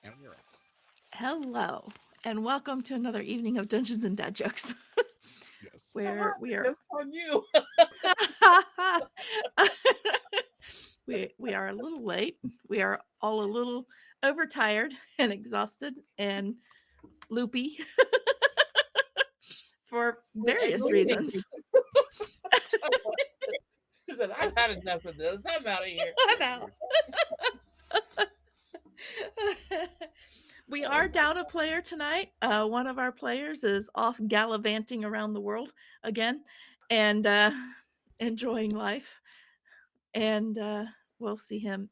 And we're off. Hello, and welcome to another evening of Dungeons and Dad Jokes, Yes. where we are That's on you. we are a little late. We are all a little overtired and exhausted and loopy for And various leaving. reasons. He said, I've had enough of this. I'm out of here. I know. We are down a player tonight. One of our players is off gallivanting around the world again and enjoying life. And we'll see him.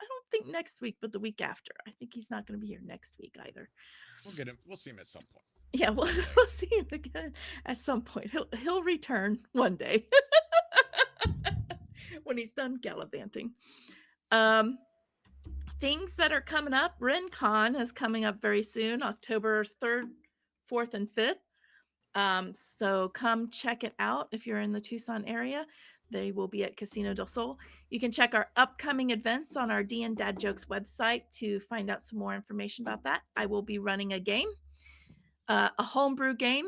I don't think next week, but the week after. I think he's not going to be here next week either. We'll get him. We'll see him at some point. Yeah, we'll see him again at some point. He'll return one day when he's done gallivanting. Um, things that are coming up. RenCon is coming up very soon, October 3rd, 4th, and 5th. So come check it out if you're in the Tucson area. They will be at Casino del Sol. You can check our upcoming events on our D and Dad Jokes website to find out some more information about that. I will be running a game, a homebrew game.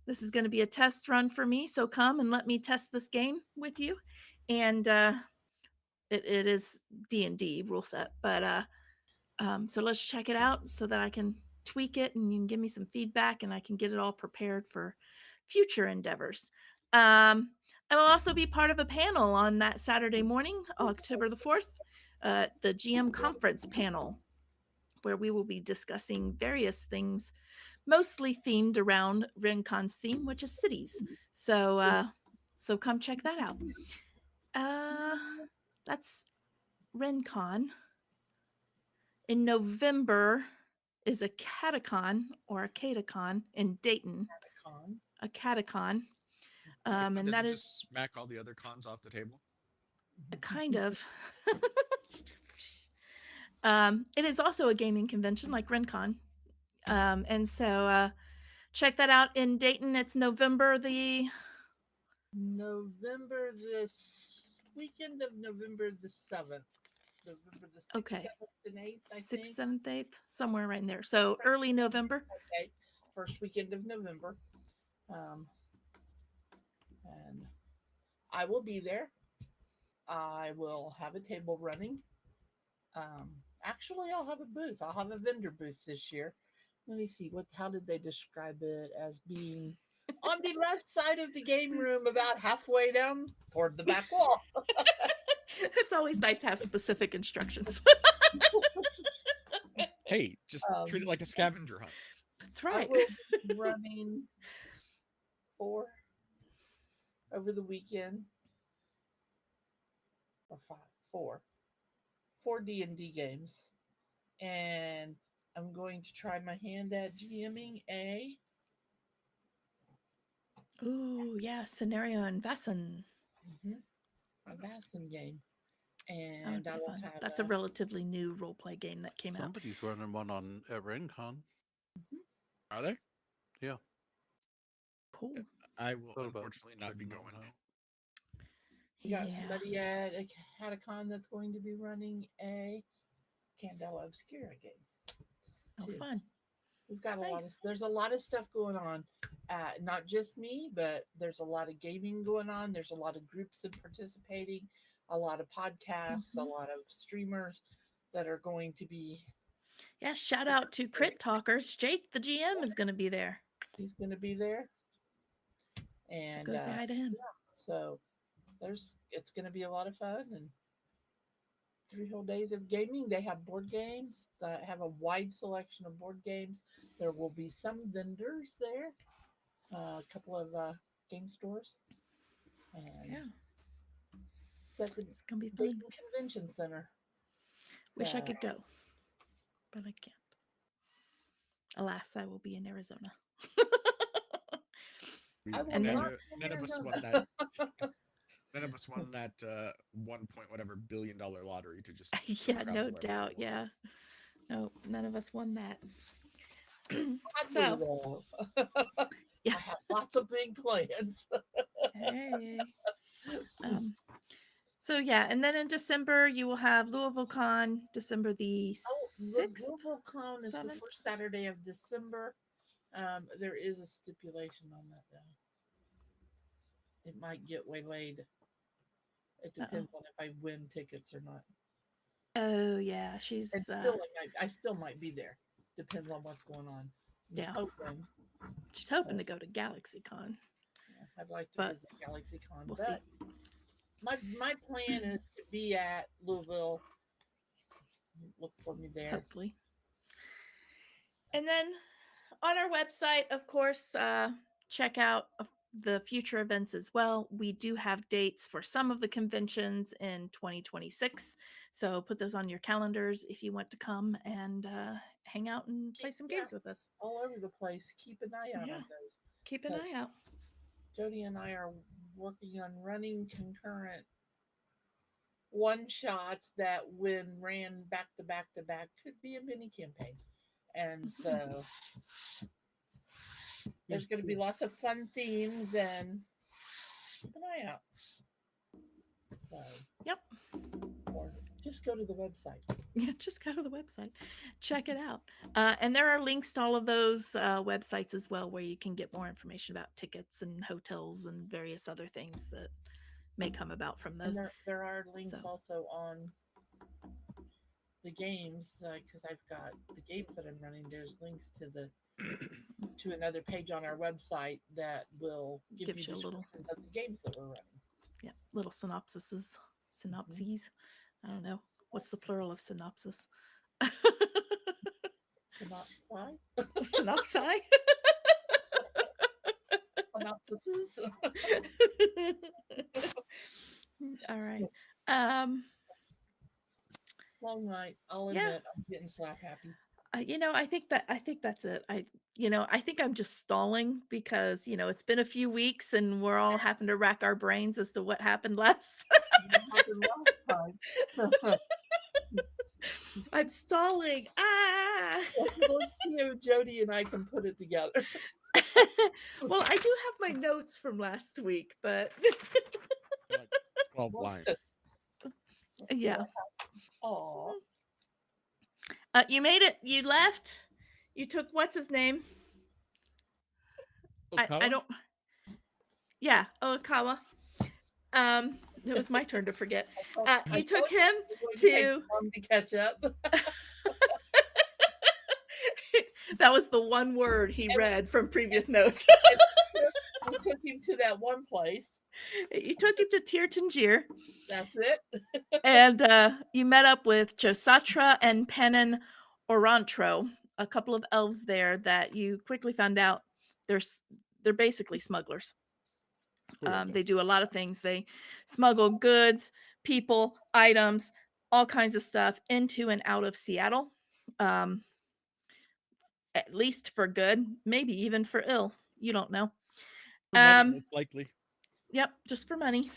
This is going to be a test run for me, so come and let me test this game with you. And it is D&D rule set, but so let's check it out so that I can tweak it and you can give me some feedback and I can get it all prepared for future endeavors. I will also be part of a panel on that Saturday morning, October the 4th, the GM conference panel, where we will be discussing various things, mostly themed around RenCon's theme, which is cities. So come check that out. Uh, that's RenCon. In November is a catacon or a catacon in Dayton, Con. a catacon. It And that doesn't is just smack all the other cons off the table. kind of. It is also a gaming convention like RenCon. And so check that out in Dayton. It's November the November weekend of November the 7th. November the 6th, okay, 7th, and 8th, I 6th, think. 7th, 8th, somewhere right in there. So early November. Okay. First weekend of November. Um, and I will be there. I will have a table running. Um, Actually, I'll have a booth. I'll have a vendor booth this year. Let me see. How did they describe it as being on the left side of the game room, about halfway down toward the back wall. It's always nice to have specific instructions. Hey, just treat it Um, like a scavenger hunt. That's I right. will be running 4 over the weekend, or 5, 4 D&D games, and I'm going to try my hand at GMing Ooh, yeah, scenario and Vesson. mhm, a Vassum game, That would and I be will fun. have That's a a relatively new role play game that came out. Somebody's running one on at RenCon. mhm, Are they? Yeah, Cool. I will thought about unfortunately not be checking that going. one out. we got Yeah. somebody at a Catacon that's going to be running a Candela Obscura game Oh, too. fun. We've got Nice. there's a lot of stuff going on. Not just me, but there's a lot of gaming going on. There's a lot of groups that participating, a lot of podcasts, a Hmm. lot of streamers that are going to be Yeah, shout out to participating. Crit Talkers. Jake, the GM, is going to be there. He's going to be there, So and go say hi to him. so it's going to be a lot of fun and 3 whole days of gaming. They have board games. That have a wide selection of board games. There will be some vendors there, a couple of game stores, and Yeah, it's at the it's going to be fun. Dayton Convention Center. Wish I So could go, but I can't. Alas, I will be in Arizona. I will And None, then, not be in none of us won Arizona. that. None of us won that 1 point whatever $1 billion lottery to just go yeah, no travel everywhere. doubt. Yeah. No, none of us won that. Oddly, So, though, yeah. I have lots of big plans. Hey. Um, So yeah, and then in December you will have Louisville Con, December the Oh, 6th. Louisville Con is the 7th? first Saturday of December. There is a stipulation on that though. It might get waylaid. It depends on if I win tickets or not. Oh yeah, And she's still, I still might be there. Depends on what's going on. I'm Yeah. hoping. she's hoping to go to Galaxy Con. Yeah, I'd like to But visit GalaxyCon, we'll but see. my plan is to be at Louisville. Look for me there. Hopefully. And then on our website, of course, check out the future events as well. We do have dates for some of the conventions in 2026. So put those on your calendars if you want to come and hang out and play some games with us. All over the place. Keep an eye out Yeah. on those. Keep an eye out. Jody and I are working on running concurrent one shots that, when ran back to back to back, could be a mini campaign. And so there's going to be lots of fun themes, and keep an eye out. So, Yep. or just go to the website. Yeah, just go to the website, check it out. And there are links to all of those websites as well, where you can get more information about tickets and hotels and various other things that may come about from those. And there are links So. also on the games, because I've got the games that I'm running. There's links to another page on our website that will give Gives you you a little- descriptions of the games that we're running. Yeah, little synopses. I don't know. What's the plural of synopsis? Synopsi? Synopsi? Synopsises? All right. Long night. I'll admit I'm getting slap happy. I think that's it. I think I'm just stalling because, it's been a few weeks and we're all having to rack our brains as to what happened last. What happened last time? I'm stalling. Let's see if Jody and I can put it together. Well, I do have my notes from last week, but Like 12 lines. yeah. Aw. You made it. You left. You took what's his name? I Okawa? don't. Yeah, Okawa. It was my turn to forget. You took him to catch up. That was the one word he read from previous notes. We took him to that one place. You took him to Tir Tangier. That's it. And you met up with Josatra and Penin Orantro, a couple of elves there that you quickly found out they're basically smugglers. They do a lot of things. They smuggle goods, people, items, all kinds of stuff into and out of Seattle. At least for good, maybe even for ill. You don't know. For money, most likely. Yep, just for money.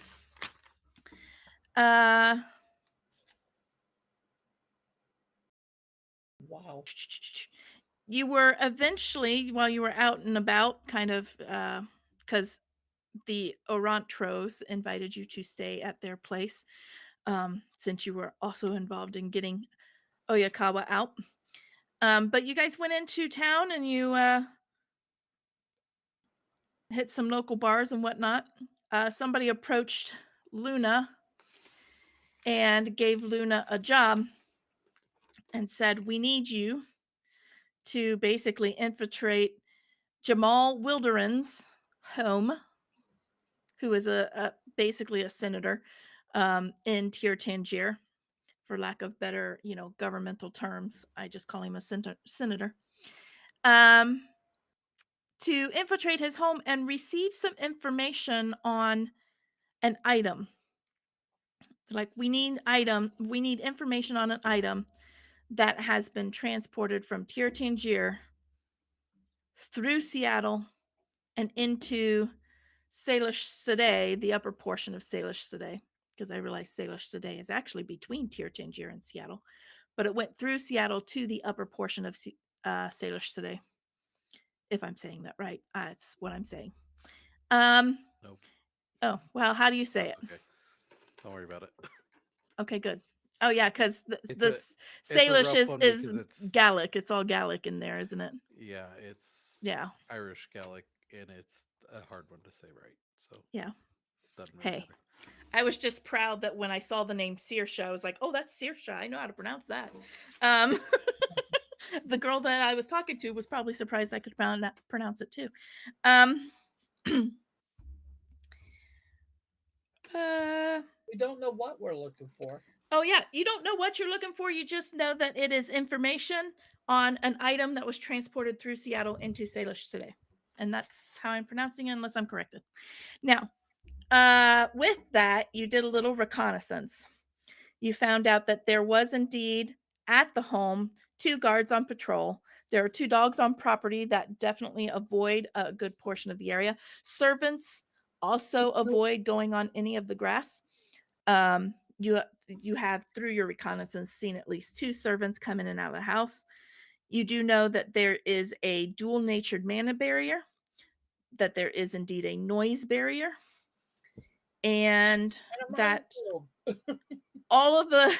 Wow. You were eventually, while you were out and about, kind of, because the Orantros invited you to stay at their place, since you were also involved in getting Oyakawa out. But you guys went into town and you hit some local bars and whatnot. Somebody approached Luna and gave Luna a job and said, "We need you to basically infiltrate Jamal Wilderan's home, who is basically a senator in Tir Tangier, for lack of better, governmental terms. I just call him a senator. To infiltrate his home and receive some information on an item. Like, we need information on an item that has been transported from Tir Tangier through Seattle and into Salish Sede, the upper portion of Salish Sede, because I realized Salish Sede is actually between Tir Tangier and Seattle, but it went through Seattle to the upper portion of Salish Sede. If I'm saying that right, that's what I'm saying. No. Oh, well, how do you say That's it? okay. Don't worry about it. Okay, good. Oh yeah, because It's the a it's a Salish rough one is because it's Gallic. It's all Gallic in there, isn't it? yeah, it's Yeah. Irish Gaelic and it's a hard one to say right. So Yeah. doesn't really Hey, matter. I was just proud that when I saw the name Saoirse, I was like, "Oh, that's Saoirse. I know how to pronounce that." Um, the girl that I was talking to was probably surprised I could pronounce it too. Um, uh, We don't know what we're looking for. oh yeah, you don't know what you're looking for. You just know that it is information on an item that was transported through Seattle into Salish today, and that's how I'm pronouncing it, unless I'm corrected. Now, with that, you did a little reconnaissance. You found out that there was indeed at the home 2 guards on patrol. There are 2 dogs on property that definitely avoid a good portion of the area. Servants also avoid going on any of the grass. You have through your reconnaissance seen at least 2 servants come in and out of the house. You do know that there is a dual-natured mana barrier, that there is indeed a noise barrier, and And a that minefield. all of the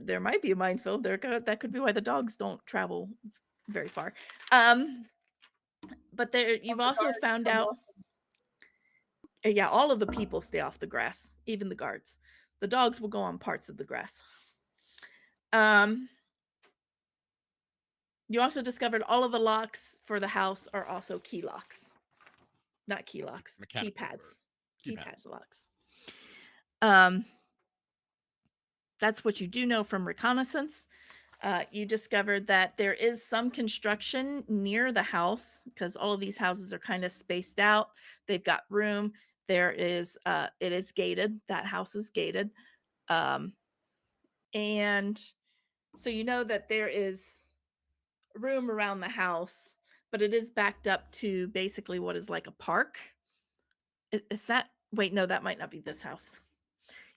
there might be a minefield there. That could be why the dogs don't travel very far. But there you've the also guards found come out up. yeah, all of the people stay off the grass, even the guards. The dogs will go on parts of the grass. You also discovered all of the locks for the house are also key locks. Not key locks, Mechanical or keypads. keypads. Keypads locks. Um that's what you do know from reconnaissance. You discovered that there is some construction near the house because all of these houses are kind of spaced out. They've got room. It is gated. That house is gated. Um, and so you know that there is room around the house, but it is backed up to basically what is like a park. Is that, wait, no, that might not be this house.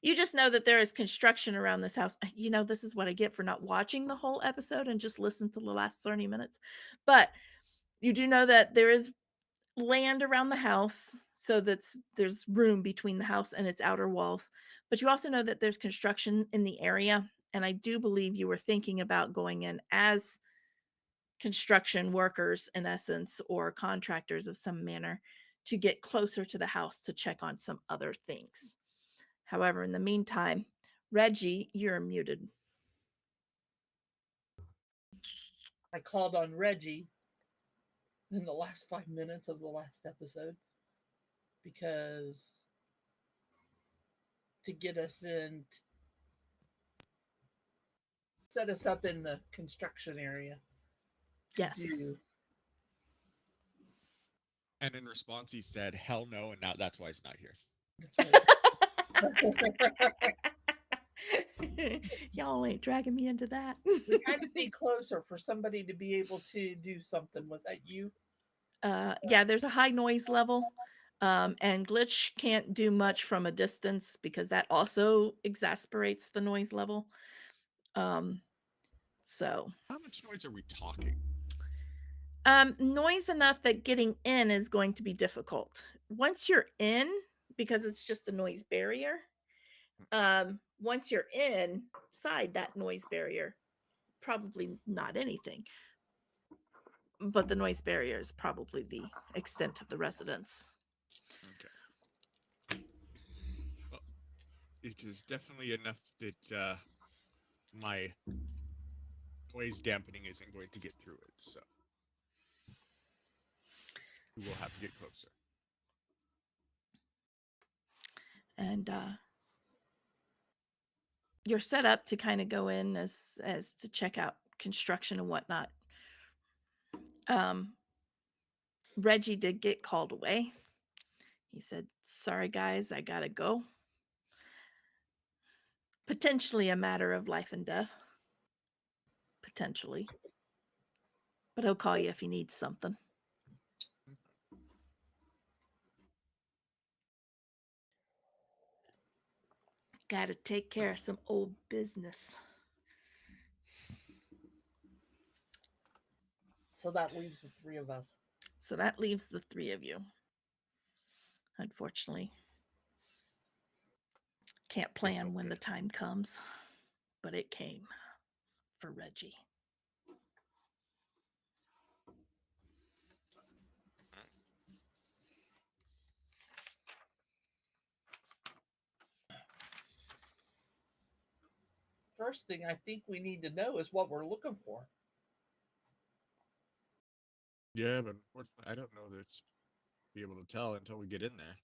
You just know that there is construction around this house. You know, this is what I get for not watching the whole episode and just listen to the last 30 minutes. But you do know that there is land around the house, so there's room between the house and its outer walls. But you also know that there's construction in the area, and I do believe you were thinking about going in as construction workers in essence, or contractors of some manner, to get closer to the house to check on some other things. However, in the meantime, Reggie, you're muted. I called on Reggie in the last 5 minutes of the last episode because to get us in, set us up in the construction area to Yes. do. And in response, he said, "Hell no," and now that's why he's not here. Y'all ain't dragging me into that. We had to be closer for somebody to be able to do something. Was that you? Yeah, there's a high noise level. And Glitch can't do much from a distance because that also exasperates the noise level. So How much noise are we talking? noise enough that getting in is going to be difficult. Once you're in, because it's just a noise barrier, once you're inside that noise barrier, probably not anything. But the noise barrier is probably the extent of the residence. Okay. Well, it is definitely enough that my noise dampening isn't going to get through it, so we will have to get closer. And you're set up to kind of go in as to check out construction and whatnot. Reggie did get called away. He said, "Sorry guys, I gotta go." Potentially a matter of life and death. Potentially. But he'll call you if he needs something. Gotta take care of some old business. So that leaves the three of us. So that leaves the 3 of you. Unfortunately. Can't Feels so plan when the good. time comes, but it came for Reggie. First thing I think we need to know is what we're looking for. Yeah, but I don't know that it's be able to tell until we get in there.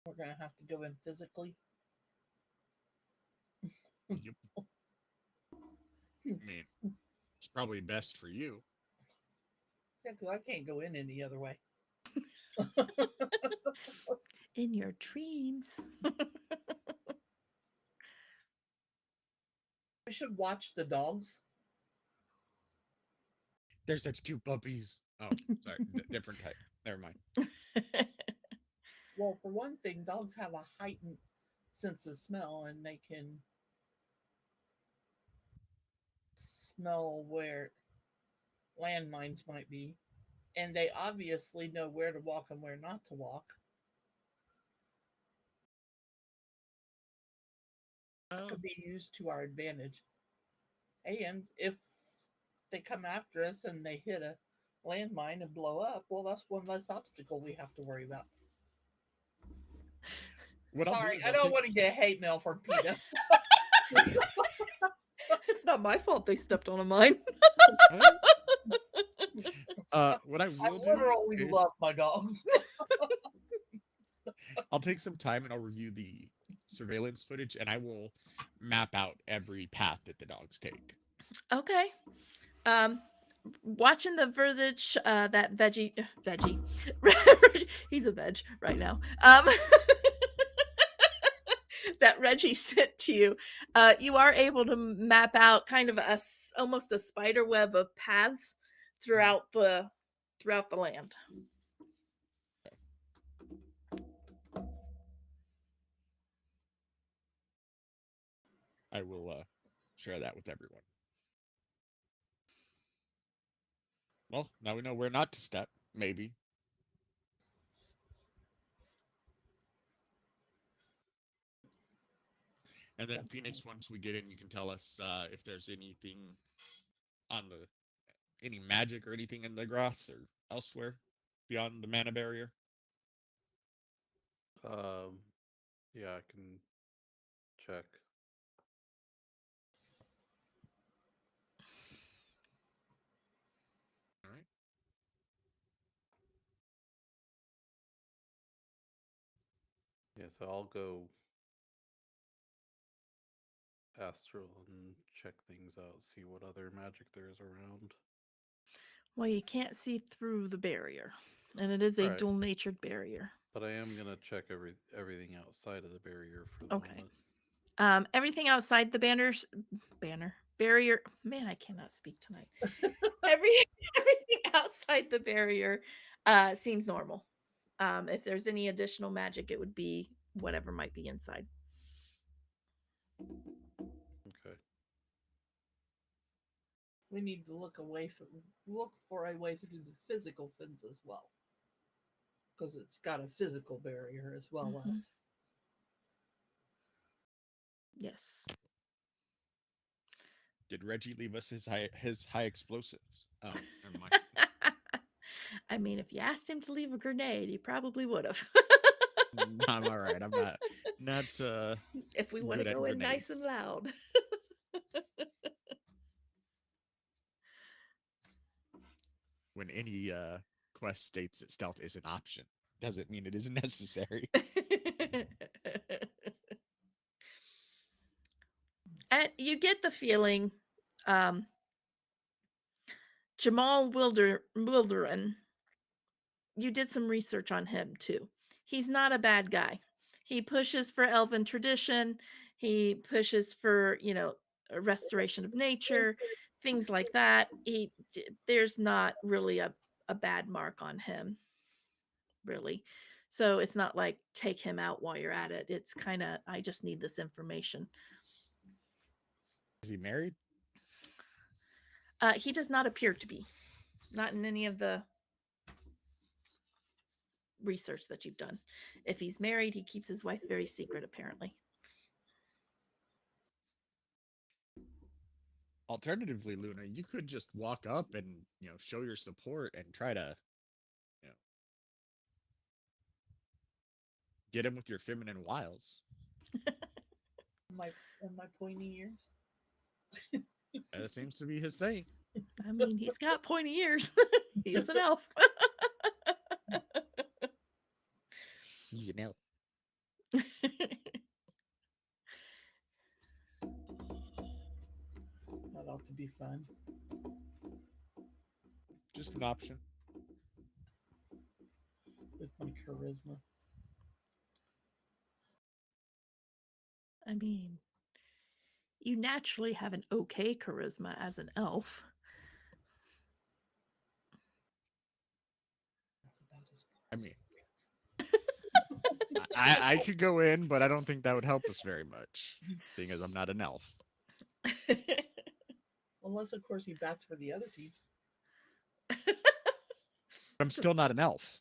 We're gonna have to go in physically. Yep. I mean, it's probably best for you. Yeah, because I can't go in any other way. In your dreams. We should watch the dogs. They're such cute puppies. Oh, sorry, different type. Never mind. Well, for one thing, dogs have a heightened sense of smell and they can smell where landmines might be. And they obviously know where to walk and where not to walk. That Oh, could be used to our advantage. And if they come after us and they hit a landmine and blow up, well, that's one less obstacle we have to worry about. what I'll do Sorry, is I I'll don't take. want to get hate mail from PETA. It's not my fault they stepped on a mine. Uh, what I I will do literally is love my dogs. I'll take some time and I'll review the surveillance footage and I will map out every path that the dogs take. Okay. Um, watching the footage, that veggie, he's a veg right now. That Reggie sent to you, you are able to map out kind of almost a spider web of paths throughout the land. I will share that with everyone. Well, now we know where not to step, maybe. And then Phoenix, once we get in, you can tell us if there's anything on the any magic or anything in the grass or elsewhere beyond the mana barrier. Um, yeah, I can check. All right. Yeah, so I'll go astral and check things out, see what other magic there is around. Well, you can't see through the barrier, and it is a Right. dual-natured barrier. But I am gonna check everything outside of the barrier for the Okay. moment. Everything outside the barrier. Man, I cannot speak tonight. Every everything outside the barrier seems normal. If there's any additional magic, it would be whatever might be inside. Okay. We need to look for a way through the physical fence as well, because it's got a physical barrier as well Mhm. as. Yes. Did Reggie leave us his high explosives? Oh, never mind. I mean, if you asked him to leave a grenade, he probably would have. I'm all right. I'm not If we want to good at go in nice and grenades. loud. When any quest states that stealth is an option, doesn't mean it isn't necessary. And you get the feeling, um, Jamal Wilderin, you did some research on him too. He's not a bad guy. He pushes for elven tradition. He pushes for, a restoration of nature, things like that. There's not really a bad mark on him, really. So it's not like take him out while you're at it. It's kind of, I just need this information. Is he married? He does not appear to be. Not in any of the research that you've done. If he's married, he keeps his wife very secret, apparently. Alternatively, Luna, you could just walk up and show your support and try to you know get him with your feminine wiles. My pointy ears. That seems to be his thing. I mean, he's got pointy ears. He is an elf. He's an elf. That ought to be fun. Just an option. With my charisma. I mean, you naturally have an okay charisma as an elf. That's about as far I as mean, it gets. I could go in, but I don't think that would help us very much, seeing as I'm not an elf. Unless, of course, he bats for the other team. I'm still not an elf.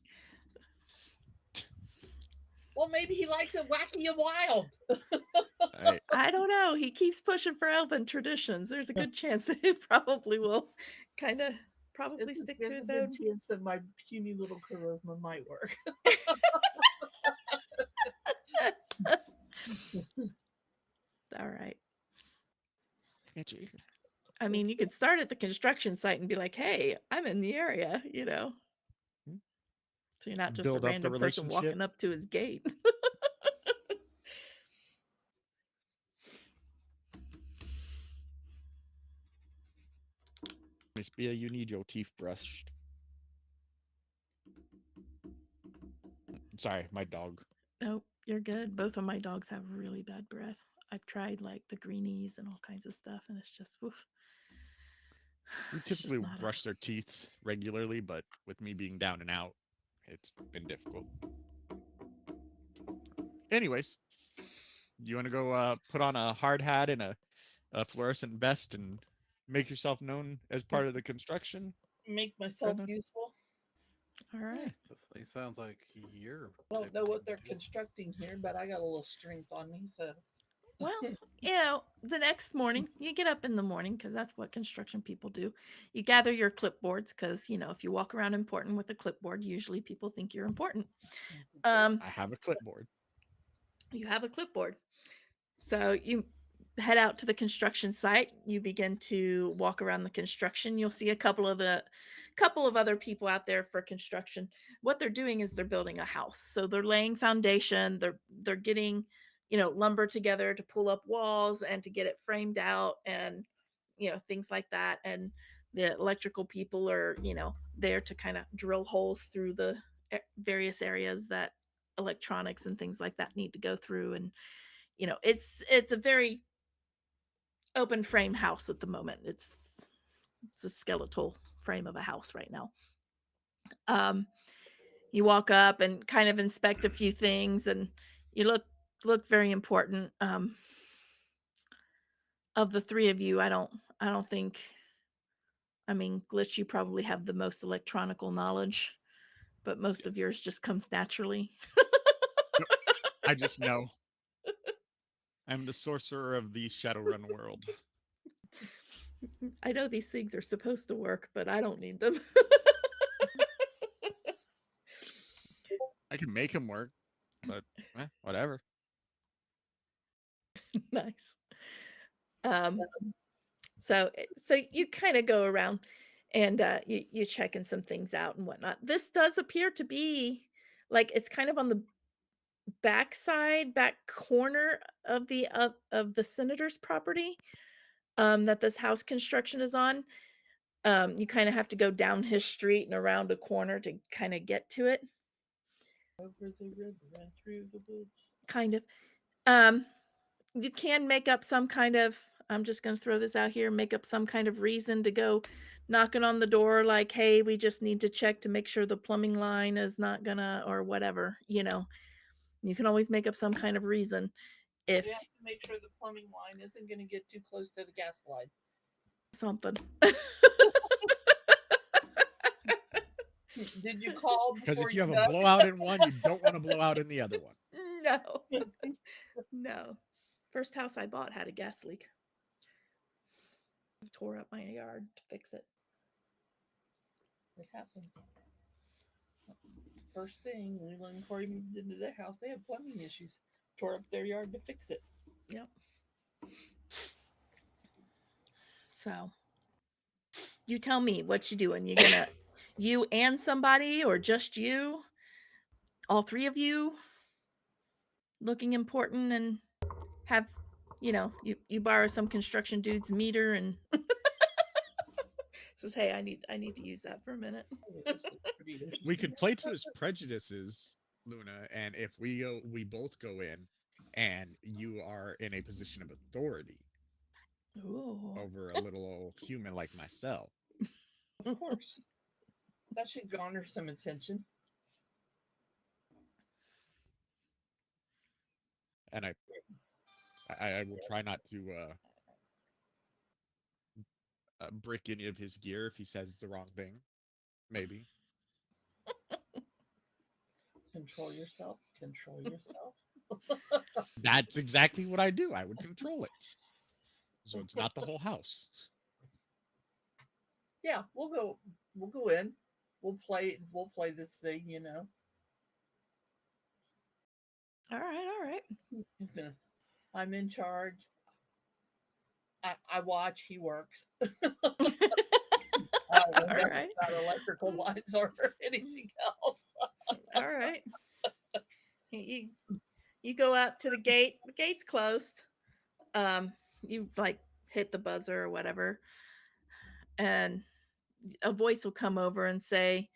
Well, maybe he likes it wacky and wild. I don't know. He keeps pushing for elven traditions. There's a good chance that he probably will kind of probably stick to There's his a good own. chance that my puny little charisma might work. All right. Can't you? I mean, you could start at the construction site and be like, "Hey, I'm in the area," So you're not just Build a up the random person relationship. walking up to his gate. Miss Bia, you need your teeth brushed. Sorry, my dog. Nope, you're good. Both of my dogs have really bad breath. I've tried like the greenies and all kinds of stuff, and it's just oof. We It's just typically not brush their teeth regularly, but with me being down and out, it's been difficult. Anyways, you want to go put on a hard hat and a fluorescent vest and make yourself known as part of the construction? Make myself Kinda. useful. all right. Definitely sounds like you're. I don't know what they're constructing here, but I got a little strength on me, so. Well, the next morning, you get up in the morning because that's what construction people do. You gather your clipboards because, if you walk around important with a clipboard, usually people think you're important. I have a clipboard. You have a clipboard. So you head out to the construction site. You begin to walk around the construction. You'll see a couple of other people out there for construction. What they're doing is they're building a house. So they're laying foundation. They're getting, lumber together to pull up walls and to get it framed out and things like that. And the electrical people are, there to kind of drill holes through the various areas that electronics and things like that need to go through. And it's a very open frame house at the moment. It's a skeletal frame of a house right now. You walk up and kind of inspect a few things, and you look very important. Of the three of you, I don't think. I mean, Glitch, you probably have the most electronical knowledge, but most of yours just comes naturally. I just know. I'm the sorcerer of the Shadowrun world. I know these things are supposed to work, but I don't need them. I can make him work, but whatever. Nice. So you kind of go around and you're checking some things out and whatnot. This does appear to be like it's kind of on the back corner of the senator's property that this house construction is on. You kind of have to go down his street and around a corner to kind of get to it. Over the river and through the woods. Kind of. You can make up some kind of, I'm just going to throw this out here, make up some kind of reason to go knocking on the door like, hey, we just need to check to make sure the plumbing line is not gonna, or whatever, you can always make up some kind of reason if We have to make sure the plumbing line isn't going to get too close to the gas line. something. Did you call Because before if you you have a dug? blowout in one, you don't want to blow out in the other one. No, no. First house I bought had a gas leak. Tore up my yard to fix it. It happens. First thing, when Corey moved into their house, they had plumbing issues. Tore up their yard to fix it. Yep. So you tell me what you doing. You gonna you and somebody or just you? All three of you looking important and have you borrow some construction dude's meter and says, "Hey, I need to use that for a minute." Oh, this looks pretty We interesting. could play to his prejudices, Luna, and if we both go in, and you are in a position of authority Ooh. over a little old human like myself. Of course. That should garner some attention. And I will try not to break any of his gear if he says the wrong thing. Maybe. Control yourself. Control yourself. That's exactly what I do. I would control it. So it's not the whole house. Yeah, we'll go. We'll go in. We'll play. We'll play this thing. All right. I'm in charge. I watch. He works. All right. Not electrical lines or anything else. All right. You go up to the gate. The gate's closed. You like hit the buzzer or whatever, and a voice will come over and say,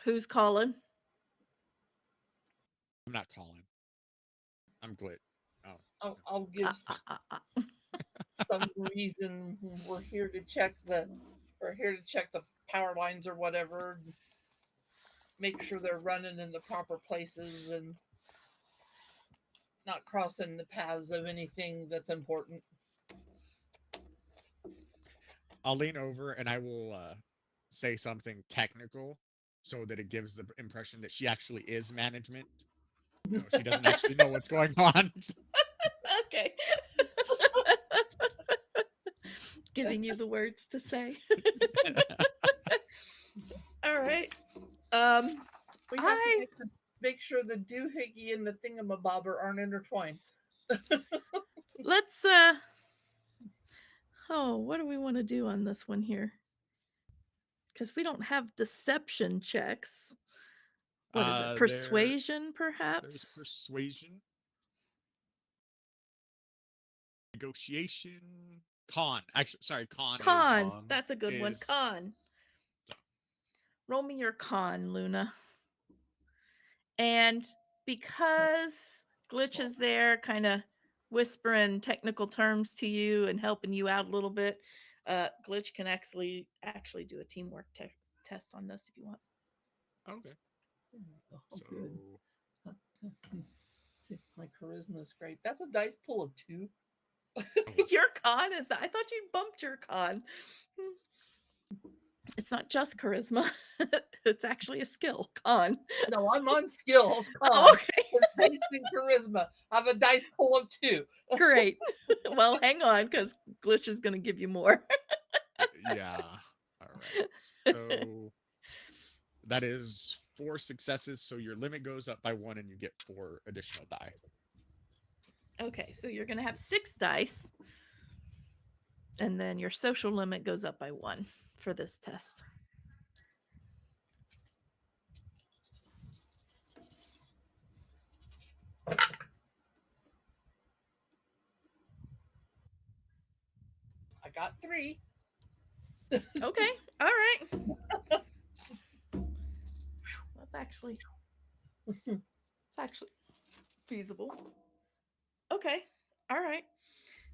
"Who's calling?" I'm not calling. I'm Glit. Oh, I'll give some reason we're here to check the power lines or whatever. Make sure they're running in the proper places and not crossing the paths of anything that's important. I'll lean over and I will say something technical so that it gives the impression that she actually is management. No, she doesn't actually know what's going on. Okay. Giving you the words to say. All right. We have to make sure the doohickey and the thingamabobber aren't intertwined. Let's what do we want to do on this one here? Because we don't have deception checks. What is it? Persuasion, perhaps? There's persuasion. Negotiation. Con. Actually, sorry, con. Con. That's a good one. is- Con. Roll me your con, Luna. And because Glitch is there, kind of whispering technical terms to you and helping you out a little bit, Glitch can actually do a teamwork test on this if you want. Okay. Oh, So good. My charisma is great. That's a dice pull of 2. Your con is that? I thought you bumped your con. It's not just charisma. It's actually a skill. Con. No, I'm on skills. Con. Oh, okay. Dice and charisma. I have a dice pull of 2. Great. Well, hang on, because Glitch is going to give you more. yeah. All right. So that is 4 successes. So your limit goes up by 1, and you get 4 additional die. Okay, so you're going to have 6 dice. And then your social limit goes up by 1 for this test. I got 3. Okay, all right. That's actually feasible. Okay, all right.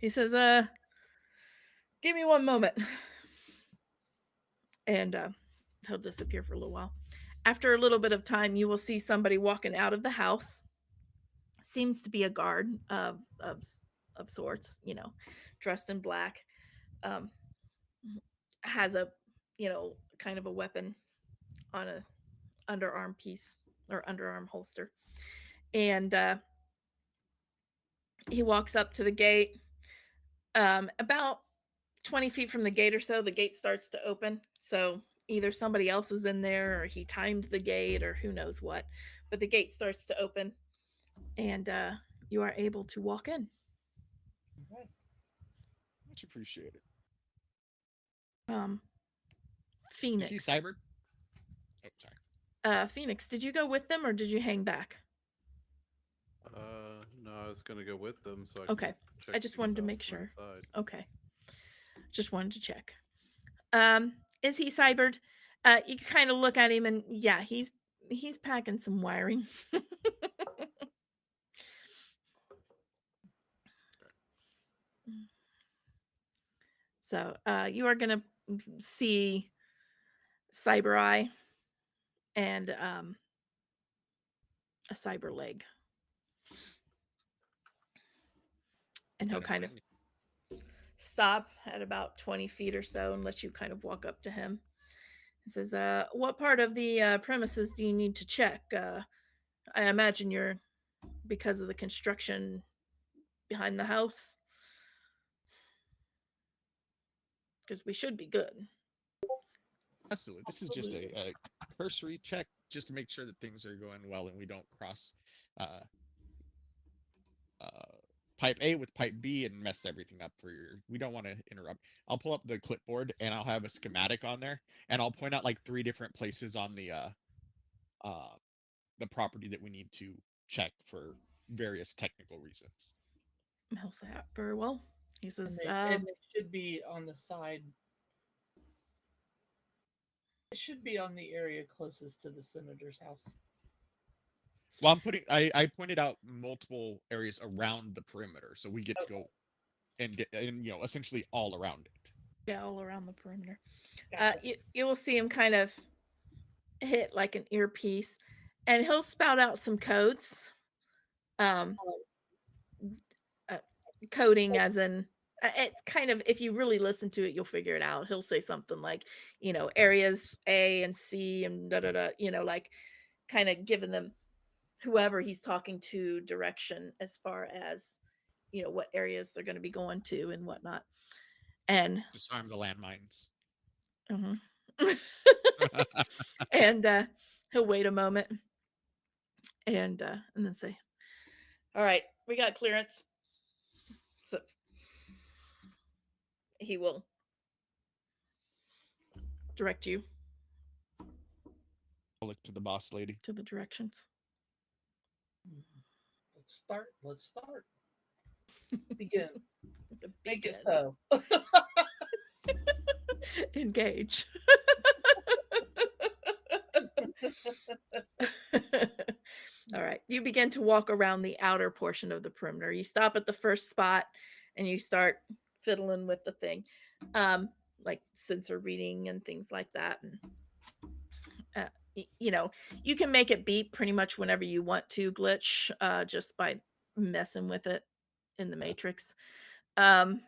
He says, give me 1 moment. And he'll disappear for a little while. After a little bit of time, you will see somebody walking out of the house. Seems to be a guard of sorts, dressed in black. Has a kind of a weapon on a underarm piece or underarm holster. And he walks up to the gate. About 20 feet from the gate or so, the gate starts to open. So either somebody else is in there or he timed the gate or who knows what. But the gate starts to open and you are able to walk in. Okay. Much appreciated. Um, Is he Phoenix. cybered? Oh, sorry. Phoenix, did you go with them or did you hang back? No, I was gonna go with them so I Okay. can check I just things wanted to out make from sure. inside. Okay. Just wanted to check. Is he cybered? You kind of look at him and yeah, he's packing some wiring. So you are gonna see Cyber Eye and a cyber leg. And he'll kind of stop at about 20 feet or so and let you kind of walk up to him. He says, what part of the premises do you need to check? I imagine you're because of the construction behind the house. Because we should be good. Absolutely. This is just a cursory check just to make sure that things are going well and we don't cross uh, pipe A with pipe B and mess everything up for your. We don't want to interrupt. I'll pull up the clipboard and I'll have a schematic on there and I'll point out like 3 different places on the property that we need to check for various technical reasons. He'll say, very well. He says, And it should be on the side. It should be on the area closest to the senator's house. Well, I pointed out multiple areas around the perimeter, so we get to go and essentially all around it. Yeah, all around the perimeter. Gotcha. You will see him kind of hit like an earpiece, and he'll spout out some codes. Coding as in it's kind of, if you really listen to it, you'll figure it out. He'll say something like, areas A and C and da da da, like kind of giving them, whoever he's talking to, direction as far as what areas they're going to be going to and whatnot. And disarm the landmines. and he'll wait a moment and then say, all right, we got clearance. So he will direct you I'll look to the boss lady. to the directions. Let's start. Begin. Make it Begin. so. Engage. All right. You begin to walk around the outer portion of the perimeter. You stop at the first spot and you start fiddling with the thing, like sensor reading and things like that. And you can make it beep pretty much whenever you want to, glitch, just by messing with it in the matrix. And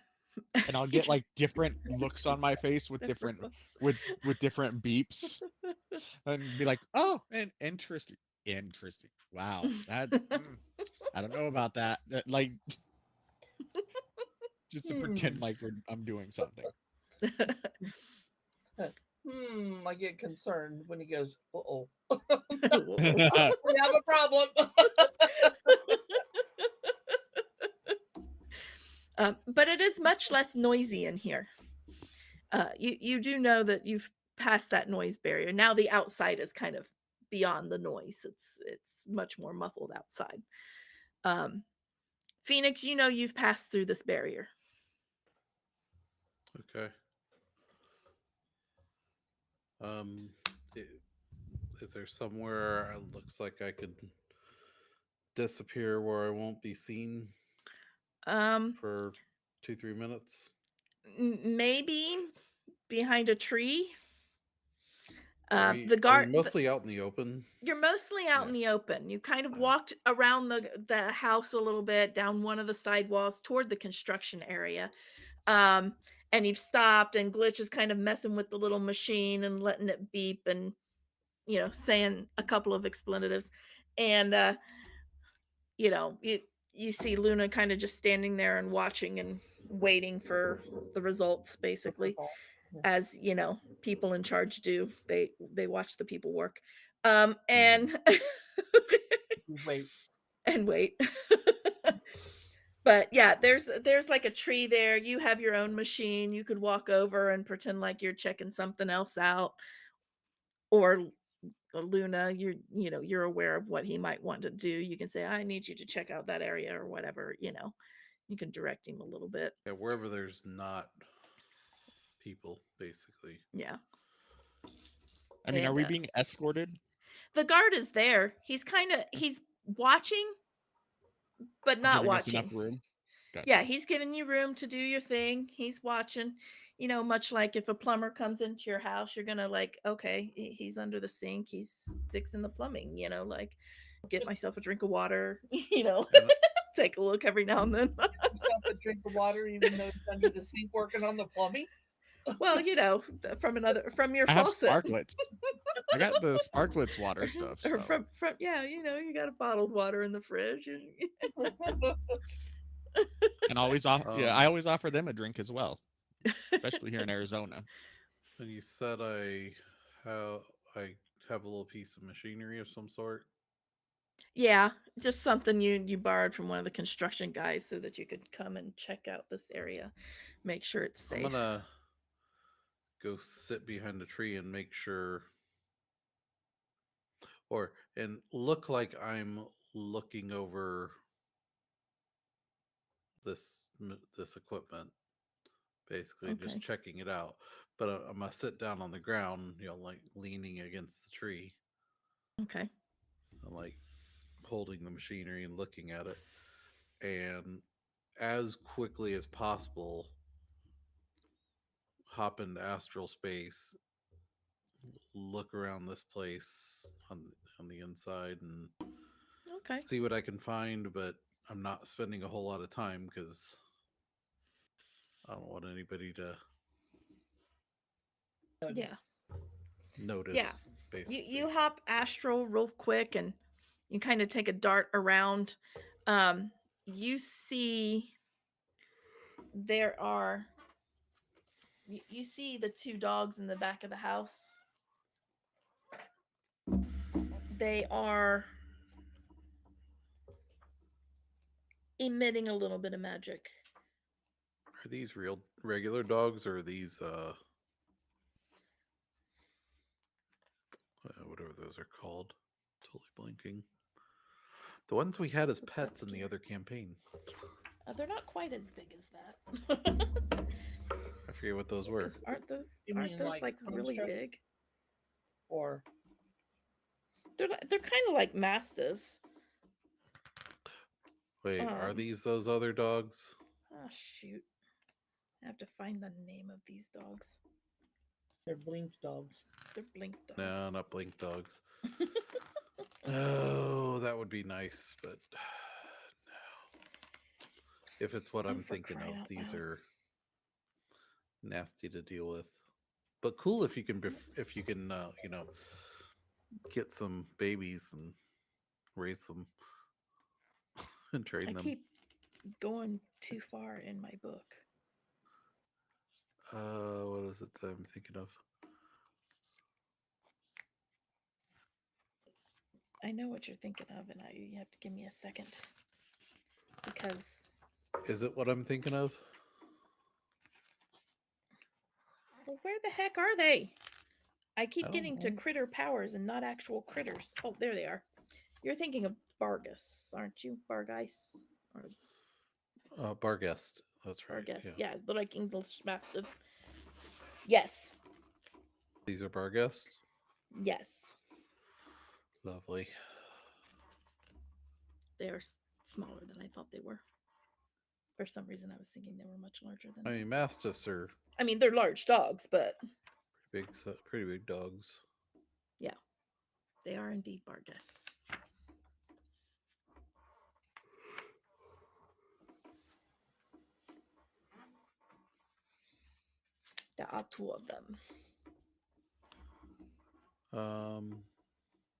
I'll get like different looks on my face with different with different beeps and be like, oh, and interesting. Wow, that I don't know about that. Like just to pretend like I'm doing something. I get concerned when he goes, uh-oh. We have a problem. But it is much less noisy in here. You do know that you've passed that noise barrier. Now the outside is kind of beyond the noise. It's much more muffled outside. Phoenix, you've passed through this barrier. Okay. Is there somewhere it looks like I could disappear where I won't be seen for 2-3 minutes? Maybe behind a tree. The guard mostly out in the open. You're mostly out in the open. You kind of walked around the house a little bit, down one of the sidewalls toward the construction area. and you've stopped, and Glitch is kind of messing with the little machine and letting it beep and, you know, saying a couple of expletives. And, you know, you see Luna kind of just standing there and watching and waiting for the results, basically, Yes. as, you know, people in charge do. They watch the people work. And Wait. and wait. But yeah, there's like a tree there. You have your own machine. You could walk over and pretend like you're checking something else out. Or Luna, you know, you're aware of what he might want to do. You can say, I need you to check out that area or whatever, you know. You can direct him a little bit. Yeah, wherever there's not people, basically. Yeah. I mean, are we being escorted? The guard is there. He's watching, but not Giving us watching. enough room. Gotcha. Yeah, he's giving you room to do your thing. He's watching. You know, much like if a plumber comes into your house, you're gonna like, okay, he's under the sink, he's fixing the plumbing, you know, like get myself a drink of water, you know, take a look every now and then. Yourself a drink of water, even though it's under the sink working on the plumbing. Well, you know, from your I have faucet. sparklets. I got the sparklets water stuff. So. Or from yeah, you know, you got a bottled water in the fridge. And always offer, yeah, I always offer them a drink as well, especially here in Arizona. And you said I have a little piece of machinery of some sort. Yeah, just something you borrowed from one of the construction guys so that you could come and check out this area, make sure it's safe. I'm gonna go sit behind a tree and make sure, and look like I'm looking over this equipment, basically just checking it out. But I'm gonna sit down on the ground, you know, like leaning against the tree. Okay. I'm like holding the machinery and looking at it, and as quickly as possible, hop into astral space, look around this place on the inside, and see what I can find. But I'm not spending a whole lot of time because I don't want anybody to notice. Yeah. Basically. You hop astral real quick and you kind of take a dart around. You see there are you see the two dogs in the back of the house. They are emitting a little bit of magic. Are these regular dogs, or are these whatever those are called? Totally blanking. The ones we had as pets in the other campaign. They're not quite as big as that. I forget what those were. Aren't those like really big? Or they're kind of like mastiffs. Wait, are these those other dogs? Oh shoot! I have to find the name of these dogs. They're blink dogs. They're blink dogs. No, not blink dogs. Oh, that would be nice, but no. If it's what I'm thinking of, these are nasty to deal with. But cool if you can you know, get some babies and raise them and train them. I keep going too far in my book. What is it that I'm thinking of? I know what you're thinking of, and you have to give me a second. Because... Is it what I'm thinking of? Well, where the heck are they? I keep getting to critter powers and not actual critters. Oh, there they are. You're thinking of Bargus, aren't you? Bargeist? Barghest. That's right. Barghest. Yeah, they're like English mastiffs. Yes. These are Barghests? Yes. Lovely. They are smaller than I thought they were. For some reason, I was thinking they were much larger than. I mean, mastiffs are. I mean, they're large dogs, but pretty big dogs. Yeah, they are indeed Barghests. There are 2 of them.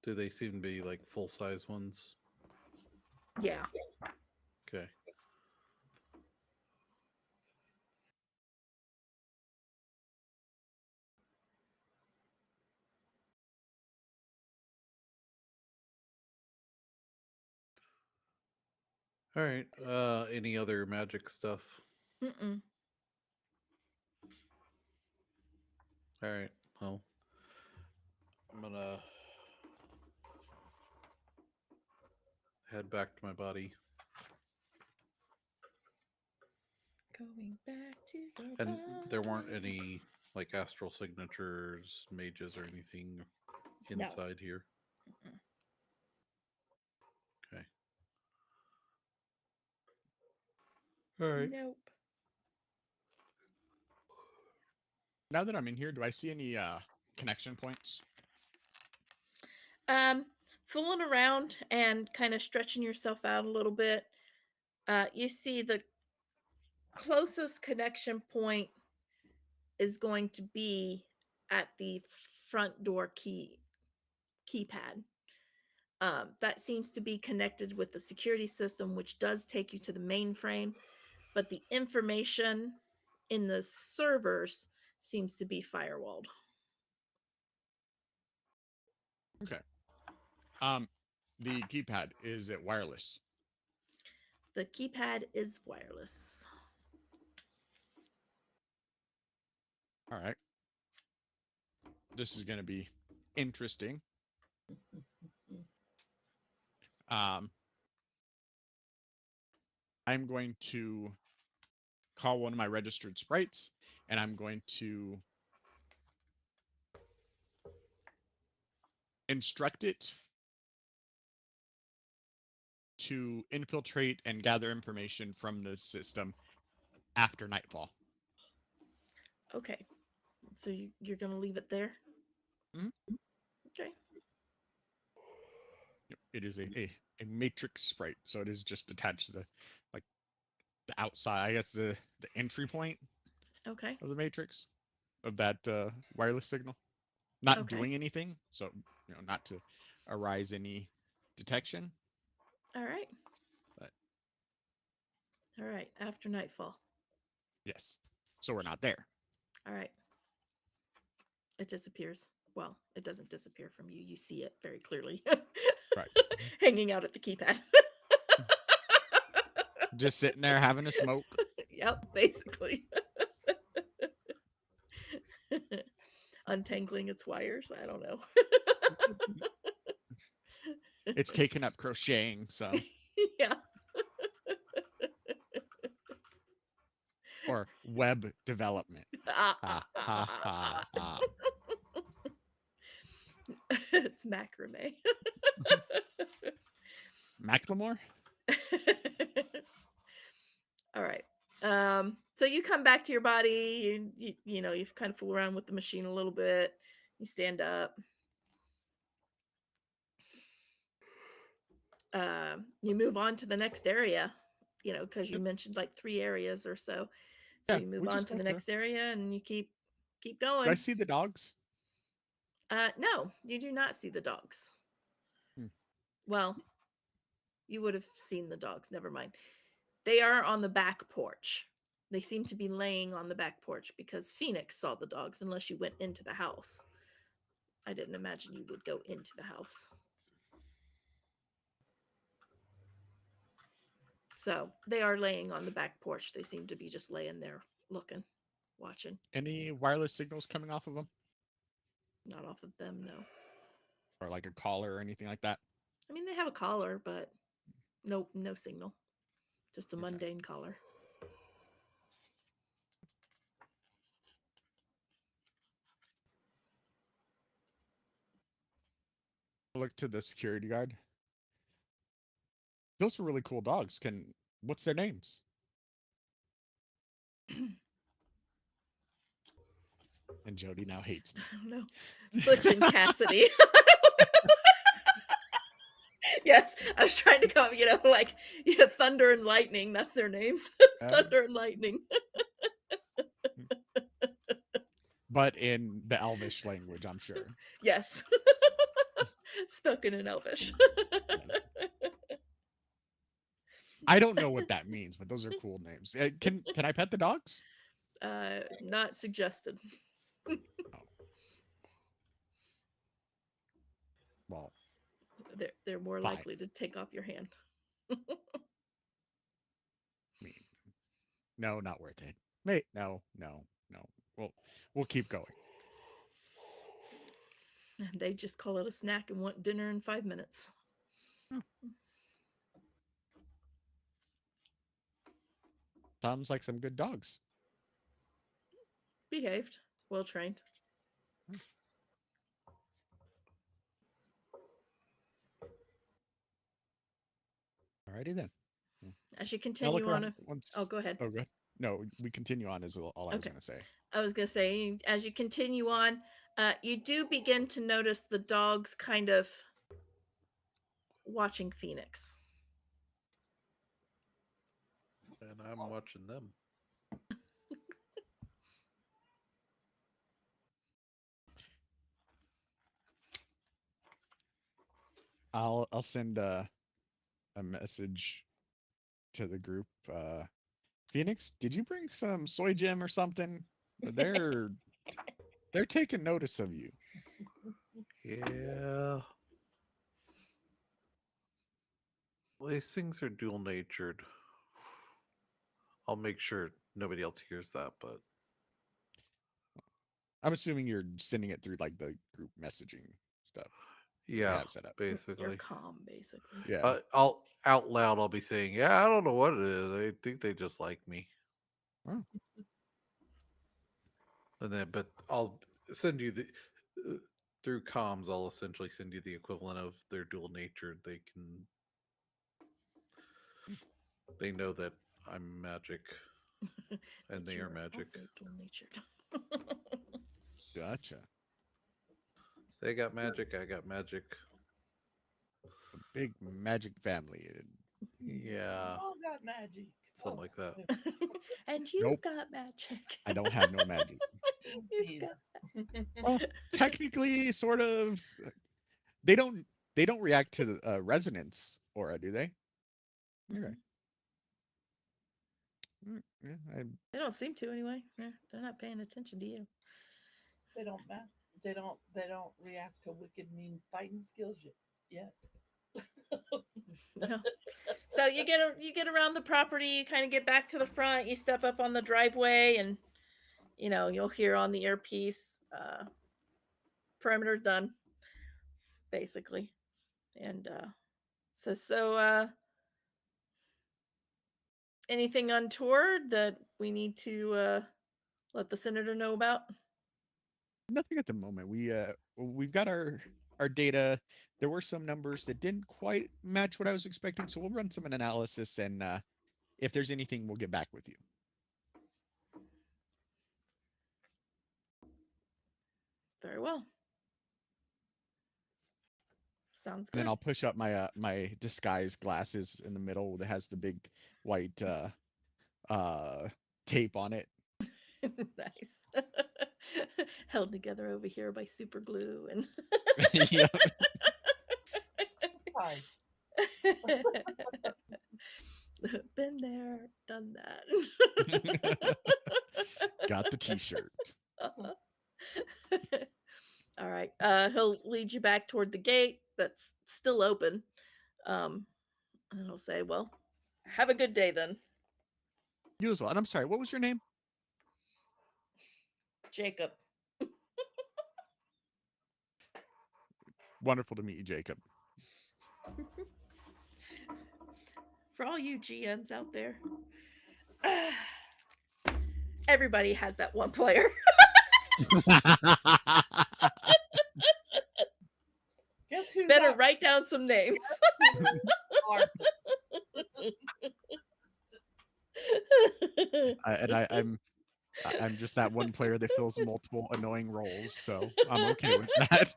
Do they seem to be like full-size ones? Yeah. Okay. All right. Any other magic stuff? Mm-mm. All right. Well, I'm gonna head back to my body. Going back to your And body. there weren't any like astral signatures, mages, or anything inside here. Mm-mm. Okay. All right. Nope. Now that I'm in here, do I see any connection points? Fooling around and kind of stretching yourself out a little bit, you see the closest connection point is going to be at the front door keypad. That seems to be connected with the security system, which does take you to the mainframe, but the information in the servers seems to be firewalled. Okay. The keypad, is it wireless? The keypad is wireless. All right. This is going to be interesting. I'm going to call one of my registered sprites, and I'm going to instruct it to infiltrate and gather information from the system after nightfall. Okay. So you're going to leave it there? Mhm. Okay. It is a matrix sprite, so it is just attached to the outside, I guess the entry point Okay. of the matrix of that wireless signal. Not Okay. doing anything, so not to arise any detection. All right. But All right. After nightfall. yes, so we're not there. All right. It disappears. Well, it doesn't disappear from you. You see it very clearly. Right. Hanging out at the keypad. Just sitting there having a smoke. Yep, basically. Untangling its wires. I don't know. It's taken up crocheting, so. Yeah. Or web development. Ha, ha, ha, ha. It's macrame. Maximore? All right. So you come back to your body. You've kind of fool around with the machine a little bit. You stand up. You move on to the next area. Because you mentioned like 3 areas or so. So Yeah, you move we on just to the got to- next area, and you keep Do going. I see the dogs? No, you do not see the dogs. Hmm. Well, you would have seen the dogs. Never mind. They are on the back porch. They seem to be laying on the back porch because Phoenix saw the dogs, unless you went into the house. I didn't imagine you would go into the house. So they are laying on the back porch. They seem to be just laying there looking, watching. Any wireless signals coming off of them? Not off of them, no. Or like a collar or anything like that? I mean, they have a collar, but no signal. Just a Okay. mundane collar. Look to the security guard. Those are really cool dogs. What's their names? And Jody now hates me. I don't know. Butch and Cassidy. Yes, I was trying to come, Thunder and Lightning. That's their names. Thunder and Lightning. but in the Elvish language, I'm sure. Yes. Spoken in Elvish. Yes. I don't know what that means, but those are cool names. Can I pet the dogs? Not suggested. Oh. Well, they're more fine. likely to take off your hand. I mean, no, not worth it. Wait, no. We'll keep going. They just call it a snack and want dinner in 5 minutes. Sounds like some good dogs. Behaved, well trained. Alrighty then. As you continue on, oh, go ahead. Oh, good. No, we continue on is all I was going to say. I was going to say, as you continue on, you do begin to notice the dogs kind of watching Phoenix. And I'm watching them. I'll send a message to the group. Phoenix, did you bring some soy gem or something? They're taking notice of you. Yeah. These things are dual natured. I'll make sure nobody else hears that, but I'm assuming you're sending it through like the group messaging stuff. yeah, Have set up. basically. You're calm, basically. Yeah. I'll out loud. I'll be saying, "Yeah, I don't know what it is. I think they just like me." Oh. And then, but I'll send you the through comms. I'll essentially send you the equivalent of their dual natured. They know that I'm magic, and they are magic. Dual natured. Gotcha. They got magic. I got magic. A big magic family. Yeah. All got magic. Something like that. And you've got magic. I don't have no magic. Well, technically, sort of. They don't react to the resonance aura, do they? Okay. Yeah, They don't seem to anyway. They're not paying attention to you. They don't matter. They don't react to wicked mean fighting skills yet. No. So you get around the property, you kind of get back to the front, you step up on the driveway, and you'll hear on the earpiece, perimeter done, basically. And so anything untoward that we need to let the senator know about? nothing at the moment. We've got our data. There were some numbers that didn't quite match what I was expecting, so we'll run some analysis, and if there's anything, we'll get back with you. Very well. Sounds good. And then I'll push up my my disguise glasses in the middle that has the big white tape on it. Nice. Held together over here by super glue and Yeah. Been there, done that. Got the t-shirt. All right. He'll lead you back toward the gate that's still open. And he'll say, well, have a good day then. You as well. And I'm sorry, what was your name? Jacob. Wonderful to meet you, Jacob. For all you GMs out there, everybody has that one player. Guess who? Better write down some names. I'm just that one player that fills multiple annoying roles, so I'm okay with that.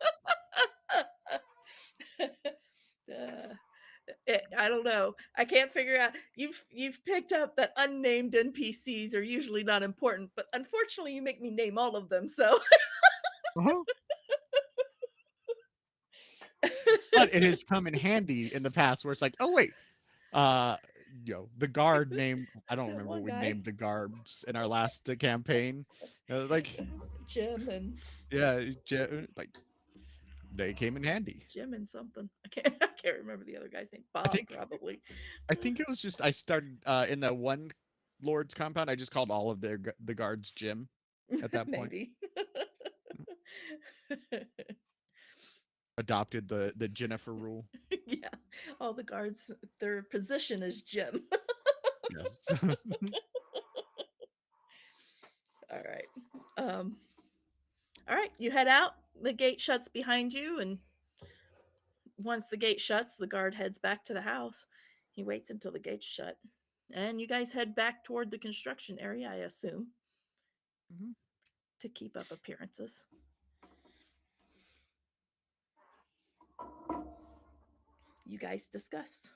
I don't know. I can't figure out. You've picked up that unnamed NPCs are usually not important, but unfortunately, you make me name all of them. So, Uh-huh. But it has come in handy in the past where it's like, oh wait, uh, the guard name. I don't that remember what one we guy, named the guards in our last campaign. Like, Jim and yeah, like they came in handy. Jim and something. I can't remember the other guy's name. I Bob think probably. I think it was just I started in the one lord's compound. I just called all of the guards Jim at that point. Maybe. Adopted the Jennifer rule. Yeah, all the guards. Their position is Jim. Yes. All right. Um. All right. You head out. The gate shuts behind you, and once the gate shuts, the guard heads back to the house. He waits until the gate's shut. And you guys head back toward the construction area, I assume, Mhm. to keep up appearances. You guys discuss.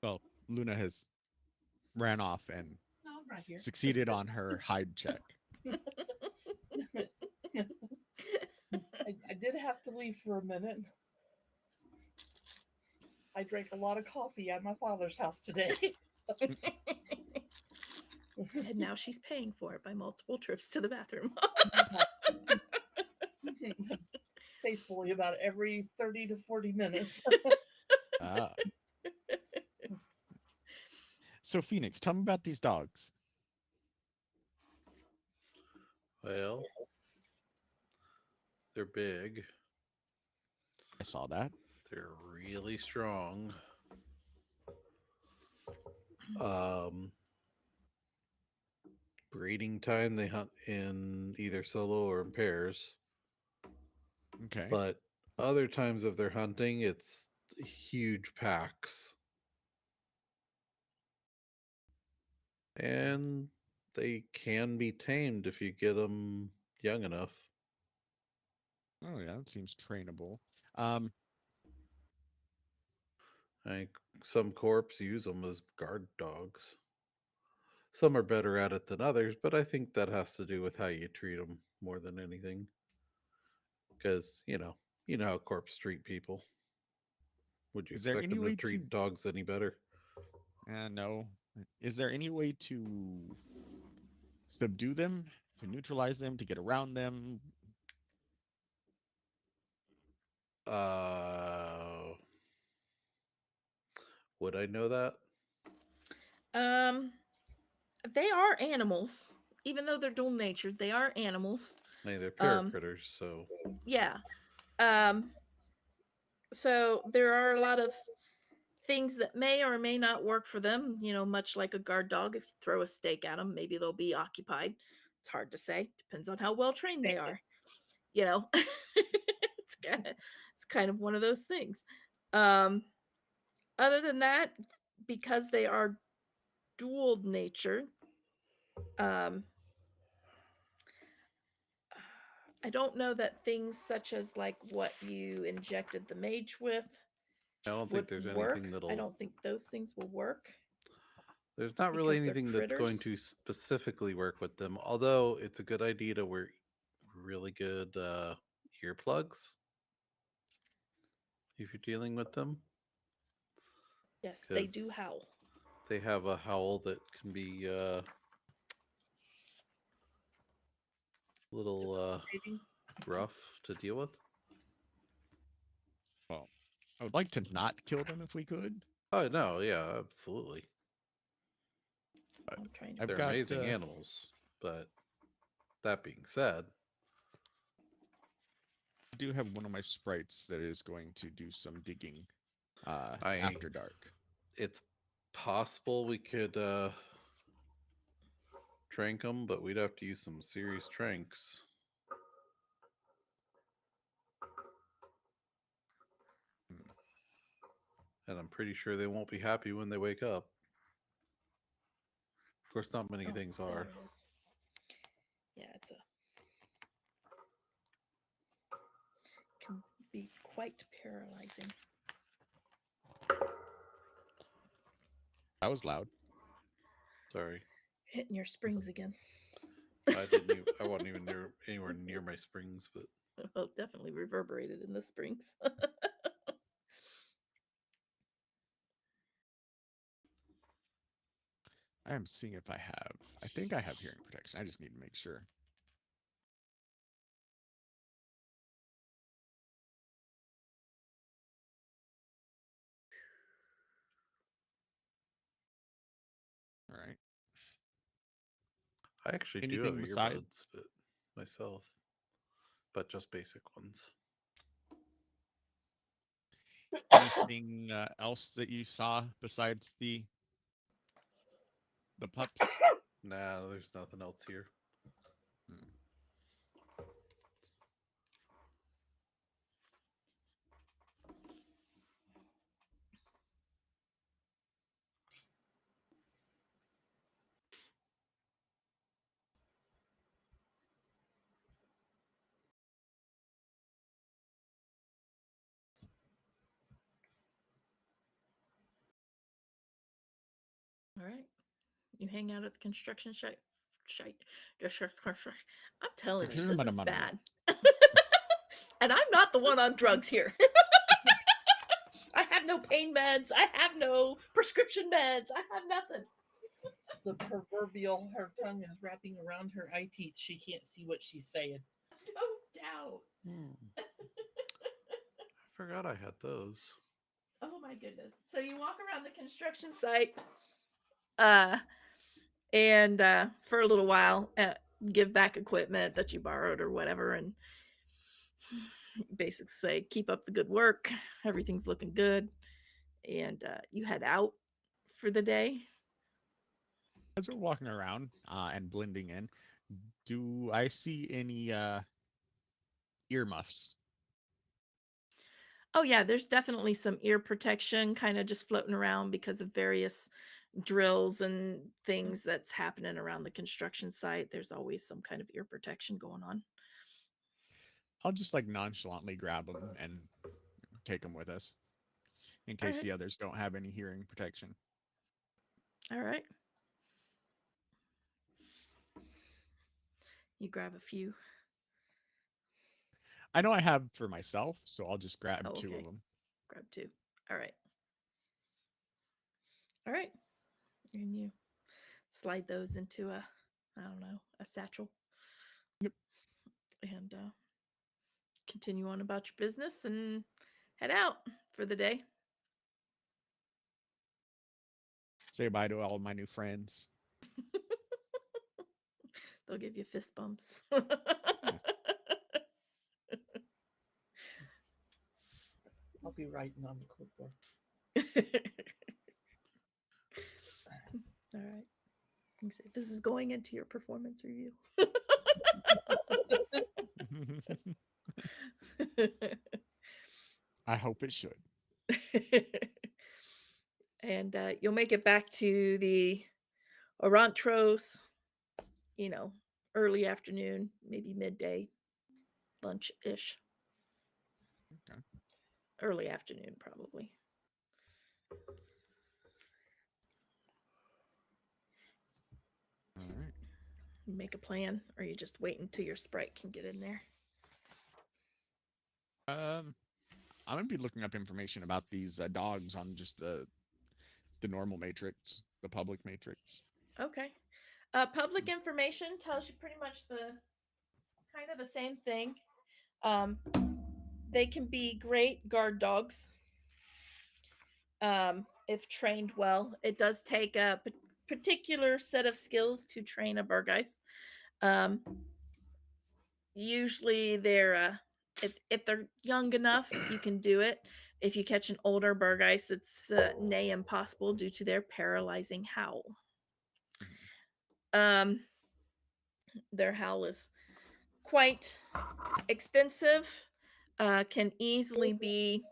Well, Luna has ran off and No, I'm right here. succeeded on her hide check. I did have to leave for a minute. I drank a lot of coffee at my father's house today. And now she's paying for it by multiple trips to the bathroom. Faithfully about every 30 to 40 minutes. Ah. So Phoenix, tell me about these dogs. Well, they're big. I saw that. They're really strong. Um, breeding time, they hunt in either solo or in pairs. Okay. But other times of their hunting, it's huge packs. And they can be tamed if you get them young enough. Oh yeah, that seems trainable. I think some corps use them as guard dogs. Some are better at it than others, but I think that has to do with how you treat them more than anything. Because you know how corps treat people. Would you Is there expect any them to way to? treat dogs any better? No. Is there any way to subdue them, to neutralize them, to get around them? Uh, would I know that? Um, they are animals, even though they're dual natured. They are animals. Hey, they're Um, paracritters, so yeah. Um, so there are a lot of things that may or may not work for them. Much like a guard dog, if you throw a steak at them, maybe they'll be occupied. It's hard to say. Depends on how well trained they are. It's kind of one of those things. Other than that, because they are dual nature, um, I don't know that things such as like what you injected the mage with I don't think would there's work. anything I that'll. don't think those things will work There's not really because they're anything that's going critters. to specifically work with them. Although it's a good idea to wear really good earplugs if you're dealing with them. Yes, they do 'Cause howl. they have a howl that can be a little rough to deal with. Well, I would like to not kill them if we could. Oh no, yeah, absolutely. But I'm trying to. I've They're got. amazing animals. But that being said, I do have one of my sprites that is going to do some digging I after dark. it's possible we could trank them, but we'd have to use some serious tranks. Hmm. And I'm pretty sure they won't be happy when they wake up. Of course, not many things There are. it is. Yeah, can be quite paralyzing. That was loud. Sorry. Hitting your springs again. I didn't even, I wasn't even anywhere near my springs, but Well, definitely reverberated in the springs. I am seeing if I have. I think I have hearing protection. I just need to make sure. All right. I actually do have Anything besides earbuds, but myself, but just basic ones. anything else that you saw besides the pups? Nah, there's nothing else here. Hmm. All right. You hang out at the construction site. I'm telling you, this is bad. And I'm not the one on drugs here. I have no pain meds. I have no prescription meds. I have nothing. The proverbial, her tongue is wrapping around her eye teeth. She can't see what she's saying. No doubt. I forgot I had those. Oh my goodness. So you walk around the construction site and for a little while, give back equipment that you borrowed or whatever, and basically say, keep up the good work. Everything's looking good. And you head out for the day. As we're walking around and blending in, do I see any earmuffs? Oh yeah, there's definitely some ear protection kind of just floating around because of various drills and things that's happening around the construction site. There's always some kind of ear protection going on. I'll just like nonchalantly grab them and take them with us in All case right. the others don't have any hearing protection. All right. You grab a few. I know I have for myself, so I'll just grab Oh, two of okay. them. Grab two. All right. All right. And you slide those into a, I don't know, a satchel. Yep. And continue on about your business and head out for the day. Say bye to all my new friends. They'll give you fist bumps. Yeah. I'll be writing on the clipboard. All right. You say, this is going into your performance review. I hope it should. And you'll make it back to the Orantros, early afternoon, maybe midday, lunch-ish. Okay. Early afternoon, probably. All right. You make a plan, or you just wait until your sprite can get in there? I'm gonna be looking up information about these dogs on just the normal matrix, the public matrix. Okay. Public information tells you pretty much the kind of the same thing. They can be great guard dogs if trained well. It does take a particular set of skills to train a Burgeist. Usually they're if they're young enough, you can do it. If you catch an older Burgeist, it's nay impossible due to their paralyzing howl. Their howl is quite extensive, can easily be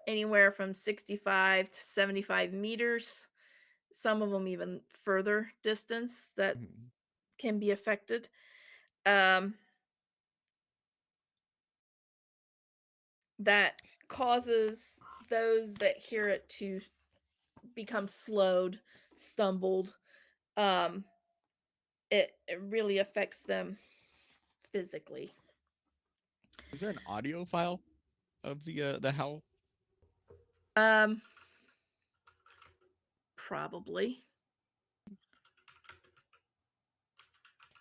anywhere from 65 to 75 meters. Some of them even further distance that can be affected. that causes those that hear it to become slowed, stumbled. Um, it really affects them physically. Is there an audio file of the howl? Um, Probably.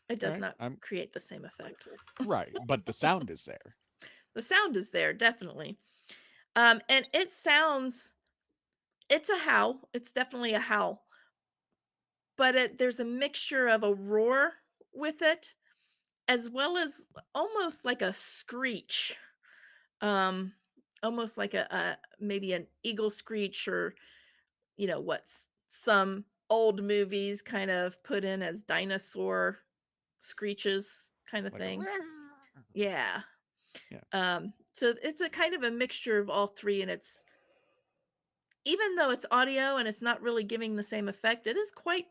It All does right, not I'm create the same effect. right, but the sound is there. The sound is there, definitely. And it sounds, it's a howl. It's definitely a howl, but there's a mixture of a roar with it, as well as almost like a screech. Um, Almost like a maybe an eagle screech, or what's some old movies kind of put in as dinosaur screeches kind of Like a thing. Yeah. yeah, So it's a kind of a mixture of all three, and it's, even though it's audio and it's not really giving the same effect, it is quite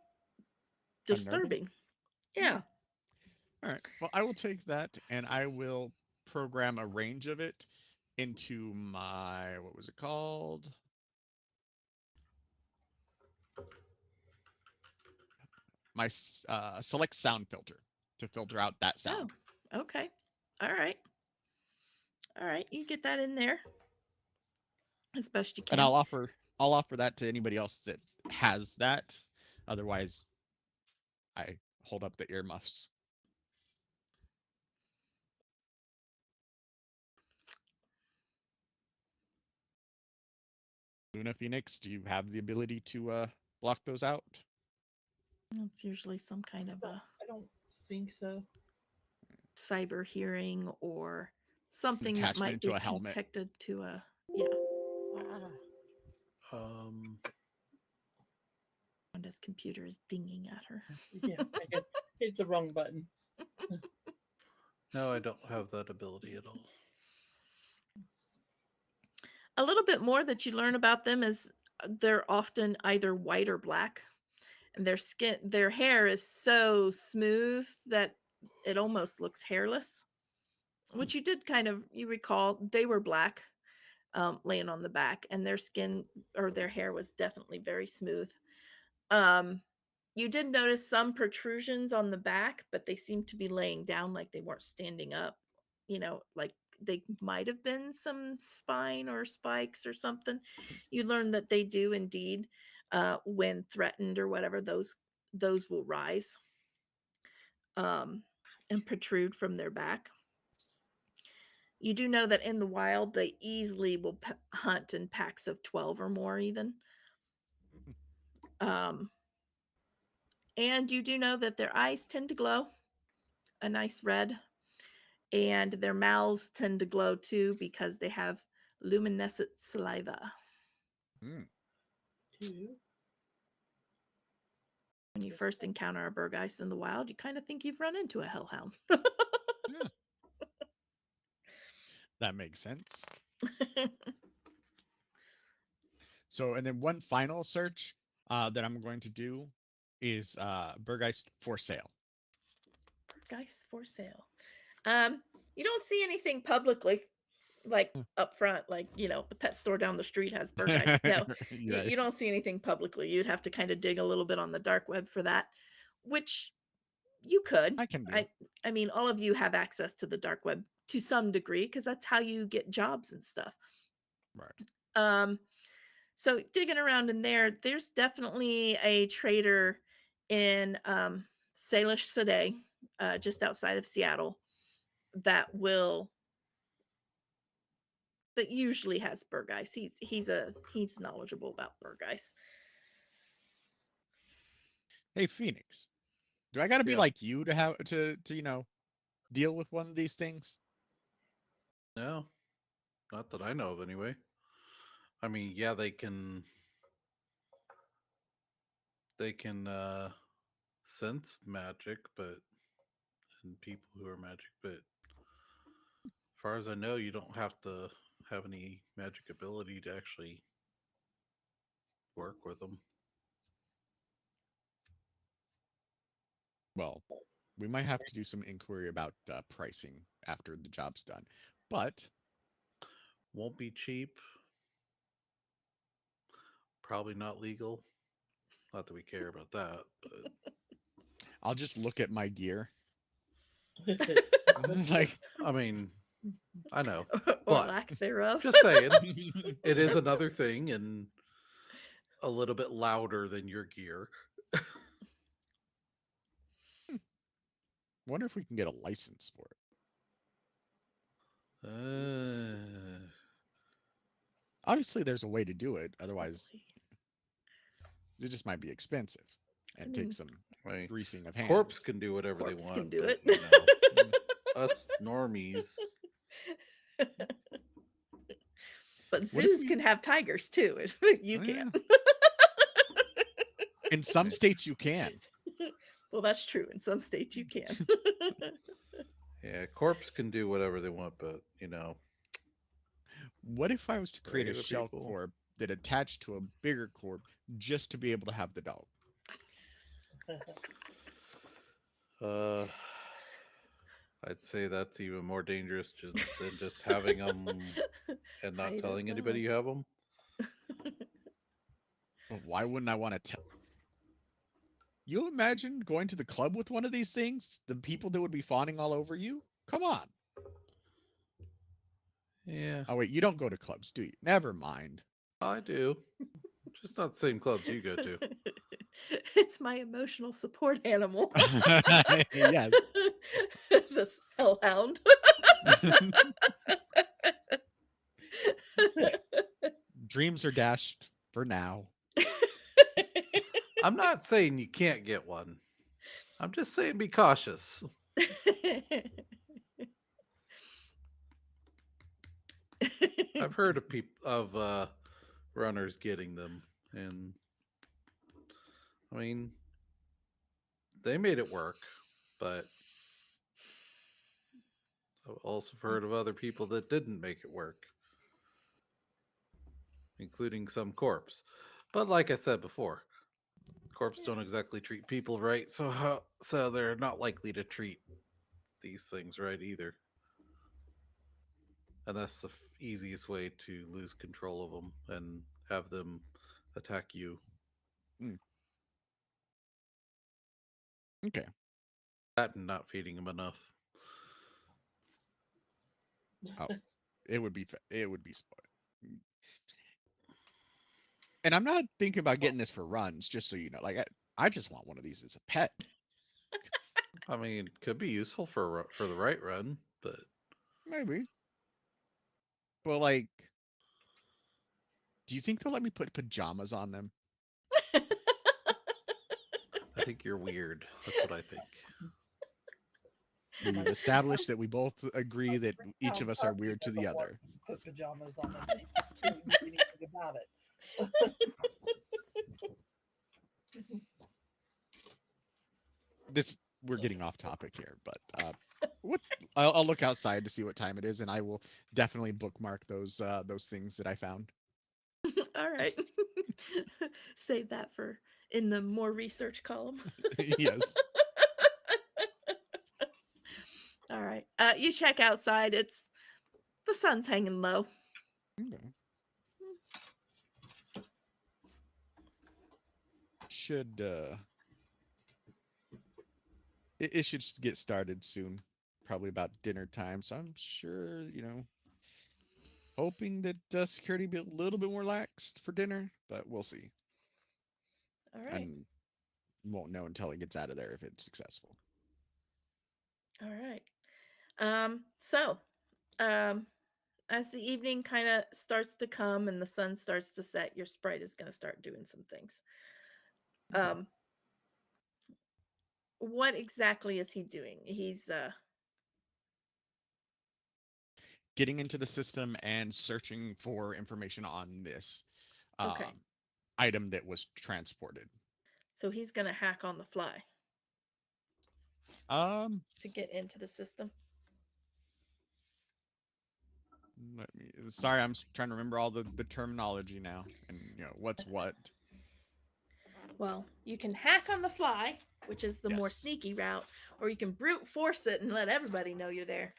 unnerving. disturbing. Hmm. Yeah. All right. Well, I will take that and I will program a range of it into my, what was it called? My select sound filter to filter out that Oh, sound. okay. All right. All right. You get that in there as best you And can. I'll offer that to anybody else that has that. Otherwise, I hold up the earmuffs. Luna Phoenix, do you have the ability to block those out? It's usually some kind of a I don't think so. cyber hearing or something that Attachment might into be a helmet. connected to a, yeah. Ah, Wanda's computer is dinging at her. yeah, I hit the wrong button. No, I don't have that ability at all. A little bit more that you learn about them is they're often either white or black, and their hair is so smooth that it almost looks hairless. Which you recall they were black, laying on the back, and their skin or their hair was definitely very smooth. Um, you did notice some protrusions on the back, but they seemed to be laying down, like they weren't standing up. Like they might have been some spine or spikes or something. You learn that they do indeed, when threatened or whatever, those will rise, um, and protrude from their back. You do know that in the wild, they easily will hunt in packs of 12 or more, even. Um, and you do know that their eyes tend to glow a nice red, and their mouths tend to glow too because they have luminescent saliva. Mm. Two. When you first encounter a burgeist in the wild, you kind of think you've run into a hellhound. Yeah, that makes sense. So, and then one final search that I'm going to do is Burgeist for sale. Burgeist for sale. You don't see anything publicly, like Hmm. up front, like the pet store down the street has burgeist. No, You're right. you don't see anything publicly. You'd have to kind of dig a little bit on the dark web for that, which you could. I can do. I mean, all of you have access to the dark web to some degree because that's how you get jobs and stuff. Right. Um, so digging around in there, there's definitely a trader in Salish Sade, just outside of Seattle, that will that usually has burgeist. He's knowledgeable about burgeist. Hey, Phoenix, do I got to be Yeah. like you to have to deal with one of these things? No, not that I know of anyway. I mean, yeah, they can sense magic, but and people who are magic, but as far as I know, you don't have to have any magic ability to actually work with them. Well, we might have to do some inquiry about pricing after the job's done. But Won't be cheap. Probably not legal. Not that we care about that, but I'll just look at my gear. Like, I mean, I know, or but lack thereof. just saying, it is another thing and a little bit louder than your gear. wonder if we can get a license for it. Obviously, there's a way to do it. Otherwise, it just might be expensive and take some Right. greasing of hands. Corpse can do whatever Corpse they want. can do but, it. You know, us normies. But zoos can have tigers too. You can't. In some states, you can. Well, that's true. In some states, you can. Yeah, corpse can do whatever they want, but you know. What if I was to create a Regular shell people. corp that attached to a bigger corp just to be able to have the dog? I'd say that's even more dangerous than just having them and not telling anybody you have them. But why wouldn't I want to tell? You imagine going to the club with one of these things? The people that would be fawning all over you? Come on. Yeah. Oh, wait, you don't go to clubs, do you? Never mind. I do. Just not the same clubs you go to. It's my emotional support animal. Yes. This hellhound. Dreams are dashed for now. I'm not saying you can't get one. I'm just saying be cautious. I've heard of runners getting them, and I mean, they made it work, but I've also heard of other people that didn't make it work, including some corpse. But like I said before, corpse don't exactly treat people right, so they're not likely to treat these things right either. And that's the easiest way to lose control of them and have them attack you. Okay. That and not feeding them enough. Oh, it would be spoiled. And I'm not thinking about getting this for runs, just so you know. Like, I just want one of these as a pet. I mean, it could be useful for the right run, but Maybe. Well, like, do you think they'll let me put pajamas on them? I think you're weird. That's what I think. We've established that we both agree that each of us are weird to the other. Put pajamas on them. Can't even do anything about it. We're getting off topic here, but I'll look outside to see what time it is, and I will definitely bookmark those things that I found. All right. Save that for in the more research column. Yes. All right. You check outside. The sun's hanging low. Okay. Should it should get started soon, probably about dinner time. So I'm sure, hoping that security be a little bit more laxed for dinner, but we'll see. All right. And won't know until it gets out of there if it's successful. All right. So, as the evening kind of starts to come and the sun starts to set, your sprite is going to start doing some things. What exactly is he doing? He's getting into the system and searching for information on this okay. Item that was transported. So he's going to hack on the fly. To get into the system. Sorry, I'm trying to remember all the terminology now and what's what. Well, you can hack on the fly, which is the more sneaky route, or you can brute force it and let everybody know you're there.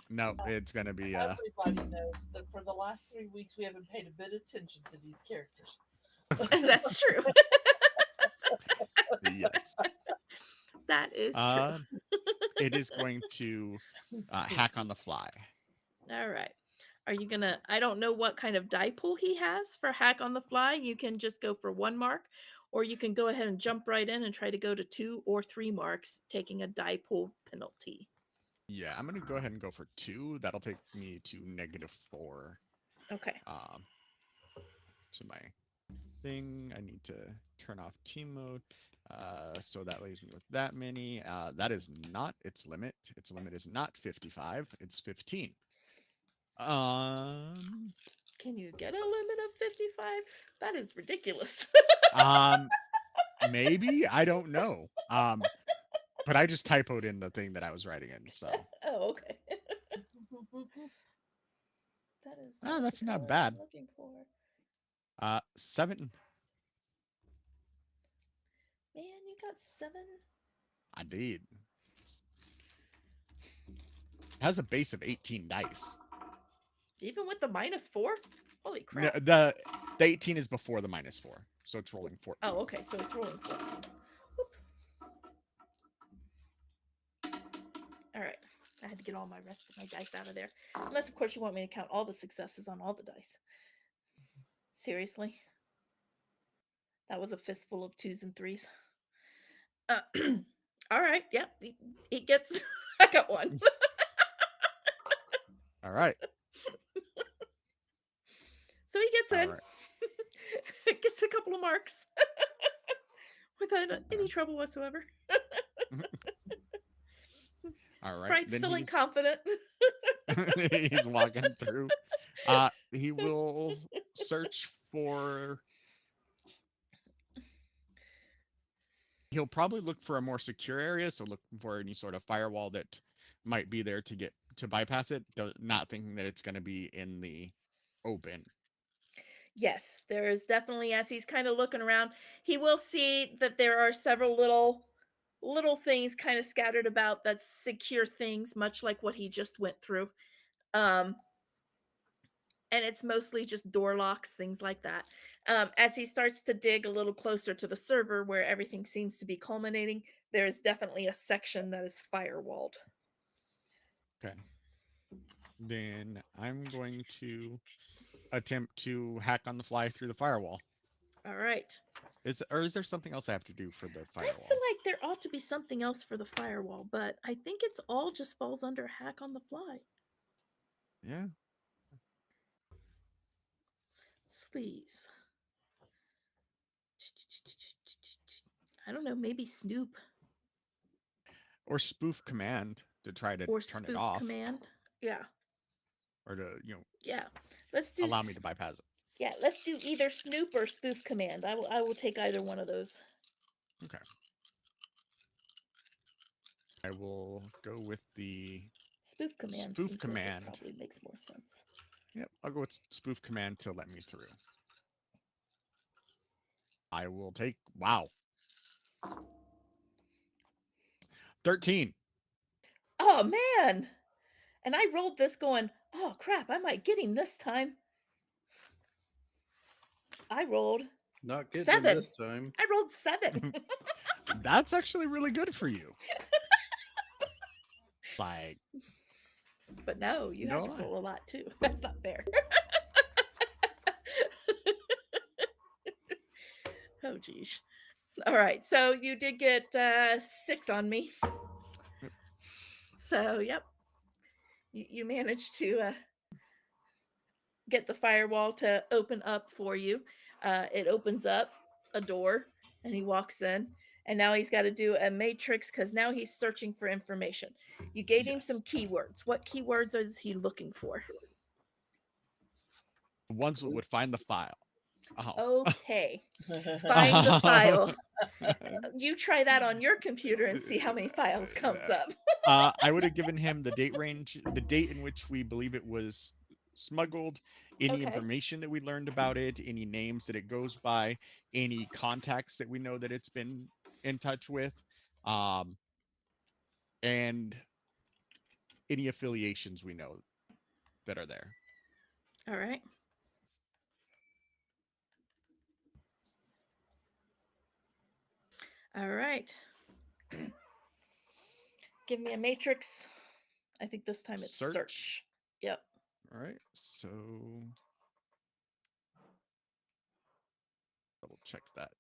No, it's gonna be Everybody knows that for the last 3 weeks we haven't paid a bit of attention to these characters. That's true. yes. That is true. It is going to hack on the fly. All right. Are you gonna? I don't know what kind of die pool he has for hack on the fly. You can just go for 1 mark, or you can go ahead and jump right in and try to go to 2 or 3 marks, taking a die pool penalty. Yeah, I'm gonna go ahead and go for 2. That'll take me to -4. Okay. So my thing, I need to turn off team mode. So that leaves me with that many. That is not its limit. Its limit is not 55. It's 15. Can you get a limit of 55? That is ridiculous. Maybe, I don't know. But I just typoed in the thing that I was writing in, so. Oh, okay. That is not that's the not color bad. I'm looking for. 7. Man, you got 7. I did. It has a base of 18 dice. Even with the -4? Holy No, crap. the 18 is before the -4, so it's rolling 14. Oh, okay, so it's rolling 14. All right. I had to get all my rest of my dice out of there. Unless, of course, you want me to count all the successes on all the dice. Seriously? That was a fistful of 2s and 3s. All right. Yep. He gets... I got 1. All right. So he gets in. All right. Gets a couple of marks. Without any trouble whatsoever. All right. Sprite's Then feeling confident. he's walking through. He will search for. He'll probably look for a more secure area, so look for any sort of firewall that might be there to bypass it, not thinking that it's going to be in the open. Yes, there is definitely, as he's kind of looking around, he will see that there are several little things kind of scattered about that secure things, much like what he just went through. And it's mostly just door locks, things like that. As he starts to dig a little closer to the server where everything seems to be culminating, there is definitely a section that is firewalled. Okay. Then I'm going to attempt to hack on the fly through the firewall. All right. Is there something else I have to do for the firewall? I feel like there ought to be something else for the firewall, but I think it's all just falls under hack on the fly. Yeah. Sleaze. I don't know, maybe Snoop. Or spoof command to try to Or turn it spoof off. command. Yeah. Or to, Yeah. Let's do allow me to bypass it. Yeah, let's do either Snoop or spoof command. I will take either one of those. Okay. I will go with the spoof command. Spoof seems command. Like it probably makes more sense. Yep, I'll go with spoof command to let me through. I will take 13. Oh man. And I rolled this going, oh crap, I might get him this time. I rolled Not getting 7. this time. I rolled 7. That's actually really good for you. Like, but no, you have to roll a lot too. That's not fair. Oh geez. All right, so you did get 6 on me. Yep. So yep, you managed to get the firewall to open up for you. It opens up a door, and he walks in. And now he's got to do a matrix because now he's searching for information. You gave him some keywords. What keywords is he looking for? Ones that would find the file. Oh. Okay. Find the file. You try that on your computer and see how many files comes up. I would have given him the date range, the date in which we believe it was smuggled, any information that we learned about it, any names that it goes by, any contacts that we know that it's been in touch with, and any affiliations we know that are there. All right. All right. Give me a matrix. I think this time it's search. Yep. All right. So double check that.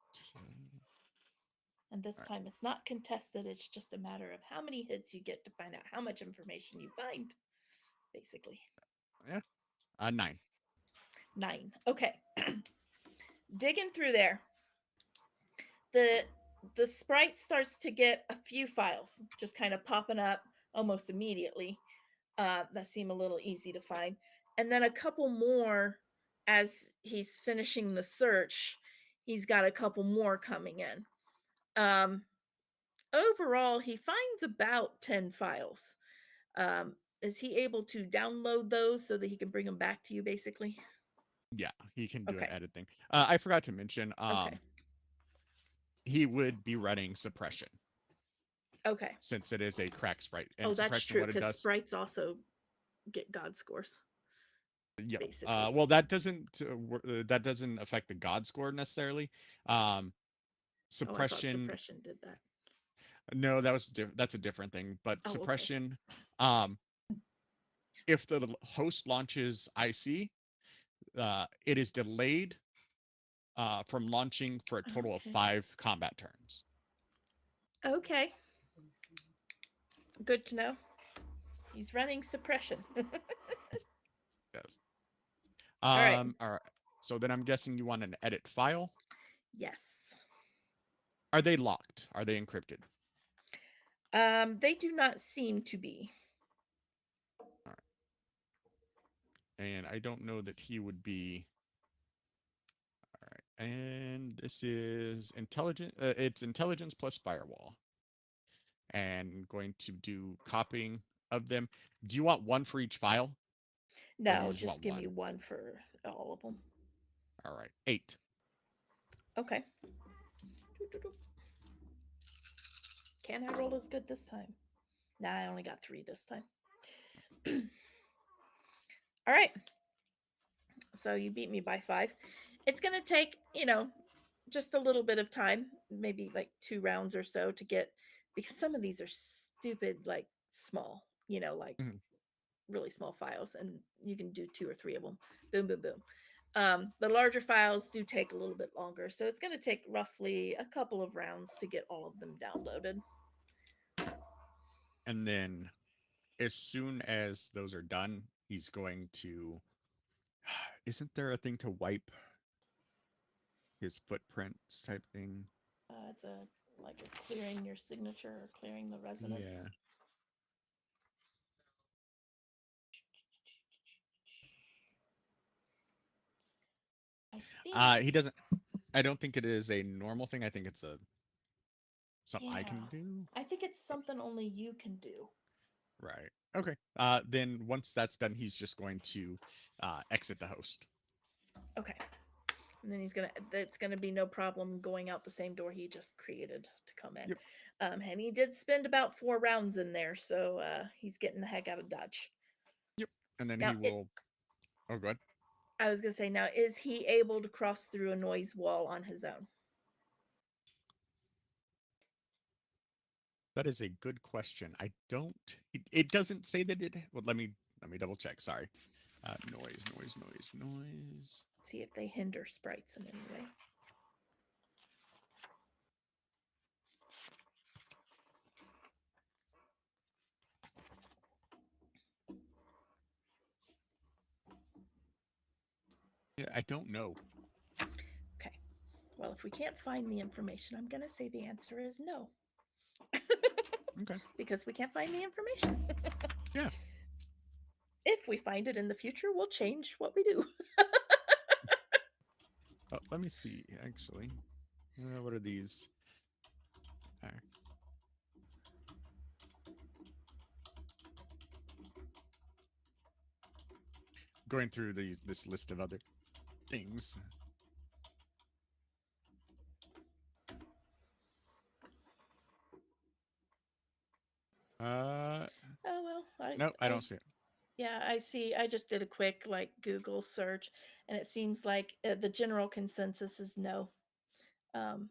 And this time it's not contested. It's just a matter of how many hits you get to find out how much information you find, basically. Yeah. 9. 9. Okay. Digging through there. The sprite starts to get a few files just kind of popping up almost immediately that seem a little easy to find, and then a couple more as he's finishing the search. He's got a couple more coming in. Overall he finds about 10 files. Is he able to download those so that he can bring them back to you, basically? Yeah, he can do Okay. an edit thing. I forgot to mention Okay. he would be running suppression Okay. since it is a crack sprite. And Oh, that's suppression, true, what it because does. sprites also get god scores. Yeah. Basically. Well, that doesn't affect the god score necessarily. Oh, I thought Suppression. suppression did that. No, that's a different thing. But Oh, okay. suppression, if the host launches IC, it is delayed from launching for a total of Okay. 5 combat turns. Okay. Good to know. He's running suppression. Yes. All right. All right. So then I'm guessing you want an edit file. Yes. Are they locked? Are they encrypted? They do not seem to be. All right. And I don't know that he would be. All right. And this is intelligent. It's intelligence plus firewall. And going to do copying of them. Do you want one for each file? No, just give me one for all of them. All right. 8. Okay. Can I roll as good this time? Nah, I only got 3 this time. All right. So you beat me by 5. It's going to take, just a little bit of time, maybe like 2 rounds or so to get, because some of these are stupid, like small, like really small files, and you can do 2 or 3 of them. Boom, boom, boom. The larger files do take a little bit longer, so it's going to take roughly a couple of rounds to get all of them downloaded. And then as soon as those are done, he's going to. Isn't there a thing to wipe his footprints type thing? It's like a clearing your signature or clearing the resonance. Yeah. I think He doesn't. I don't think it is a normal thing. I think it's something I can Yeah. do. I think it's something only you can do. Right. Okay. Then once that's done, he's just going to exit the host. Okay. And then it's gonna be no problem going out the same door he just created to come in. Yep. And he did spend about 4 rounds in there, so he's getting the heck out of Dodge. Yep. And then Now, he will. Oh, go ahead. I was gonna say, now, is he able to cross through a noise wall on his own? That is a good question. I don't. It doesn't say that it. Well, let me double check. Sorry. Noise. See if they hinder sprites in any way. Yeah, I don't know. Okay. Well, if we can't find the information, I'm gonna say the answer is no. Okay. Because we can't find the information. Yeah. If we find it in the future, we'll change what we do. Let me see. Actually, what are these? Going through this list of other things. Oh well, No, I don't see it. Yeah, I see. I just did a quick like Google search, and it seems like the general consensus is no. Um,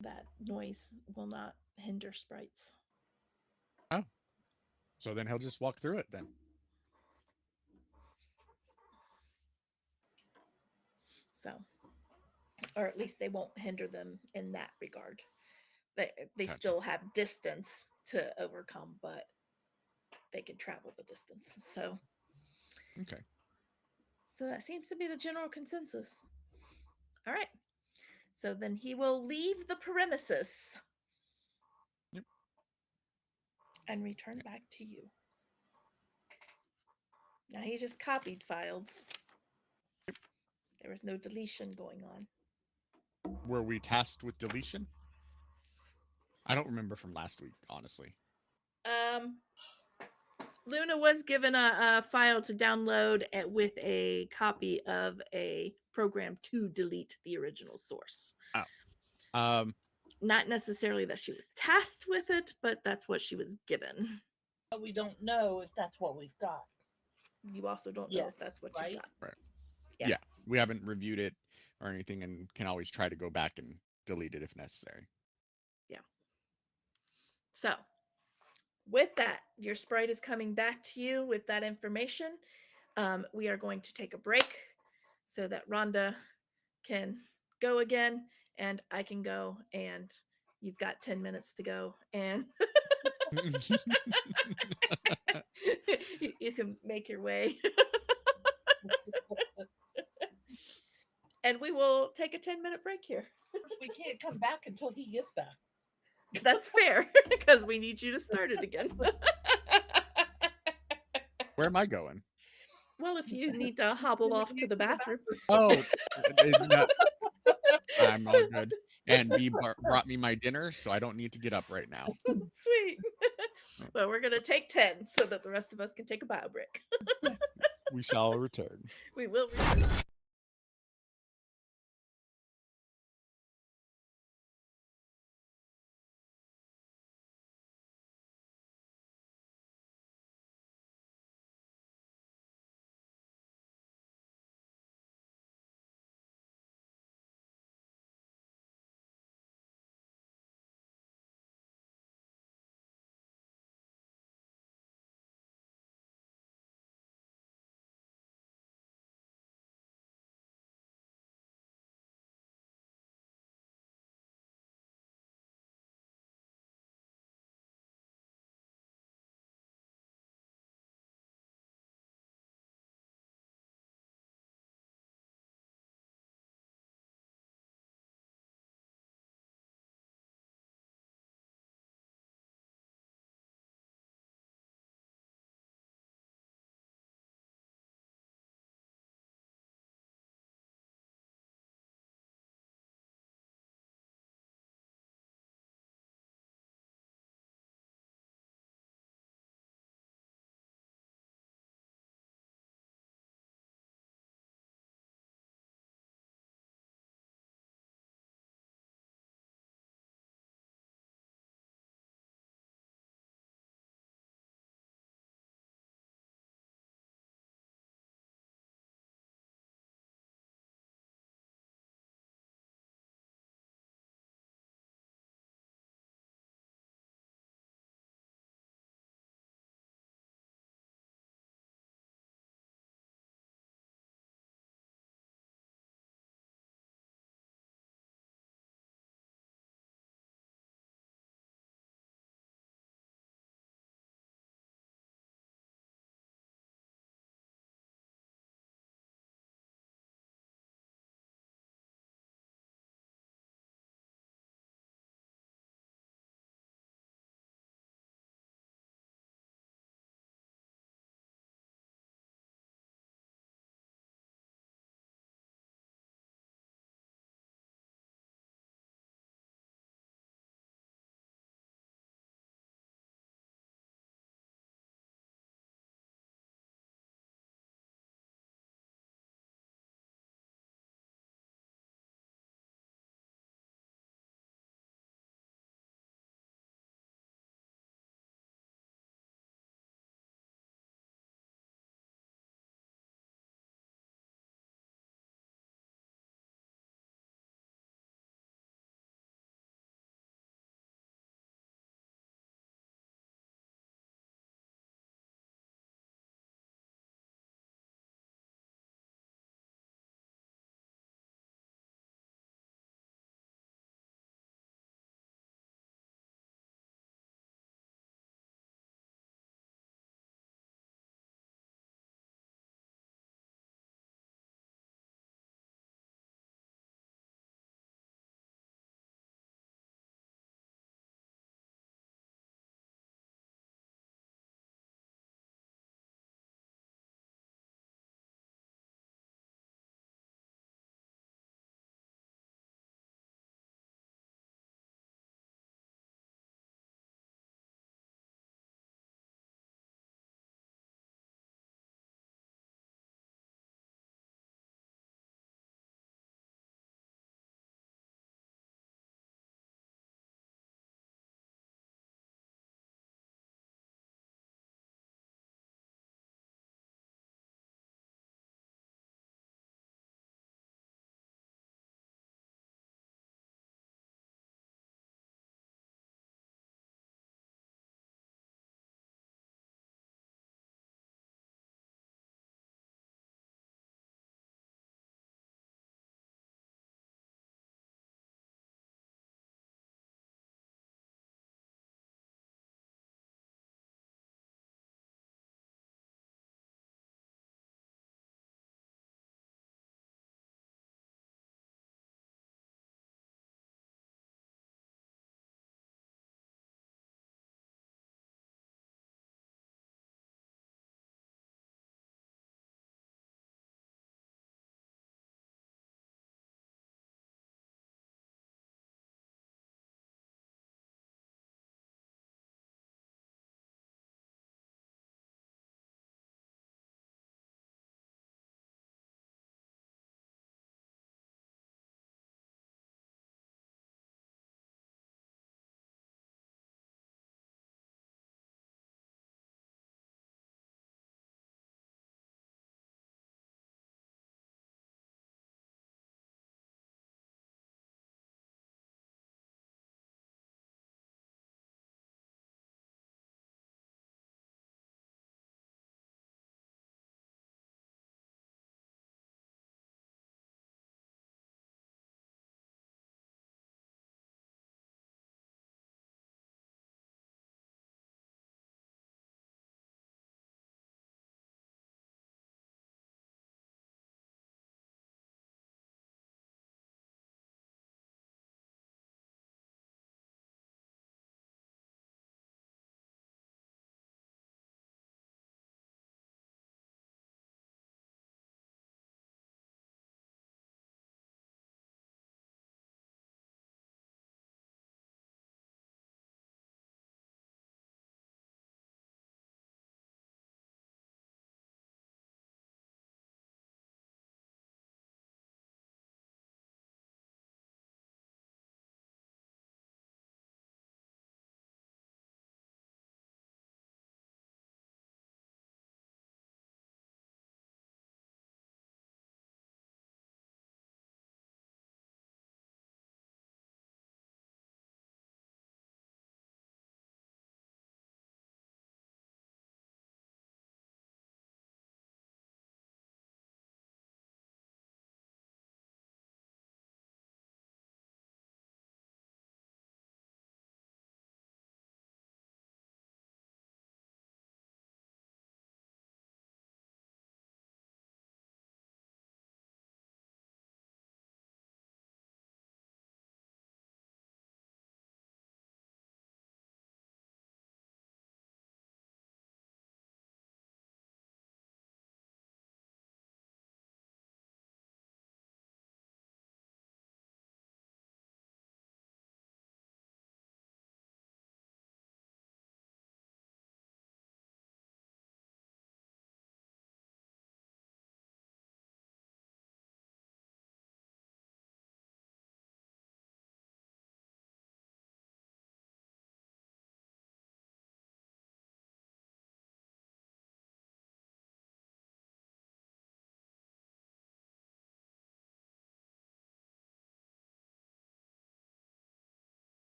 that noise will not hinder sprites. Oh, so then he'll just walk through it then. So, or at least they won't hinder them in that regard. They Gotcha. still have distance to overcome, but they can travel the distance. So Okay. So that seems to be the general consensus. All right. So then he will leave the premises. Yep. And return back to you. Now he just copied files. Yep. There was no deletion going on. Were we tasked with deletion? I don't remember from last week, honestly. Luna was given a file to download with a copy of a program to delete the original source. Oh. Not necessarily that she was tasked with it, but that's what she was given. But we don't know if that's what we've got. You also don't know if that's what you got. Right. Yeah. Yeah. We haven't reviewed it or anything and can always try to go back and delete it if necessary. Yeah. So, with that, your sprite is coming back to you with that information. We are going to take a break so that Rhonda can go again and I can go, and you've got 10 minutes to go, and you can make your way. And we will take a 10-minute break here. We can't come back until he gets back. That's fair, because we need you to start it again. Where am I going? Well, if you need to hobble off to the bathroom. Oh, no, I'm all good. And B brought me my dinner, so I don't need to get up right now. Sweet. Well, we're going to take 10 so that the rest of us can take a bio break. We shall return. We will return.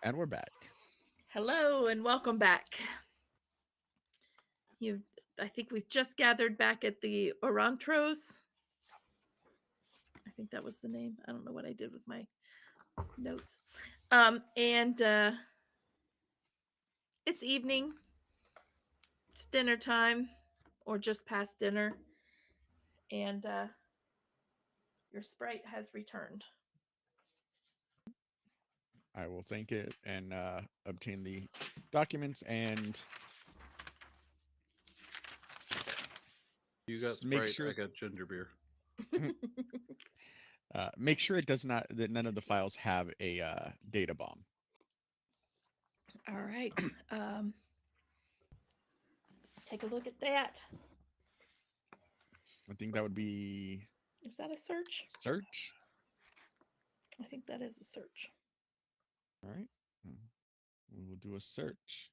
And we're back. Hello and welcome back. I think we've just gathered back at the Orantros. I think that was the name. I don't know what I did with my notes. And it's evening. It's dinner time, or just past dinner. And your sprite has returned. I will thank it and obtain the documents and You got make Sprite, sure I got ginger beer. make sure it does not, that none of the files have a data bomb. All right. Take a look at that. I think that would be. Is that a search? Search. I think that is a search. All right. We will do a search.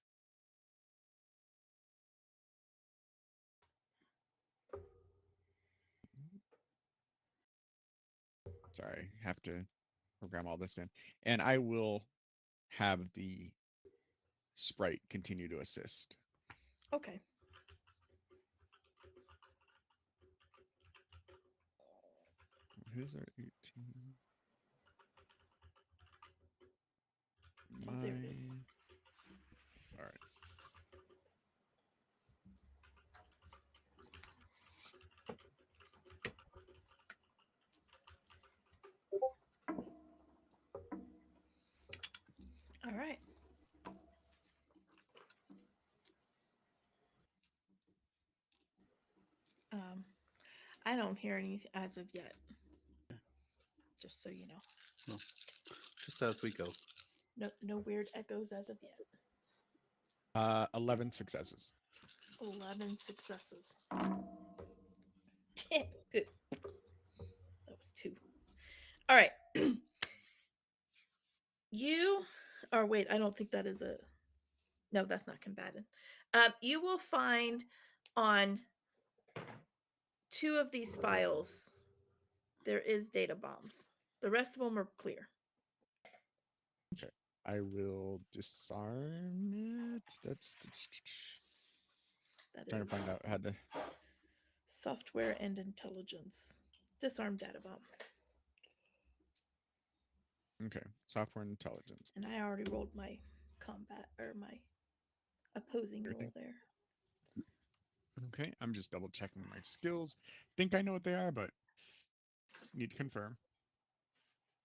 Sorry, have to program all this in. And I will have the sprite continue to assist. Okay. His are 18. Oh, there it is. All right. All right. I don't hear anything as of yet. Just so you know. No, just as we go. No weird echoes as of yet. 11 successes. 11 successes. Good. That was 2. All right. Wait, I don't think that is a. No, that's not combatant. You will find on 2 of these files there is data bombs. The rest of them are clear. Okay. I will disarm it. That's That trying is to find out how to. software and intelligence. Disarm data bomb. Okay. Software and intelligence. And I already rolled my combat or my opposing roll there. Okay. I'm just double checking my skills. Think I know what they are, but need to confirm.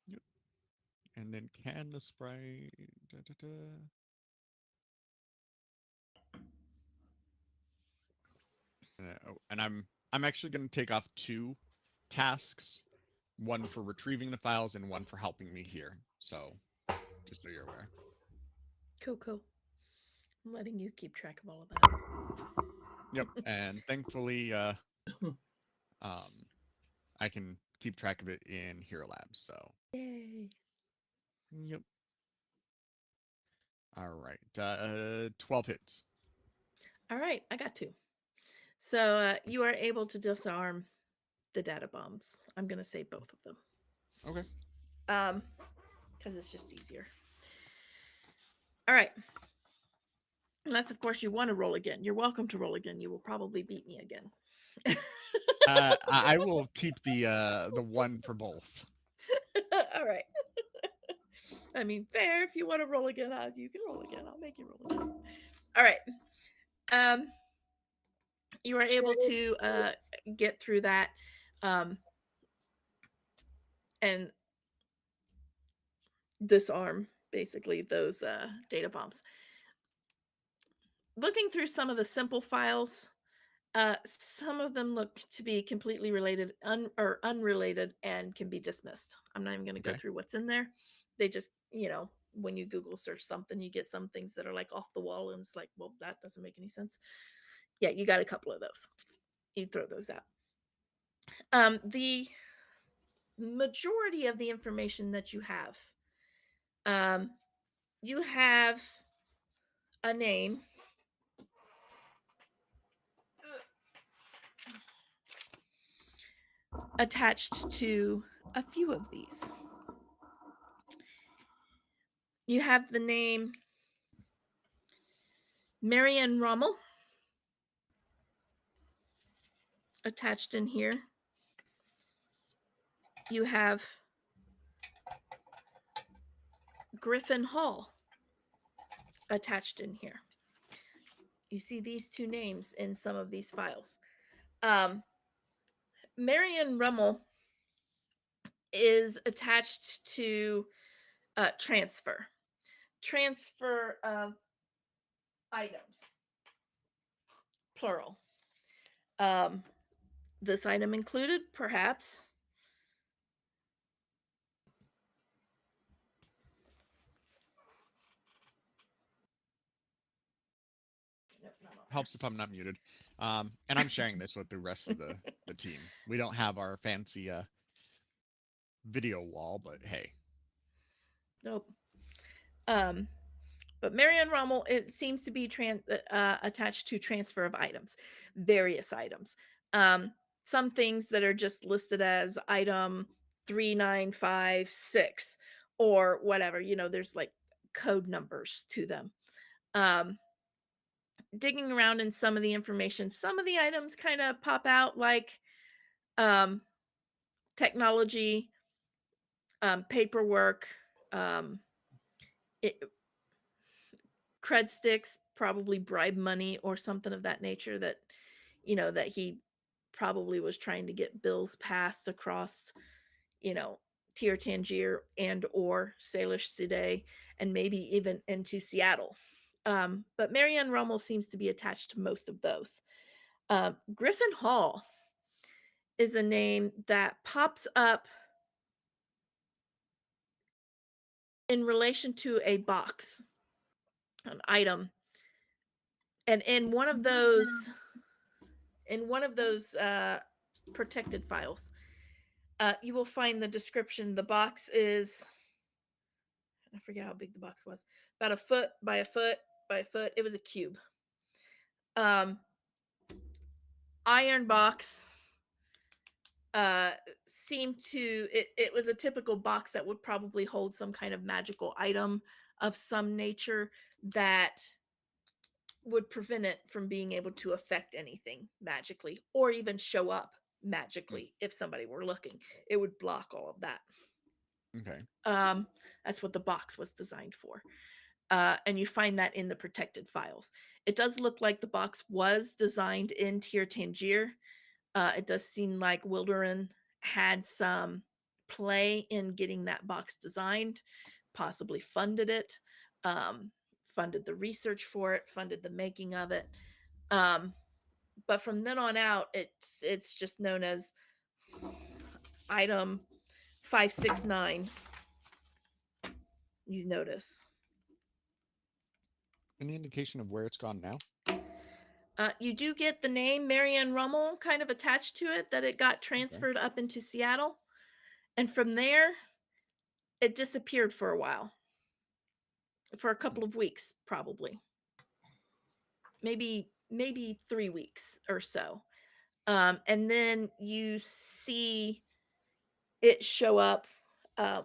Yep. And then can the sprite. And I'm actually going to take off 2 tasks, one for retrieving the files and one for helping me here. So, just so you're aware. Cool. I'm letting you keep track of all of that. Yep. And thankfully, I can keep track of it in Hero Labs. So. Yay. Yep. All right. 12 hits. All right, I got 2. So you are able to disarm the data bombs. I'm going to say both of them. Okay. Because it's just easier. All right. Unless, of course, you want to roll again. You're welcome to roll again. You will probably beat me again. I will keep the one for both. All right. I mean, fair. If you want to roll again, you can roll again. I'll make you roll again. All right. You are able to get through that and disarm basically those data bombs. Looking through some of the simple files, some of them look to be completely related or unrelated and can be dismissed. I'm not even going to go through what's in there. They just, when you Google search something, you get some things that are like off the wall and it's like, well, that doesn't make any sense. Yeah, you got a couple of those. You throw those out. The majority of the information that you have a name attached to a few of these. You have the name Marion Rommel attached in here. You have Griffin Hall attached in here. You see these two names in some of these files. Marion Rummel is attached to transfer of items, plural. This item included, perhaps, Helps if I'm not muted. And I'm sharing this with the rest of the team. We don't have our fancy video wall, but hey. Nope. But Marion Rommel, it seems to be attached to transfer of items, various items. Some things that are just listed as item 3956 or whatever. You know, there's like code numbers to them. Digging around in some of the information, some of the items kind of pop out like technology, paperwork, cred sticks, probably bribe money or something of that nature that, you know, that he probably was trying to get bills passed across, you know, Tier Tangier and or Salish Side and maybe even into Seattle. But Marianne Rommel seems to be attached to most of those. Griffin Hall is a name that pops up in relation to a box, an item. And in one of those protected files, you will find the description. The box is, I forget how big the box was, about a foot by a foot by a foot. It was a cube. Iron box seemed to, it was a typical box that would probably hold some kind of magical item of some nature that would prevent it from being able to affect anything magically or even show up magically if somebody were looking. It would block all of that. Okay. That's what the box was designed for. And you find that in the protected files. It does look like the box was designed in Tier Tangier. It does seem like Wilderin had some play in getting that box designed, possibly funded it, funded the research for it, funded the making of it. But from then on out, it's just known as item 569. You notice. Any indication of where it's gone now? You do get the name Marianne Rummel kind of attached to it, that it got transferred up into Seattle. And from there, it disappeared for a while. For a couple of weeks, probably. Maybe 3 weeks or so. And then you see it show up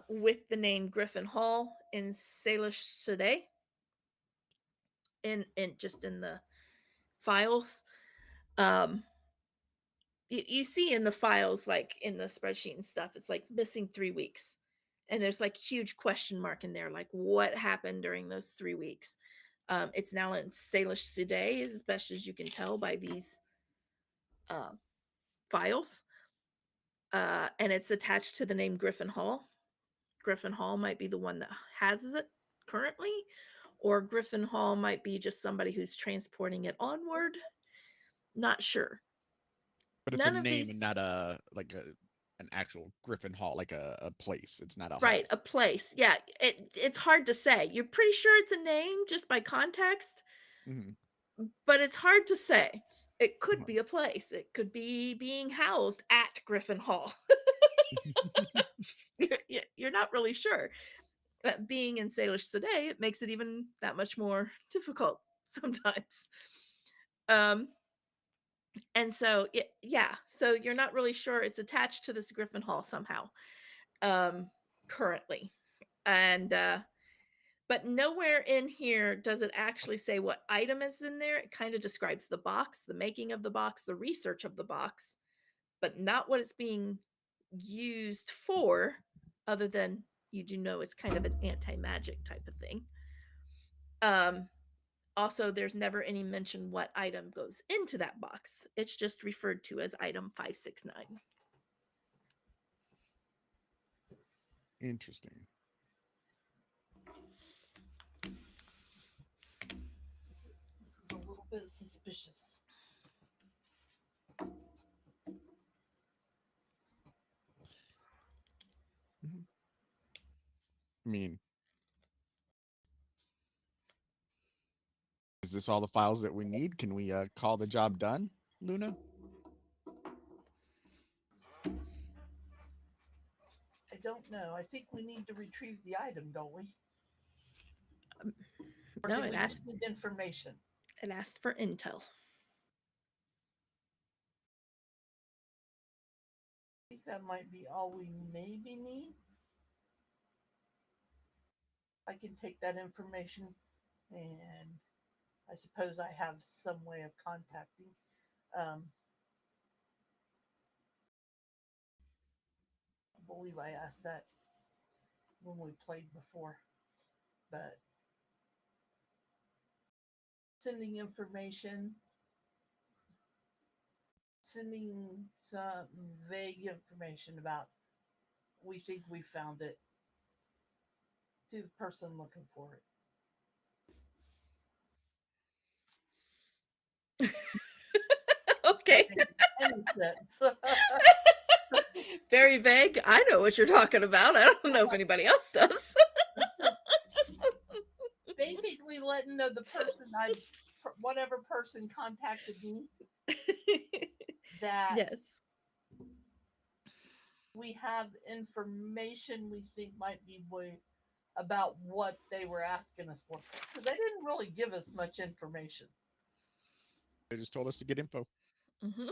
with the name Griffin Hall in Salish Side. In just in the files. You see in the files, like in the spreadsheet and stuff, it's like missing 3 weeks. And there's like huge question mark in there, like what happened during those 3 weeks. It's now in Salish Side, as best as you can tell by these files. And it's attached to the name Griffin Hall. Griffin Hall might be the one that has it currently, or Griffin Hall might be just somebody who's transporting it onward. Not sure. But it's a name and not an actual Griffin Hall, like a place. It's not a right hall. A place. Yeah, it's hard to say. You're pretty sure it's a name just by context, but it's hard to say. It could be a place. It could be being housed at Griffin Hall. You're not really sure. Being in Salish today, it makes it even that much more difficult sometimes. And so yeah, so you're not really sure it's attached to this Griffin Hall somehow, currently. And But nowhere in here does it actually say what item is in there. It kind of describes the box, the making of the box, the research of the box, but not what it's being used for, other than you do know it's kind of an anti-magic type of thing. Also, there's never any mention what item goes into that box. It's just referred to as item 569. Interesting. This is a little bit suspicious. I mean, is this all the files that we need? Can we call the job done, Luna? I don't know. I think we need to retrieve the item, don't we? Or No, did it we asked. just need information. It asked for intel. I think that might be all we maybe need. I can take that information, and I suppose I have some way of contacting. I believe I asked that when we played before, but sending information, sending some vague information about we think we found it to the person looking for it. Okay. Any sense. Very vague. I know what you're talking about. I don't know if anybody else does. Basically letting know the person whatever person contacted me that yes, we have information we think might be about what they were asking us for. Because they didn't really give us much information. They just told us to get info. mm-hmm.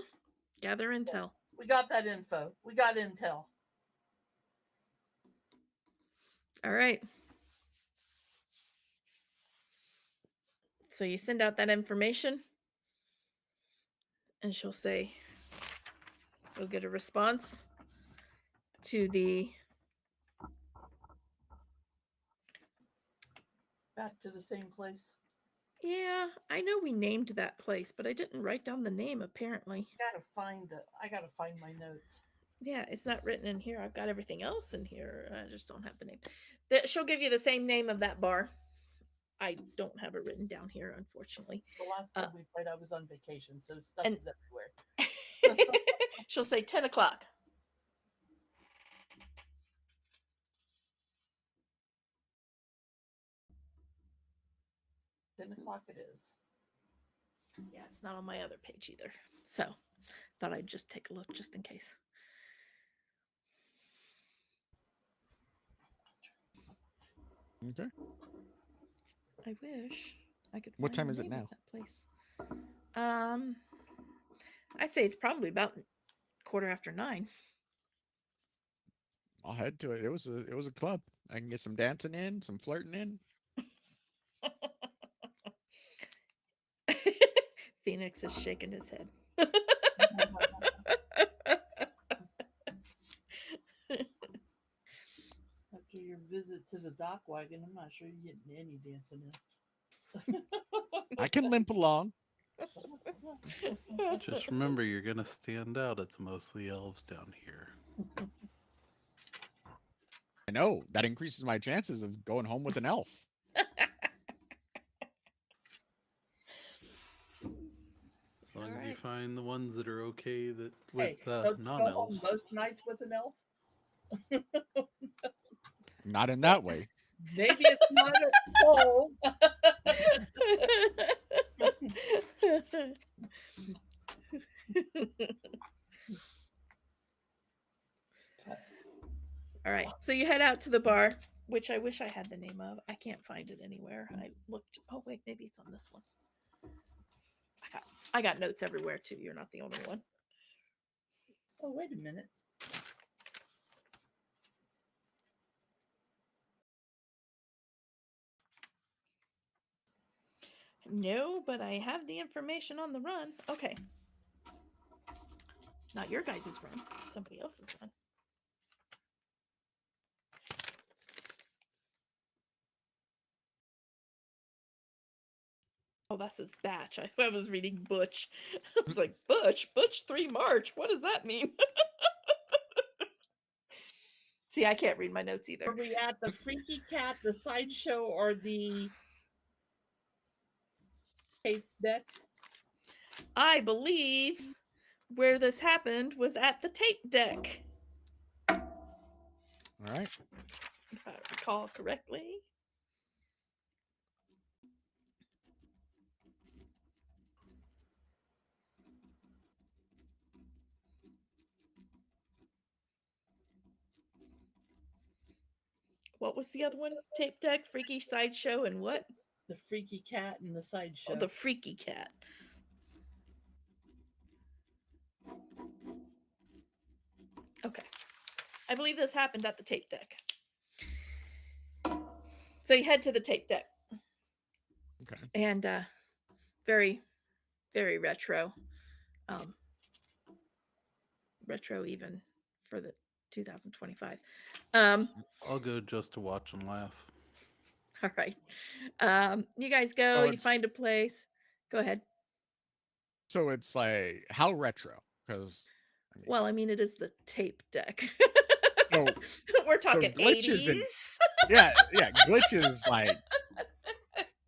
Gather intel. We got that info. We got intel. All right. So you send out that information, and she'll say, you'll get a response to the Back to the same place. Yeah, I know we named that place, but I didn't write down the name apparently. I gotta find my notes. Yeah, it's not written in here. I've got everything else in here. I just don't have the name. She'll give you the same name of that bar. I don't have it written down here, unfortunately. The last time we played, I was on vacation, so stuff is everywhere. She'll say 10 o'clock. $10 it is. Yeah, it's not on my other page either. So thought I'd just take a look just in case. Okay. I wish I could. What time the is it name of now? That place. I'd say it's probably about 9:15. I'll head to it. It was a club. I can get some dancing in, some flirting in. Phoenix is shaking his head. After your visit to the dock wagon, I'm not sure you're getting any dancing in. I can limp along. Just remember, you're gonna stand out. It's mostly elves down here. I know. That increases my chances of going home with an elf. As long as you find the ones that are okay with don't non-elves. go home most nights with an elf. Not in that way. Maybe it's not at home. All right, so you head out to the bar, which I wish I had the name of. I can't find it anywhere. I looked. Oh wait, maybe it's on this one. I got notes everywhere too. You're not the only one. Oh, wait a minute. No, but I have the information on the run. Okay. Not your guys' run. Somebody else's run. Oh, that's his batch. I was reading Butch. I was like, Butch 3 March. What does that mean? See, I can't read my notes either. Are we at the Freaky Cat, the sideshow, or the tape deck? I believe where this happened was at the tape deck. All right. If I recall correctly. What was the other one? Tape deck, Freaky Sideshow, and what? The Freaky Cat and the sideshow. Oh, the Freaky Cat. Okay. I believe this happened at the tape deck. So you head to the tape deck. Okay. And very, very retro. Retro even for the 2025. I'll go just to watch and laugh. All right. You guys go, you find a place. Go ahead. So it's like, how retro? Because well, I mean, it is the tape deck. So we're talking Glitch 80s. yeah, Glitch is like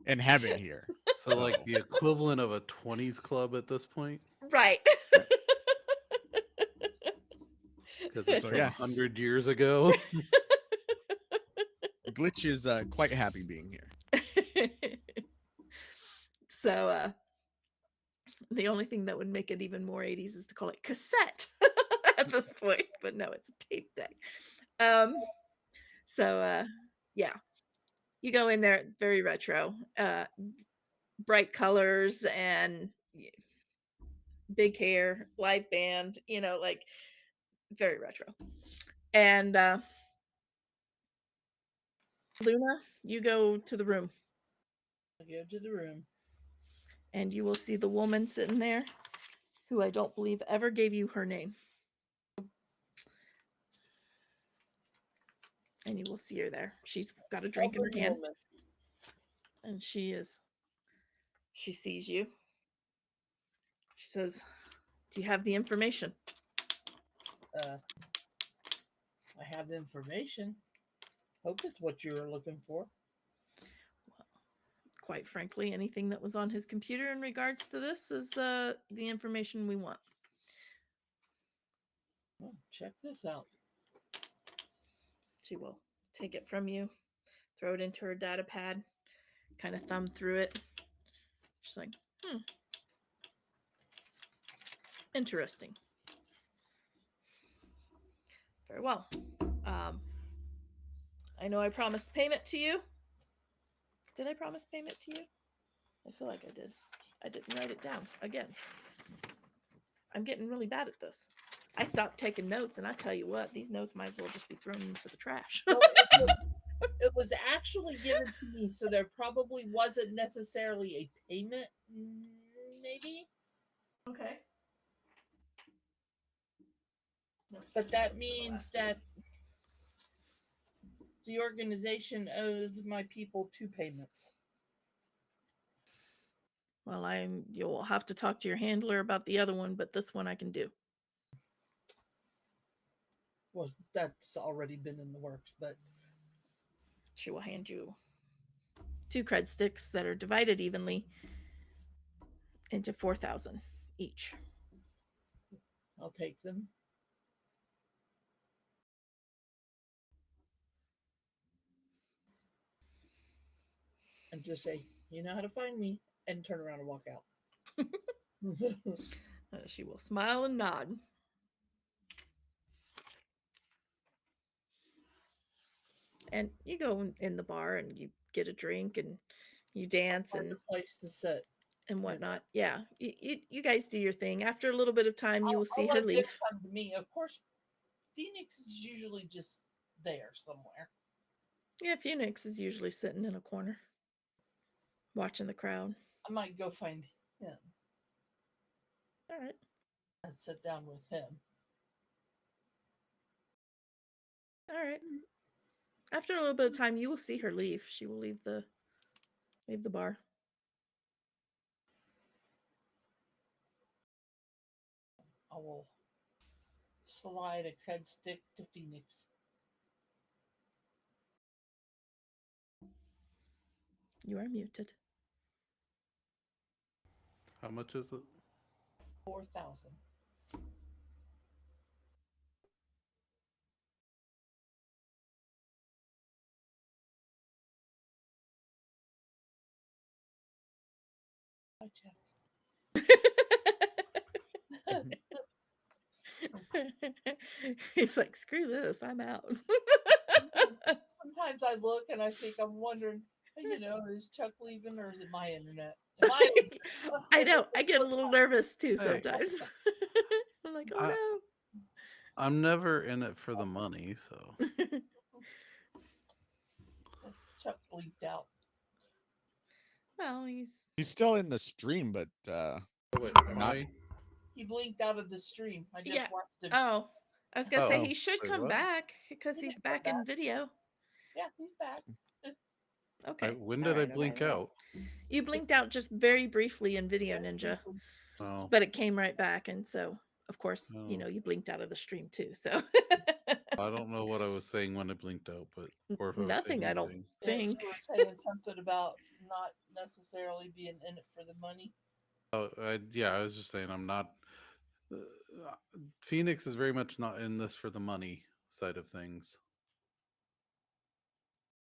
in heaven here. So like the equivalent of a 20s club at this point? Right. Because it's from 100 years ago. Glitch is quite happy being here. So the only thing that would make it even more 80s is to call it cassette at this point, but no, it's a tape deck. So yeah, you go in there, very retro, bright colors and big hair, live band, you know, like very retro. And Luna, you go to the room. I go to the room. And you will see the woman sitting there who I don't believe ever gave you her name. And you will see her there. She's got a drink in her hand. And she sees you. She says, do you have the information? I have the information. Hope it's what you were looking for. Well, quite frankly, anything that was on his computer in regards to this is the information we want. Well, check this out. She will take it from you, throw it into her data pad, kind of thumb through it. She's like, interesting. Very well. I know I promised payment to you. Did I promise payment to you? I feel like I did. I didn't write it down again. I'm getting really bad at this. I stopped taking notes, and I tell you what, these notes might as well just be thrown into the trash. It was actually given to me, so there probably wasn't necessarily a payment, maybe. Okay. But that means that the organization owes my people 2 payments. Well, you'll have to talk to your handler about the other one, but this one I can do. Well, that's already been in the works, but she will hand you 2 cred sticks that are divided evenly into 4,000 each. I'll take them. And just say, you know how to find me, and turn around and walk out. She will smile and nod. And you go in the bar and you get a drink and you dance and a place to sit and whatnot. Yeah, you guys do your thing. After a little bit of time, you will see her leave. Come to me, of course. Phoenix is usually just there somewhere. Yeah, Phoenix is usually sitting in a corner, watching the crowd. I might go find him All right. and sit down with him. All right. After a little bit of time, you will see her leave. She will leave the bar. I will slide a cred stick to Phoenix. You are muted. How much is it? 4,000. I check. He's like, screw this, I'm out. Sometimes I look and I think I'm wondering, is Chuck leaving or is it my internet? I know. I get a little nervous too sometimes. I'm like, oh no. I'm never in it for the money, so. Chuck bleeped out. Well, he's still in the stream, but Oh, wait, He blinked out of the stream. I just watched him. Oh, I was gonna say he should come what? back because he's back in video. Yeah, he's back. Okay. When did I blink out? You blinked out just very briefly in Video Ninja, but it came right back, and so of course you blinked out of the stream too. So I don't know what I was saying when I blinked out, but or if nothing. I don't think. You were saying something about not necessarily being in it for the money. Oh, I was just saying I'm not. Phoenix is very much not in this for the money side of things.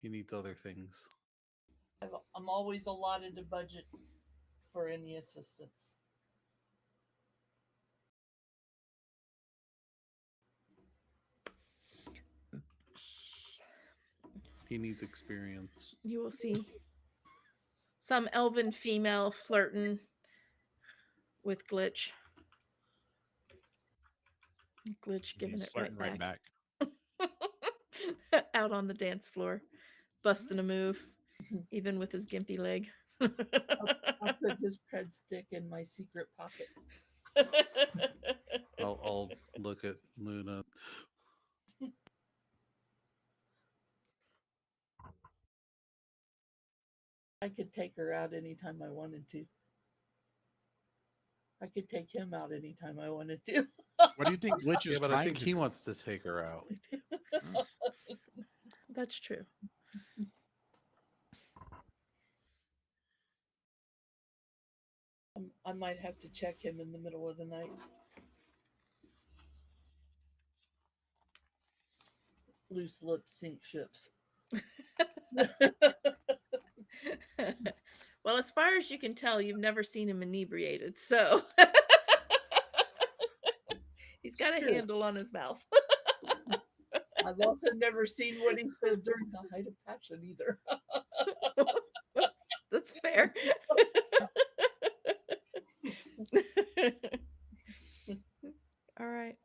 He needs other things. I'm always allotted a budget for any assistance. He needs experience. You will see some elven female flirting with Glitch. Glitch giving it right back. Out on the dance floor, busting a move, even with his gimpy leg. I'll put this cred stick in my secret pocket. I'll look at Luna. I could take her out anytime I wanted to. I could take him out anytime I wanted to. What do you think Glitch is but trying I think to he do? wants to take her out. That's true. I might have to check him in the middle of the night. Loose lips sink ships. Well, as far as you can tell, you've never seen him inebriated, so he's got a handle on his mouth. I've also never seen what he said during the height of passion either. That's fair. All right.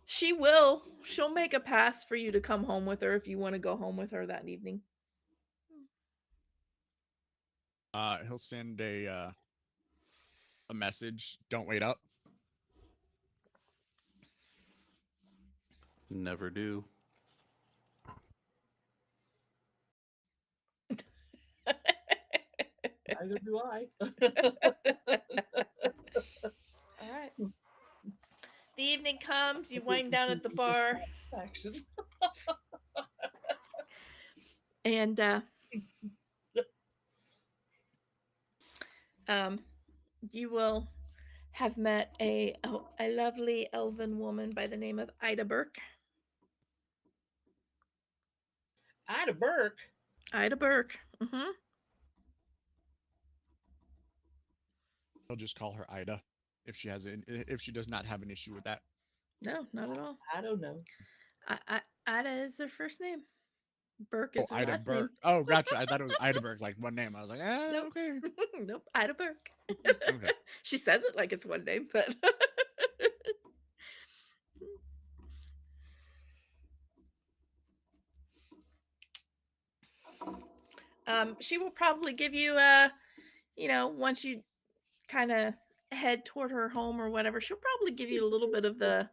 She'll make a pass for you to come home with her if you want to go home with her that evening. He'll send a message. Don't wait up. Never do. Neither do I. All right. The evening comes, you wind down at the bar. And you will have met a lovely elven woman by the name of Ida Burke. Ida Burke? Ida Burke. Mm-hmm. He'll just call her Ida if she does not have an issue with that. No, not at all. I don't know. Ida is her first name. Burke is her Ida last Burke. name. Oh, gotcha. I thought it was Ida Burke, like one name. I was like, nope. Okay. Nope, Ida Burke. Okay. She says it like it's one name, but she will probably give you once you kind of head toward her home or whatever, she'll probably give you a little bit of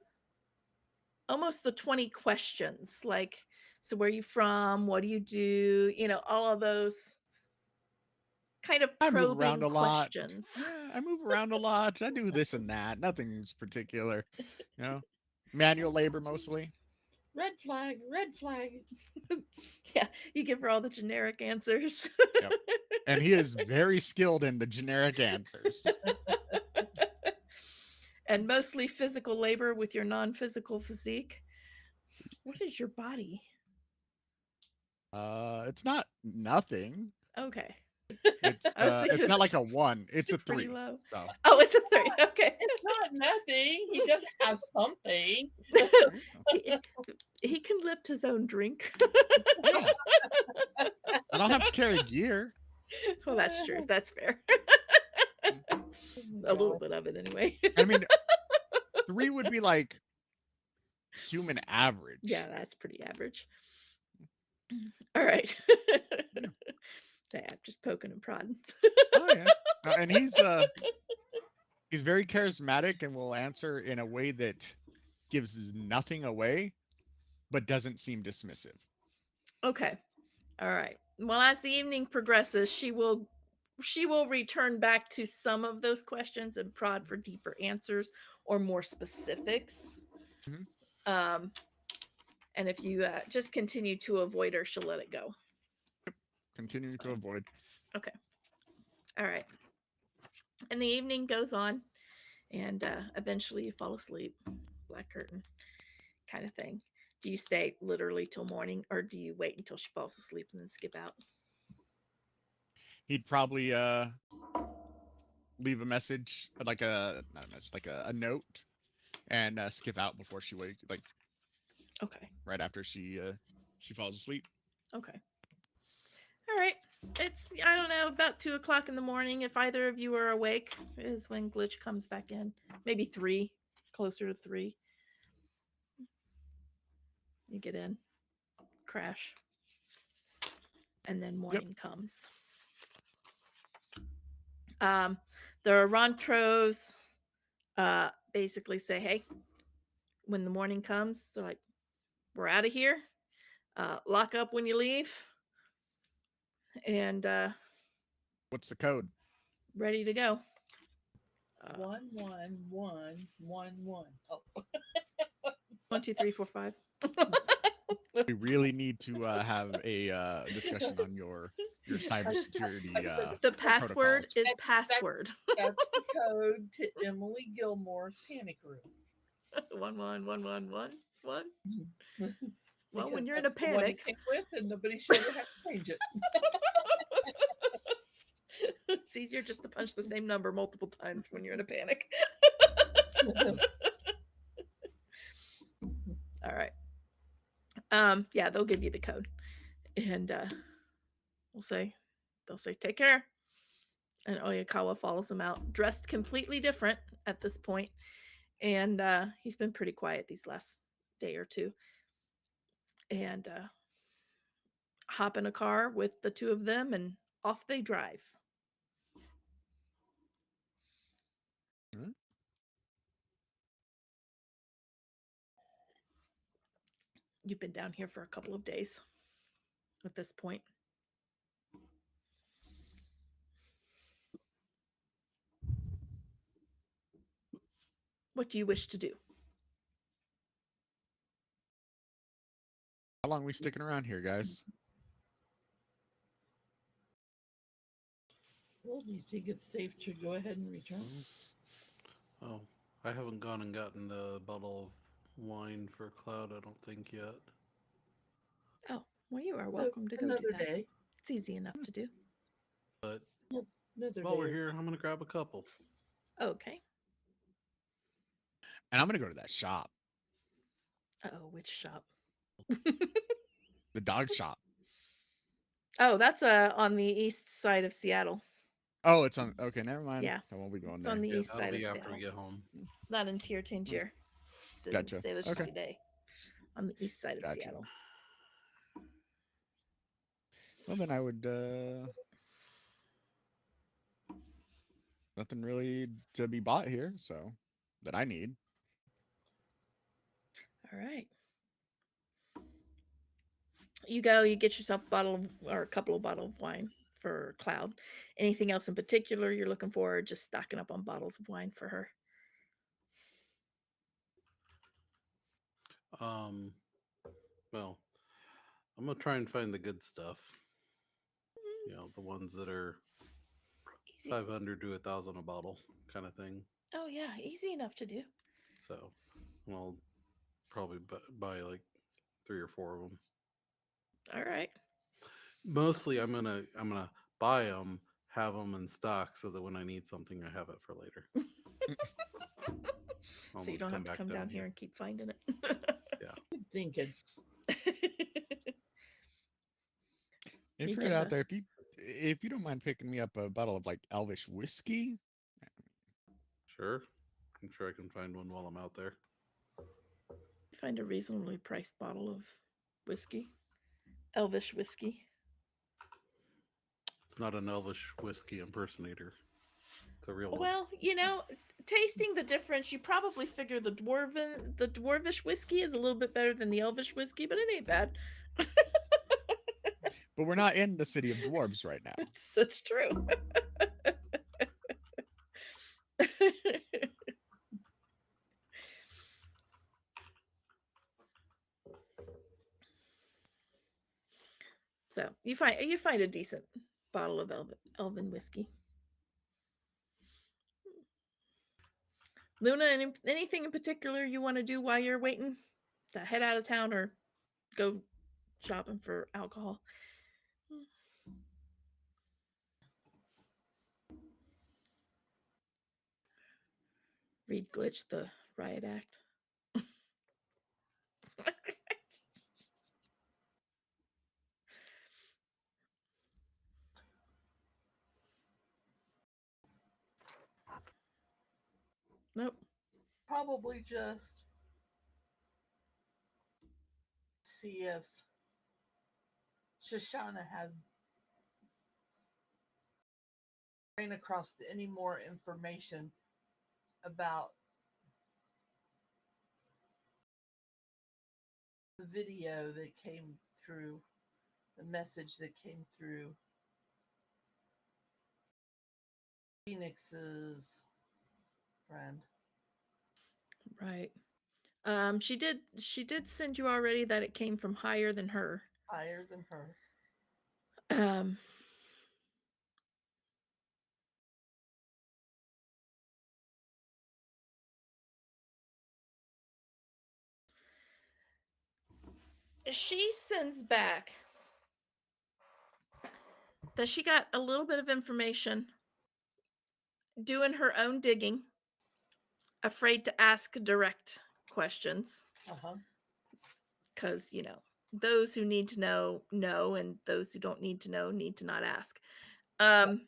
almost the 20 questions, like, so where are you from? What do you do? All of those kind of I move around probing a lot. questions. Yeah, I move around a lot. I do this and that. Nothing's particular. Manual labor mostly. Red flag, red flag. Yeah, you give her all the generic answers. Yep. And he is very skilled in the generic answers. And mostly physical labor with your non-physical physique. What is your body? It's not nothing. Okay. It's not like a 1. It's a 3. Pretty low. So. Oh, it's a 3. Okay. It's not nothing. He does have something. he can lift his own drink. Yeah. I don't have to carry gear. Well, that's true. That's fair. A little bit of it anyway. I mean, 3 would be like human average. Yeah, that's pretty average. All right. Yeah, just poking and prodding. Oh yeah. And he's very charismatic and will answer in a way that gives nothing away, but doesn't seem dismissive. Okay. All right. Well, as the evening progresses, she will return back to some of those questions and prod for deeper answers or more specifics. Mm-hmm. And if you just continue to avoid her, she'll let it go. Continuing to avoid. Okay. All right. And the evening goes on, and eventually you fall asleep. Black curtain kind of thing. Do you stay literally till morning, or do you wait until she falls asleep and then skip out? He'd probably leave a message, like a note, and skip out before she wake, like. Okay. Right after she falls asleep. Okay. All right. It's, I don't know, about 2:00 in the morning. If either of you are awake, is when Glitch comes back in. Maybe 3, closer to 3. You get in, crash, and then morning comes. The Rentros basically say, hey, when the morning comes, they're like, we're out of here. Lock up when you leave. And what's the code? Ready to go. 11111. Oh. 1, 2, 3, 4, 5. We really need to have a discussion on your cybersecurity. The password is password. That's the code to Emily Gilmore's panic room. 11111. Well, when you're in a the one panic, it came with, and nobody should have to change it. It's easier just to punch the same number multiple times when you're in a panic. All right. Yeah, they'll give you the code, and they'll say, take care. And Oyakawa follows them out, dressed completely different at this point, and he's been pretty quiet these last day or two. And hop in a car with the two of them, and off they drive. Hmm? You've been down here for a couple of days at this point. What do you wish to do? How long are we sticking around here, guys? Well, do you think it's safe to go ahead and return? Oh, I haven't gone and gotten the bottle of wine for Cloud, I don't think yet. Oh, well, you are welcome to go another do that. day. It's easy enough to do. But Another while day. we're here, I'm going to grab a couple. Okay. And I'm gonna go to that shop. Uh-oh, which shop? The dog shop. Oh, that's on the east side of Seattle. Oh, it's on. Okay, never mind. Yeah. I won't be going It's there. on the east that'll side of be after Seattle. we get home. It's not in Tier Tangier. It's in Gotcha. Salish Okay. City, on the east side of Gotcha. Seattle. Well, then I would. nothing really to be bought here, so that I need. All right. You go, you get yourself a bottle of, or a couple of bottles of wine for Cloud. Anything else in particular you're looking for, or just stocking up on bottles of wine for her? Well, I'm gonna try and find the good stuff. You know, the ones that are Easy. 500 to 1,000 a bottle kind of thing. Oh yeah, easy enough to do. So, I'll probably buy like 3 or 4 of them. All right. Mostly, I'm gonna buy them, have them in stock, so that when I need something, I have it for later. So you don't have to come down here and keep finding it. Yeah. Good thinking. If you're out there, if you don't mind picking me up a bottle of like Elvish whiskey. Sure. I'm sure I can find one while I'm out there. Find a reasonably priced bottle of whiskey. Elvish whiskey. It's not an Elvish whiskey impersonator. It's a real one. Well, you know, tasting the difference, you probably figure the dwarvish whiskey is a little bit better than the Elvish whiskey, but it ain't bad. But we're not in the city of dwarves right now. That's true. So you find a decent bottle of elven whiskey. Luna, anything in particular you want to do while you're waiting to head out of town or go shopping for alcohol? Read Glitch, the Riot Act. Nope. Probably just see if Shoshana had ran across any more information about the video that came through, the message that came through Phoenix's friend. Right. She did send you already that it came from higher than her. Higher than her. She sends back that she got a little bit of information doing her own digging, afraid to ask direct questions. Because, you know, those who need to know, and those who don't need to know need to not ask. And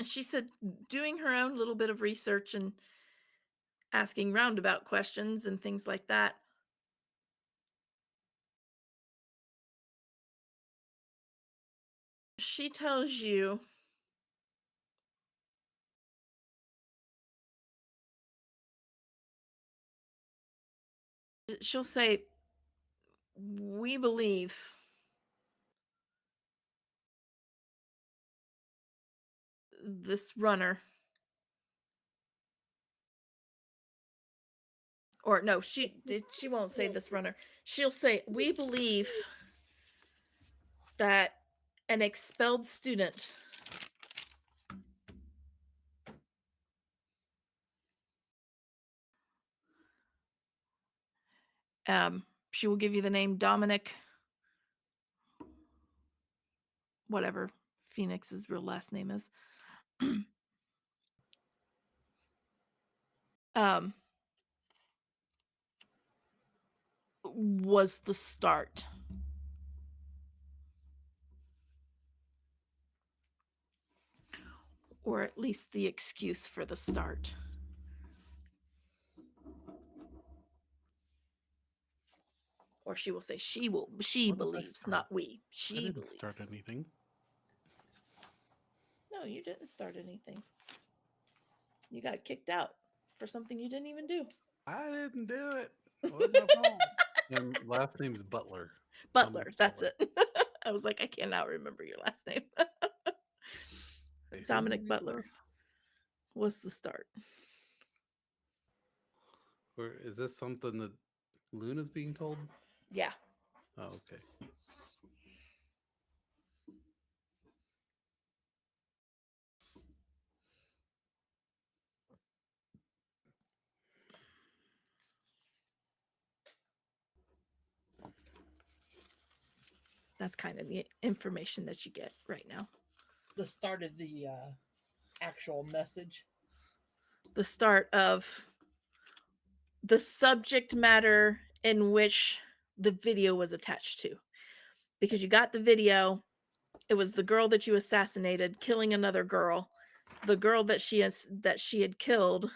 she said doing her own little bit of research and asking roundabout questions and things like that. She tells you she'll say, we believe this runner, or no, she won't say this runner. She'll say, we believe that an expelled student she will give you the name Dominic, whatever Phoenix's real last name is. Was the start. Or at least the excuse for the start. Or she will say she believes, not we. She I didn't believes. start anything. No, No, you didn't start anything. You got kicked out for something you didn't even do. I didn't do it. It wasn't my fault. And last name's Butler. Butler, that's it. I was like, I cannot remember your last name. Dominic Butler was the start. Or is this something that Luna's being told? Yeah. Oh, okay. That's kind of the information that you get right now. The start of the actual message. The start of the subject matter in which the video was attached to. Because you got the video, it was the girl that you assassinated killing another girl. The girl that she had killed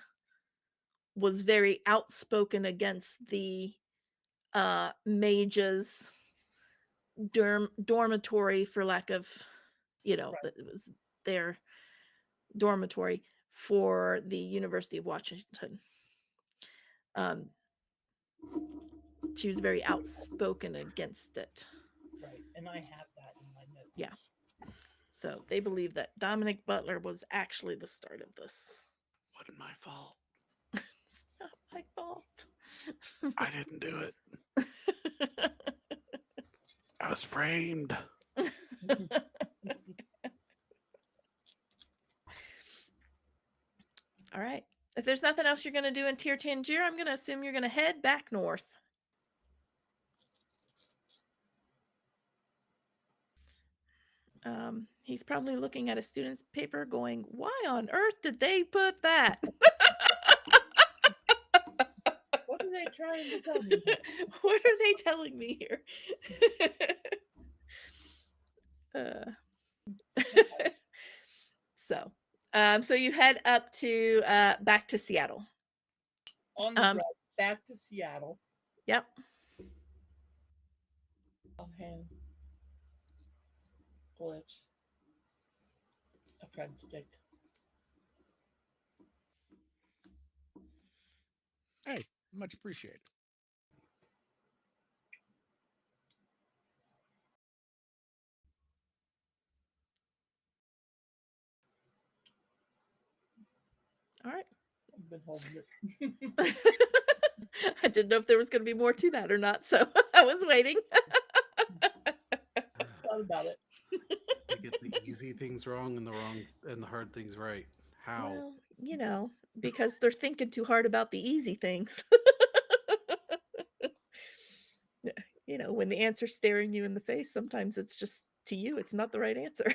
was very outspoken against the mage's dormitory, for lack of, it was their dormitory for the University of Washington. She was very outspoken against it. Right, and I have that in my notes. Yeah. So they believe that Dominic Butler was actually the start of this. Wasn't my fault. It's not my fault. I didn't do it. I was framed. All right. If there's nothing else you're going to do in Tier Tangier, I'm going to assume you're going to head back north. He's probably looking at a student's paper going, why on earth did they put that? What are they trying to tell me? What are they telling me here? So you head up to back to Seattle. On the drive back to Seattle. Yep. Offhand. Glitch. A cred stick. Hey, much appreciated. All right. I've been holding it. I didn't know if there was going to be more to that or not, so I was waiting. Thought about it. They get the easy things wrong and the hard things right. How? Well, because they're thinking too hard about the easy things. When the answer's staring you in the face, sometimes it's just, to you, it's not the right answer.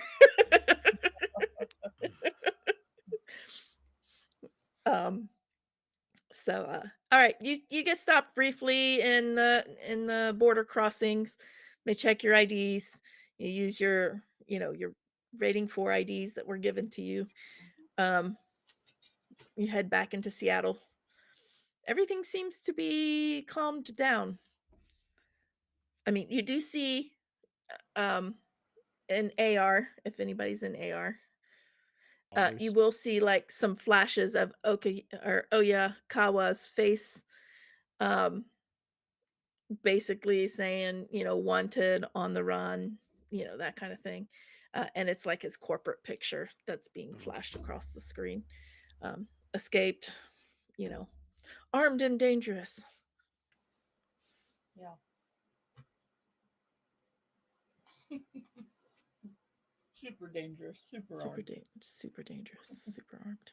All right, you get stopped briefly in the border crossings. They check your IDs. You use your rating 4 IDs that were given to you. You head back into Seattle. Everything seems to be calmed down. I mean, you do see an AR, if anybody's in AR. You will see like some flashes of Oyakawa's face, basically saying, wanted, on the run, that kind of thing. And it's like his corporate picture that's being flashed across the screen. Escaped, armed and dangerous. Yeah. Super dangerous, super armed. Super dangerous, super armed.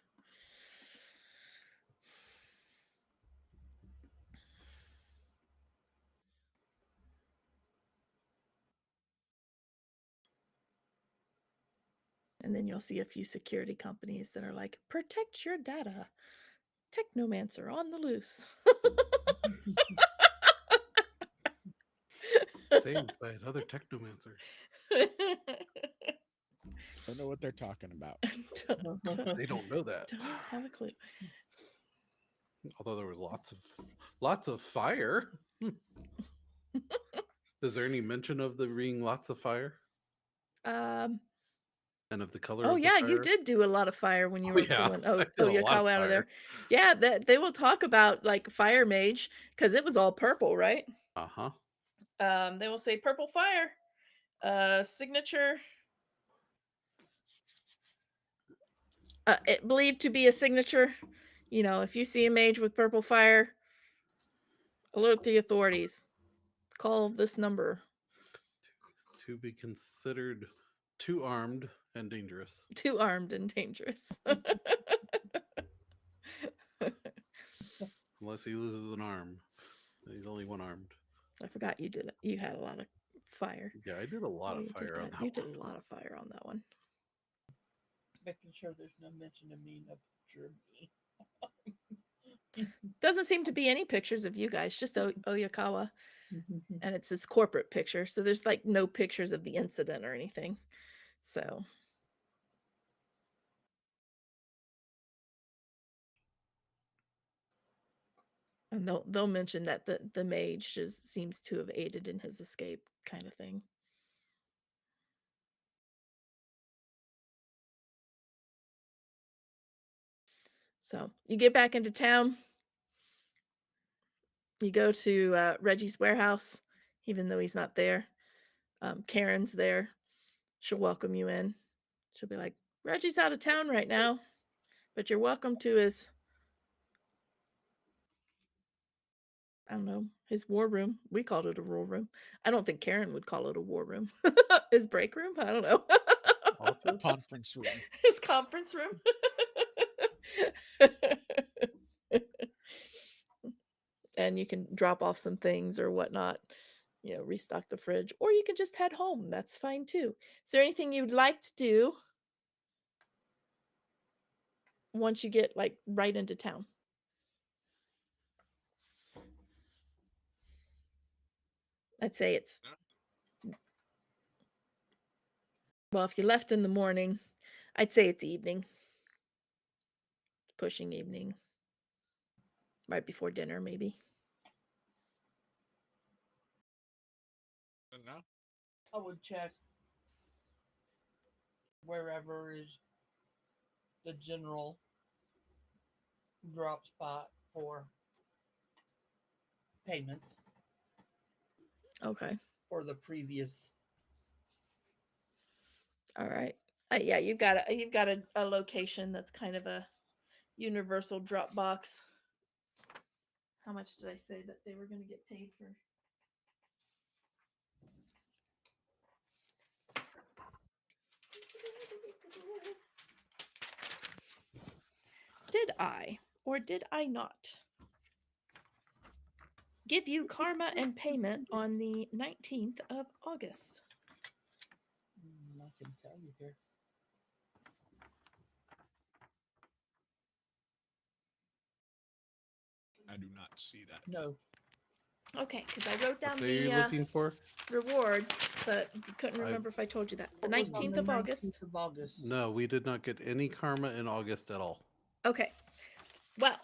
And then you'll see a few security companies that are like, protect your data. Technomancer on the loose. Saved by another technomancer. Don't know what they're talking about. They don't know that. Don't have a clue. Although there was lots of fire. Is there any mention of there being lots of fire? And of the color Oh of the yeah, you fire? did do a lot of fire when you were Yeah, pulling I did a lot of Oyakawa out of there. fire. Yeah, they will talk about like fire mage because it was all purple, right? Uh-huh. They will say purple fire, signature, it believed to be a signature. You know, if you see a mage with purple fire, alert the authorities. Call this number. To be considered too armed and dangerous. Too armed and dangerous. Unless he loses an arm. He's only one armed. I forgot you did it. You had a lot of fire. Yeah, I did a lot of You did fire on that. that You one. did a lot of fire on that one. Making sure there's no mention of me, no picture of me. Doesn't seem to be any pictures of you guys, just Oyakawa. And it's his corporate picture. So there's like no pictures of the incident or anything. So and they'll mention that the mage just seems to have aided in his escape, kind of thing. So you get back into town. You go to Reggie's warehouse, even though he's not there. Karen's there. She'll welcome you in. She'll be like, Reggie's out of town right now, but you're welcome to his, I don't know, his war room. We called it a war room. I don't think Karen would call it a war room. His break room? I don't know. Office? Conference room. His conference room. And you can drop off some things or whatnot, you know, restock the fridge, or you can just head home. That's fine too. Is there anything you'd like to do once you get like right into town? I'd say it's, well, if you left in the morning, I'd say it's evening. Pushing evening. Right before dinner, maybe. No. I would check wherever is the general drop spot for payments Okay. for the previous. All right. Yeah, you've got a location that's kind of a universal drop box. How much did I say that they were going to get paid for? Did I or did I not give you karma and payment on the 19th of August? I can tell you here. I do not see that. No. Okay, because I wrote down What are you the looking for? reward, but couldn't remember if I told you that. The It was on 19th the of August. 19th of August. No, we did not get any karma in August at all. Okay. Well,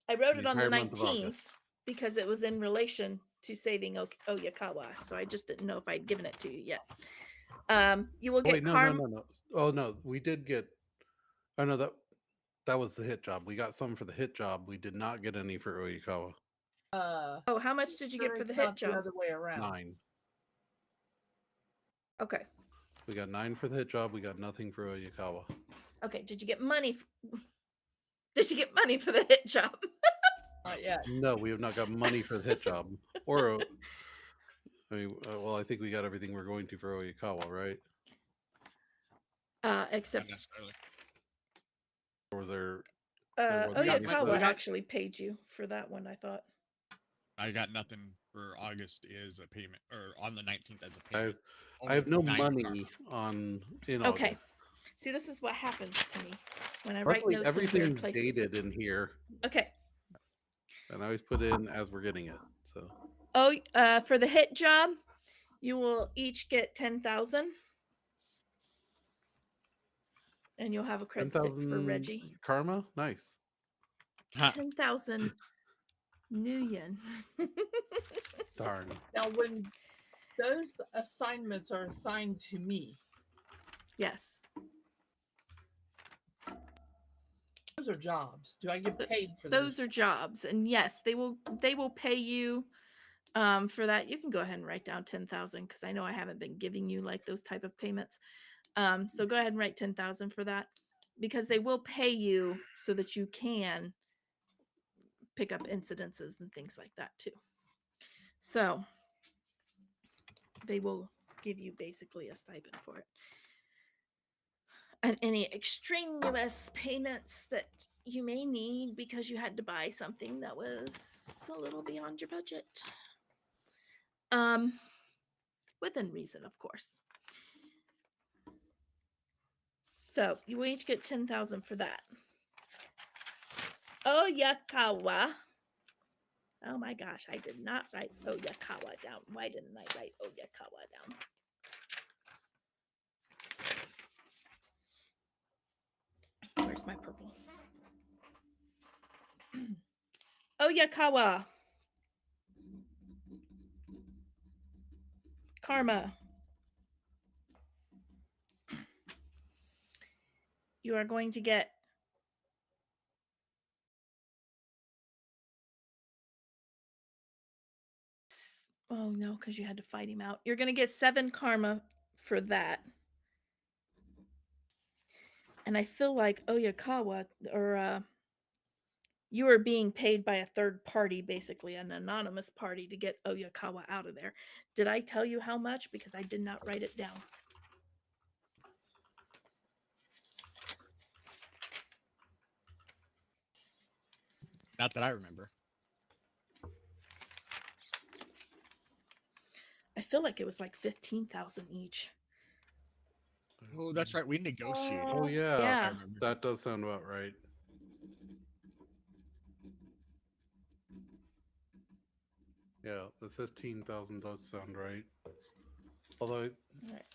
I wrote it on the entire month of 19th August. because it was in relation to saving Oyakawa. So I just didn't know if I'd given it to you yet. You will get Wait, no. karma. Oh no, we did get. Oh no, that was the hit job. We got some for the hit job. We did not get any for Oyakawa. Oh, how much did you get for the hit The job? other way around. 9. Okay. We got 9 for the hit job. We got nothing for Oyakawa. Okay. Did you get money? Did you get money for the hit job? Not yet. No, we have not got money for the hit job. Or, I mean, well, I think we got everything we're going to for Oyakawa, right? Except Not necessarily. Or was there? Oyakawa we got- actually paid you for that one, I thought. I got nothing for August is a payment, or on the 19th as a payment. I have no Only 9 money in August. Okay. See, this is what happens to me when I write Luckily, notes in weird everything's places. dated in here, Okay. and I always put in as we're getting it. So. Oh, for the hit job, you will each get 10,000. And you'll have a cred stick for 10,000 Reggie. karma, nice. 10,000 new yen. Darn. Now, when those assignments are assigned to me, Yes. Those are jobs. Do I get paid for those? Those are jobs, and yes, they will pay you for that. You can go ahead and write down 10,000 because I know I haven't been giving you like those type of payments. So go ahead and write 10,000 for that because they will pay you so that you can pick up incidences and things like that too. So they will give you basically a stipend for it. And any extraneous payments that you may need because you had to buy something that was a little beyond your budget. Within reason, of course. So you will each get 10,000 for that. Oyakawa. Oh my gosh, I did not write Oyakawa down. Why didn't I write Oyakawa down? Where's my purple? Oyakawa. Karma. You are going to get oh no, because you had to fight him out. You're going to get 7 karma for that. And I feel like Oyakawa or you are being paid by a third party, basically an anonymous party, to get Oyakawa out of there. Did I tell you how much? Because I did not write it down. Not that I remember. I feel like it was like 15,000 each. Oh, that's right. We negotiated. Oh yeah, Yeah. I remember. that does sound about right. Yeah, the 15,000 does sound right. Although, Right.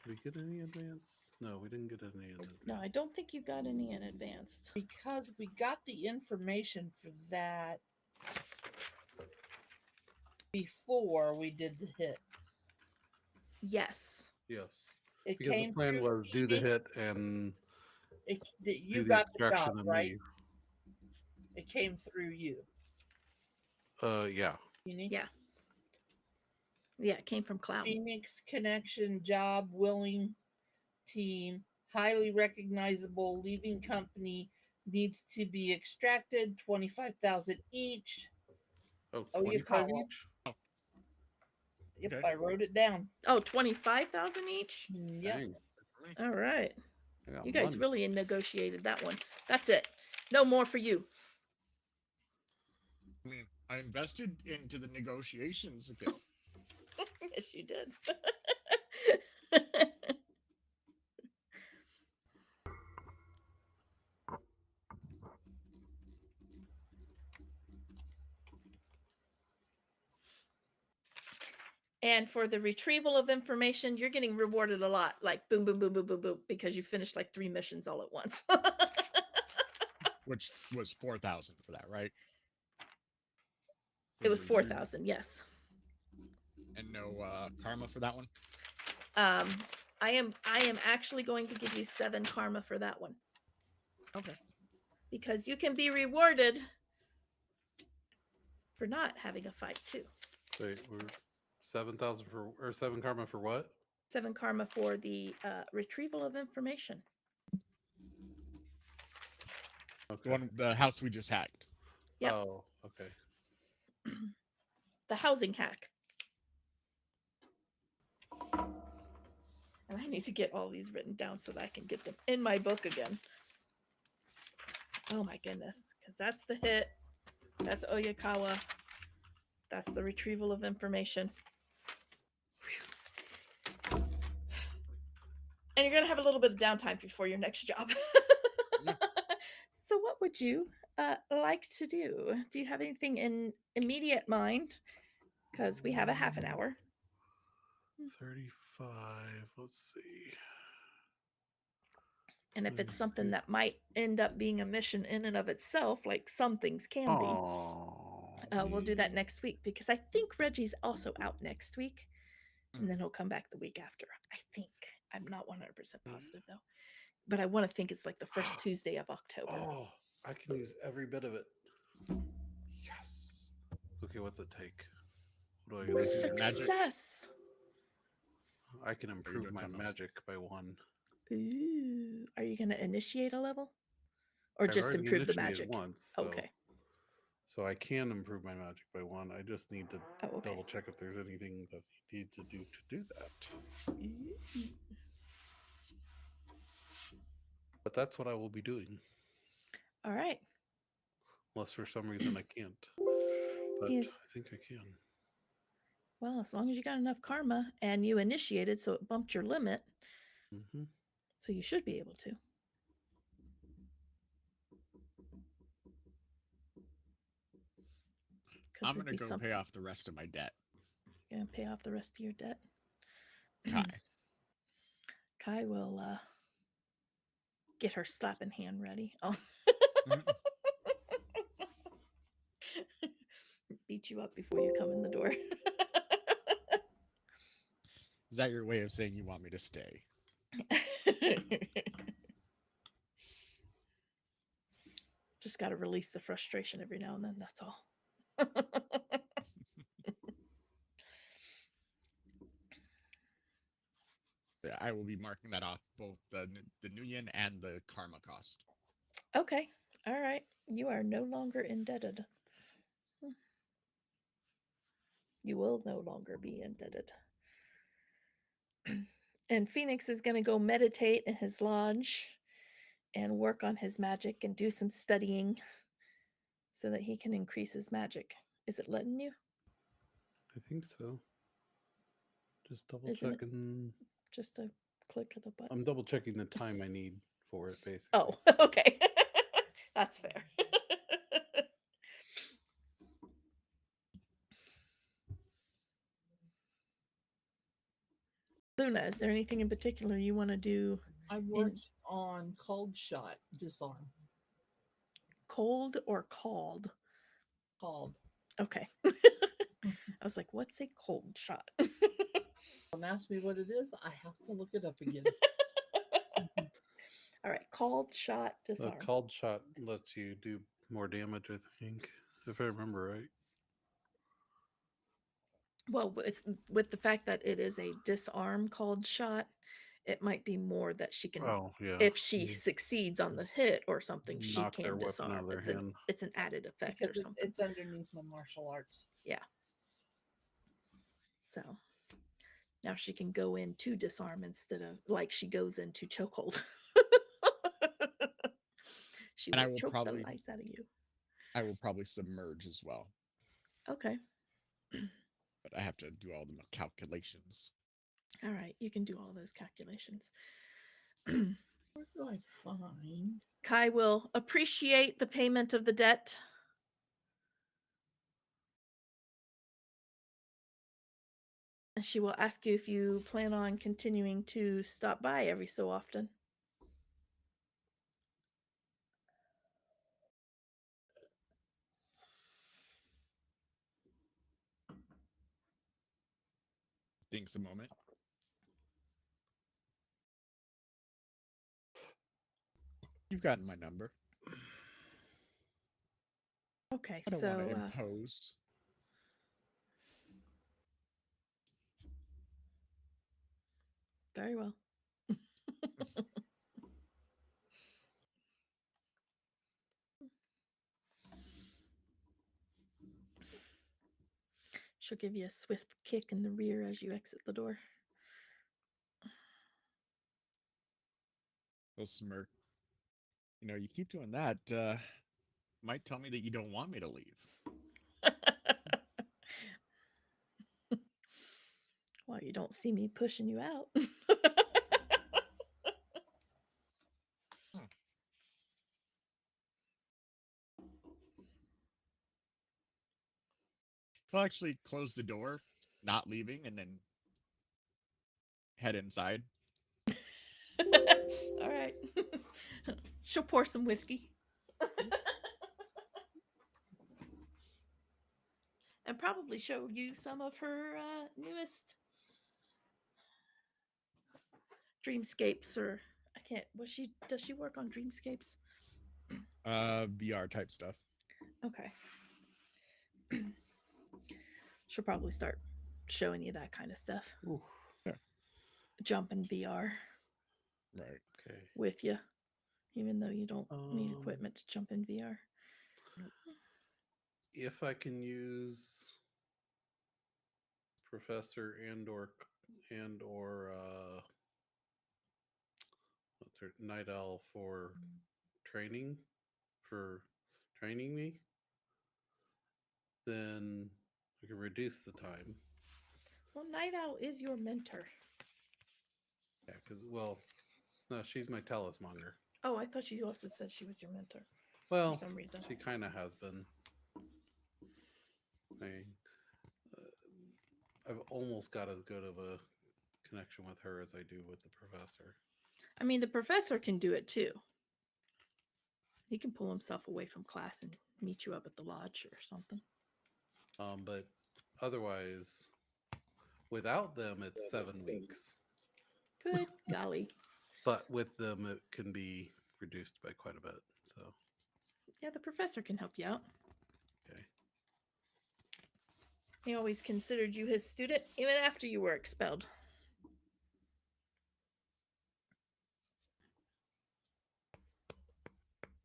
did we get any advance? No, we didn't get any in advance. No, I don't think you got any in advance. Because we got the information for that before we did the hit. Yes. Yes, It because came the plan through was do the Phoenix. hit and You do the got the extraction job, and right? leave. It came through you. Yeah. Phoenix? Yeah. Yeah, it came from Cloud. Phoenix connection, job, willing team, highly recognizable, leaving company, needs to be extracted, 25,000 each. Oh, Oh, you 25 call it. each? Yep, Okay. I wrote it down. Oh, 25,000 each? Yep. Dang, All right. I got You guys money. really negotiated that one. That's it. No more for you. I mean, I invested into the negotiations again. Yes, you did. And for the retrieval of information, you're getting rewarded a lot. Like boom, boom, boom, boom, boom, boom, because you finished like 3 missions all at once. Which was 4,000 for that, right? For It the was retrieval. 4,000, yes. And no karma for that one. I am actually going to give you 7 karma for that one. Okay. Because you can be rewarded for not having a fight too. Wait, we're 7,000 for, or 7 karma for what? 7 karma for the retrieval of information. The one, the house we just hacked. Yep. Oh, okay. The housing hack. And I need to get all these written down so that I can get them in my book again. Oh my goodness. Because that's the hit. That's Oyakawa. That's the retrieval of information. Whew. And you're going to have a little bit of downtime before your next job. Yeah. So what would you like to do? Do you have anything in immediate mind? Because we have a half an hour. 35, let's see. And if it's something that might end up being a mission in and of itself, like some things can be, we'll do that next week because I think Reggie's also out next week. And then he'll come back the week after. I think. I'm not 100% positive though. but I want to think it's like the first Tuesday of October. Oh, I can use every bit of it. Yes. Okay, what's it take? What do I Release gotta your do? magic. Success. I can Or you improve doing my something else? magic by 1. Ooh. Are you going to initiate a level? Or I've just already improve the initiated magic? once, so Okay. so I can improve my magic by 1. I just need to Oh, okay. double check if there's anything that I need to do that. Ooh. But that's what I will be doing, All right. unless for some reason I can't. But He's I think I can. well, as long as you got enough karma and you initiated, so it bumped your limit, Mm-hmm. so you should be able to. I'm gonna go pay off the rest of my debt. Gonna pay off the rest of your debt. Kai. Kai will get her slapping hand ready. Oh. Beat you up before you come in the door. Is that your way of saying you want me to stay? Just got to release the frustration every now and then. That's all. I will be marking that off, both the Nuyen and the karma cost. Okay. All right. You are no longer indebted. You will no longer be indebted. And Phoenix is going to go meditate in his lodge and work on his magic and do some studying so that he can increase his magic. Is it letting you? I think so. Just double Isn't it? checking. Just a click of the button. I'm double checking the time I need for it, basically. Oh, okay. That's fair. Luna, is there anything in particular you want to do? I worked on cold shot disarm. Cold or called? Called. Okay. I was like, what's a cold shot? Don't ask me what it is. I have to look it up again. All right. Called shot disarm. A called shot lets you do more damage, I think, if I remember right. Well, it's with the fact that it is a disarm called shot, it might be more that she can. Oh, yeah. If she succeeds on the hit or something, Knock she their can weapon out disarm. of their hand. It's an added effect Because or something. it's underneath my martial arts. Yeah. So now she can go into disarm instead of like she goes into chokehold. She will choke the lights out of you. I will probably submerge as well. Okay. But I have to do all the calculations. All right, you can do all those calculations. Where do I find? Kai will appreciate the payment of the debt. And she will ask you if you plan on continuing to stop by every so often. Thinks a moment. You've gotten my number. Okay, I don't want to impose. Very well. She'll give you a swift kick in the rear as you exit the door. He'll smirk. You know, you keep doing that, might tell me that you don't want me to leave. Well, you don't see me pushing you out. He'll actually close the door, not leaving, and then head inside. All right. She'll pour some whiskey. And probably show you some of her newest dreamscapes, or I can't. Does she work on Dreamscapes? VR type stuff. Okay. She'll probably start showing you that kind of stuff. Ooh, Yeah. Jump in VR Right. okay. with you, even though you don't need equipment to jump in VR. If I can use Professor and or what's her Night Owl training for training me, then I can reduce the time. Well, Night Owl is your mentor. Yeah, because no, she's my talismonger. Oh, I thought you also said she was your mentor. Well, for some reason. she kind of has been. I've almost got as good of a connection with her as I do with the professor. I mean, the professor can do it too. He can pull himself away from class and meet you up at the lodge or something. But otherwise, without them, it's 7 weeks. Good golly. But with them, it can be reduced by quite a bit. So Yeah, the professor can help you out. okay. He always considered you his student, even after you were expelled.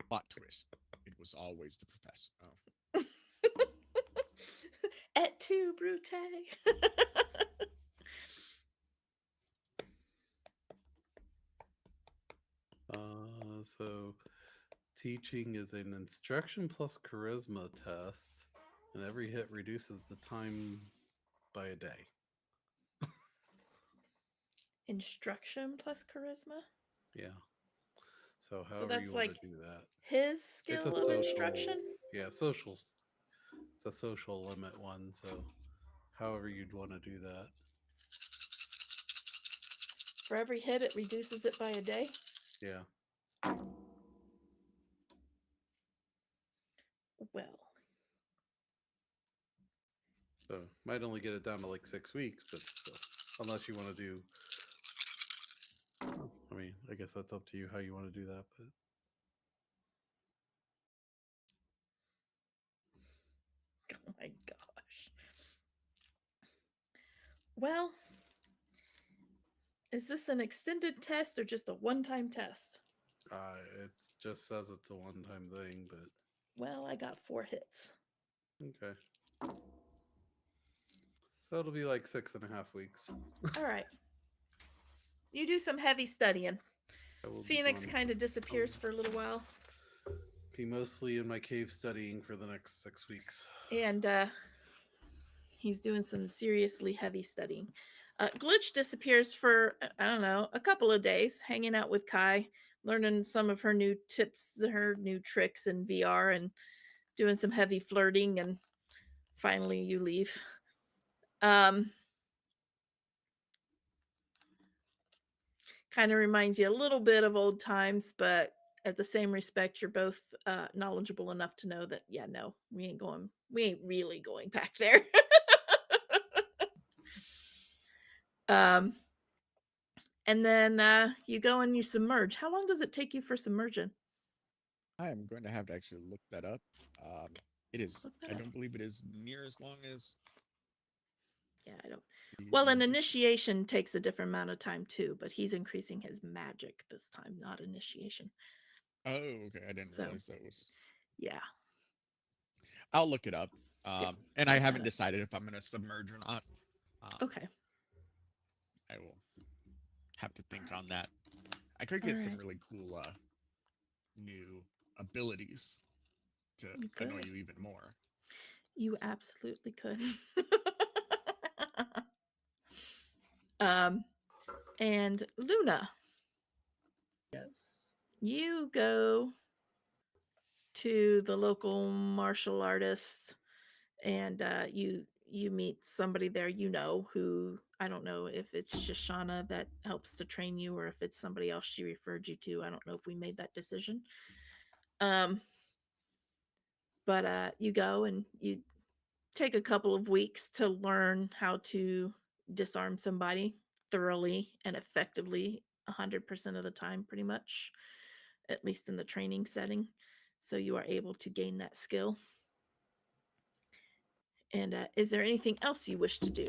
Plot twist. It was always the professor. Oh. Et tu, Brute. So teaching is an instruction plus charisma test, and every hit reduces the time by a day. Instruction plus charisma? Yeah. So however you want to do that. His skill of instruction? Yeah, social. It's a social limit one, so however you'd want to do that. For every hit, it reduces it by a day? Yeah. Well. So might only get it down to like 6 weeks, but still, unless you want to do. I mean, I guess that's up to you how you want to do that, but. Oh my gosh. Well, is this an extended test or just a one-time test? It just says it's a one-time thing, but. Well, I got 4 hits. Okay. So it'll be like 6.5 weeks. All right. You do some heavy studying. Phoenix kind of disappears for a little while. Be mostly in my cave studying for the next 6 weeks. And he's doing some seriously heavy studying. Glitch disappears for, I don't know, a couple of days, hanging out with Kai, learning some of her new tips, her new tricks in VR, and doing some heavy flirting, and finally you leave. Kind of reminds you a little bit of old times, but at the same respect, you're both knowledgeable enough to know that, yeah, no, we ain't really going back there. And then you go and you submerge. How long does it take you for submersion? I am going to have to actually look that up. It is. I don't believe it is near as long as. Yeah, I don't. Well, an initiation takes a different amount of time too, but he's increasing his magic this time, not initiation. Oh, okay. I didn't realize that was. Yeah. I'll look it up. And I haven't decided if I'm going to submerge or not. Okay. I will have to think on that. I could get some really cool new abilities to annoy you even more. You absolutely could. And Luna. Yes. You go to the local martial artist, and you meet somebody there who, I don't know if it's Shoshana that helps to train you or if it's somebody else she referred you to. I don't know if we made that decision. But you go and you take a couple of weeks to learn how to disarm somebody thoroughly and effectively 100% of the time, pretty much, at least in the training setting. So you are able to gain that skill. And is there anything else you wish to do?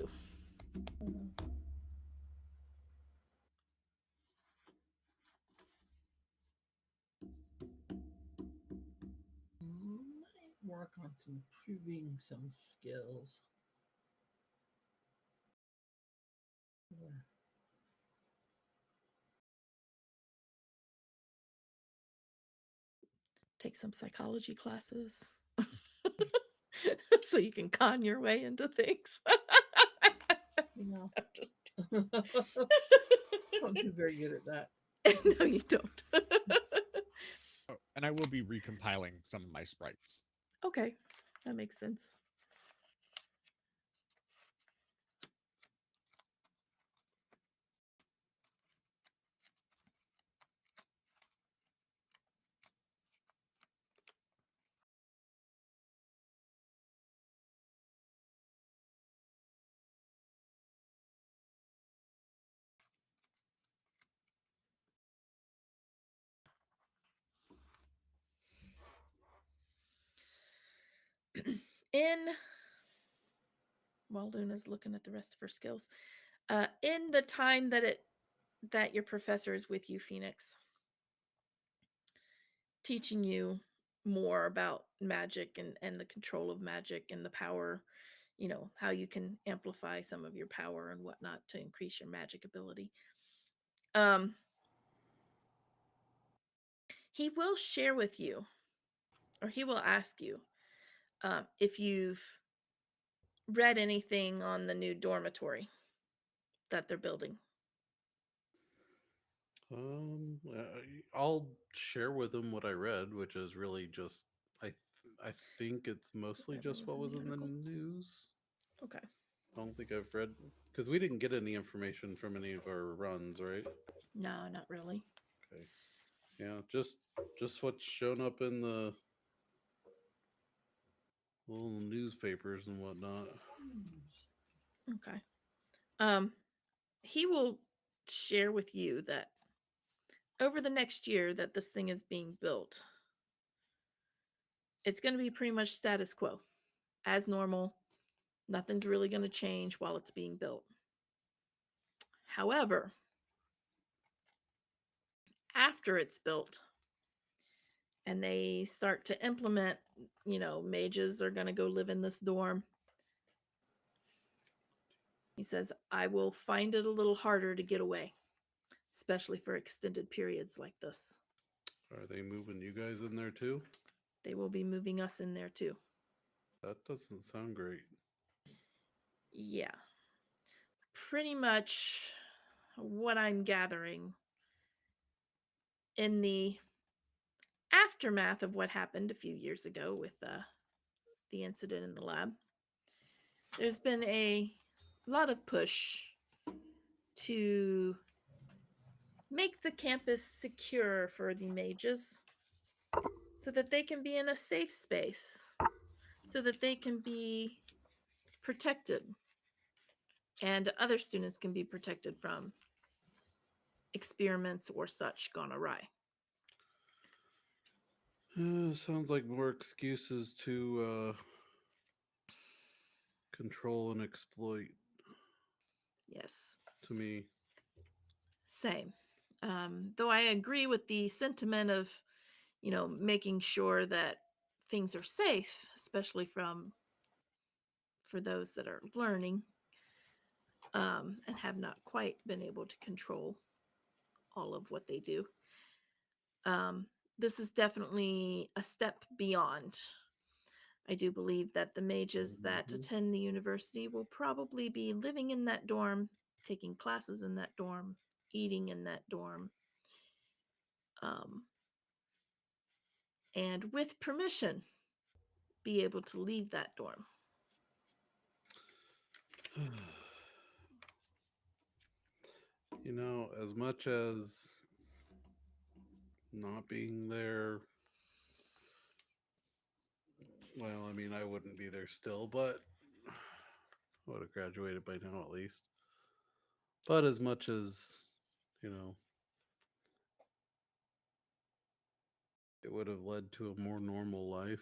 Might work on improving some skills. Take some psychology classes so you can con your way into things. No. Don't do very good at that. No, you don't. Oh, and I will be recompiling some of my sprites. Okay, that makes sense. While Luna's looking at the rest of her skills, in the time that your professor is with you, Phoenix, teaching you more about magic and the control of magic and the power, how you can amplify some of your power and whatnot to increase your magic ability. He will share with you, or he will ask you, if you've read anything on the new dormitory that they're building. I'll share with them what I read, which is really just I think it's mostly Whatever just what was in the article. news. Okay. I don't think I've read because we didn't get any information from any of our runs, right? No, not really. Okay. Yeah, just what's shown up in the little newspapers and whatnot. Okay. He will share with you that over the next year that this thing is being built, it's going to be pretty much status quo, as normal. Nothing's really going to change while it's being built. However, after it's built and they start to implement, mages are going to go live in this dorm. He says, I will find it a little harder to get away, especially for extended periods like this. Are they moving you guys in there too? They will be moving us in there too. That doesn't sound great. Yeah. Pretty much what I'm gathering in the aftermath of what happened a few years ago with the incident in the lab. There's been a lot of push to make the campus secure for the mages so that they can be in a safe space, so that they can be protected and other students can be protected from experiments or such gone awry. Sounds like more excuses to control and exploit. Yes. To me. Same. Though I agree with the sentiment of, making sure that things are safe, especially for those that are learning, and have not quite been able to control all of what they do. This is definitely a step beyond. I do believe that the mages that attend the university will probably be living in that dorm, taking classes in that dorm, eating in that dorm. And with permission, be able to leave that dorm. As much as not being there, well, I mean, I wouldn't be there still, but I would have graduated by now at least. But as much as, it would have led to a more normal life.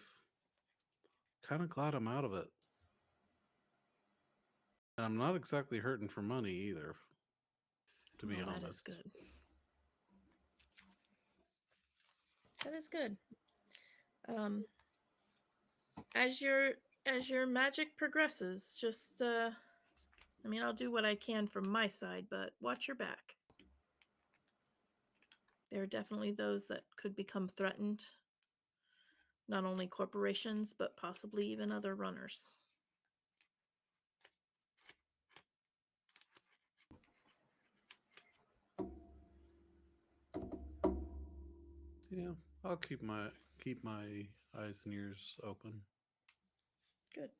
Kind of glad I'm out of it. And I'm not exactly hurting for money either, to be honest. That is good. That is good. As your magic progresses, just I mean, I'll do what I can from my side, but watch your back. There are definitely those that could become threatened. Not only corporations, but possibly even other runners. Yeah, I'll keep my eyes and ears open. Good.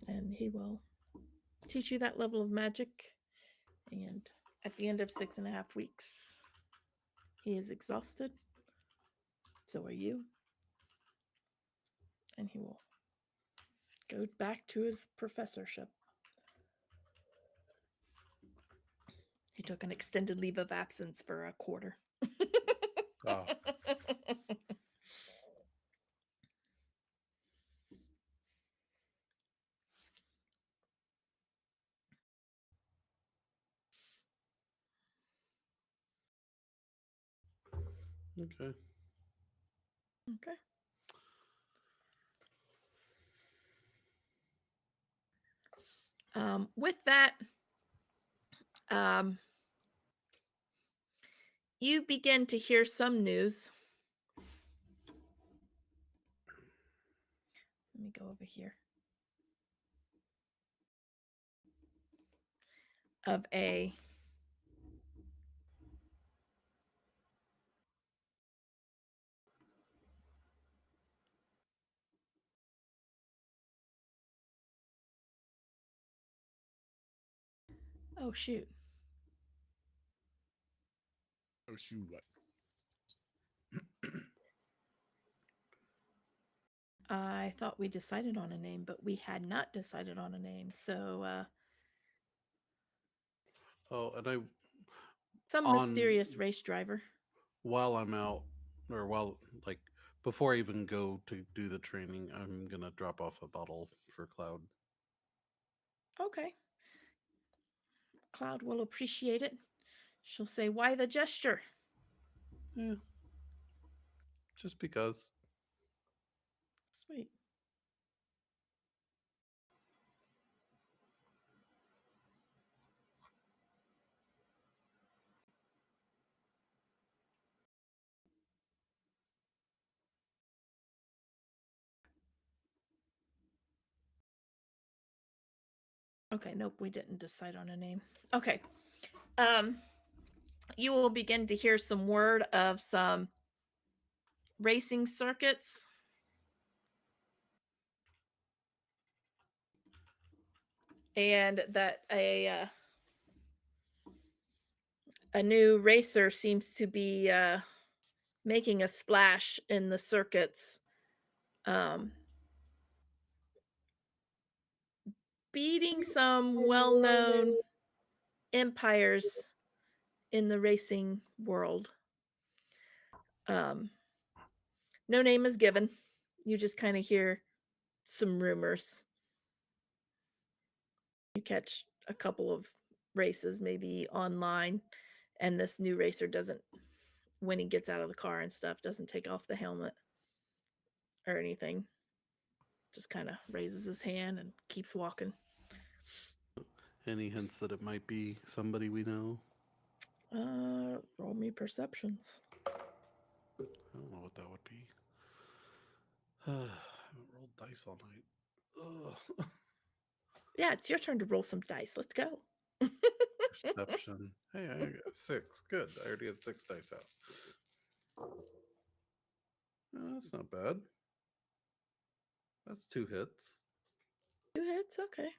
And he will teach you that level of magic. And at the end of 6.5 weeks, he is exhausted. So are you. And he will go back to his professorship. He took an extended leave of absence for a quarter. Oh. Okay. Okay. With that, you begin to hear some news. Let me go over here. Of a oh shoot. Oh shoot, what? I thought we decided on a name, but we had not decided on a name. So Oh, and some mysterious race driver. While I'm out, or like before I even go to do the training, I'm gonna drop off a bottle for Cloud. Okay. Cloud will appreciate it. She'll say, "Why the gesture?" Yeah. Just because. Sweet. Okay, nope, we didn't decide on a name. Okay. You will begin to hear some word of some racing circuits. And that a new racer seems to be making a splash in the circuits, beating some well-known empires in the racing world. No name is given. You just kind of hear some rumors. You catch a couple of races maybe online, and this new racer doesn't, when he gets out of the car and stuff, doesn't take off the helmet or anything. Just kind of raises his hand and keeps walking. Any hints that it might be somebody we know? Roll me perceptions. I don't know what that would be. I haven't rolled dice all night. Ugh. Yeah, it's your turn to roll some dice. Let's go. Perception. Hey, I got 6. Good. I already had 6 dice out. That's not bad. That's 2 hits. 2 hits, okay.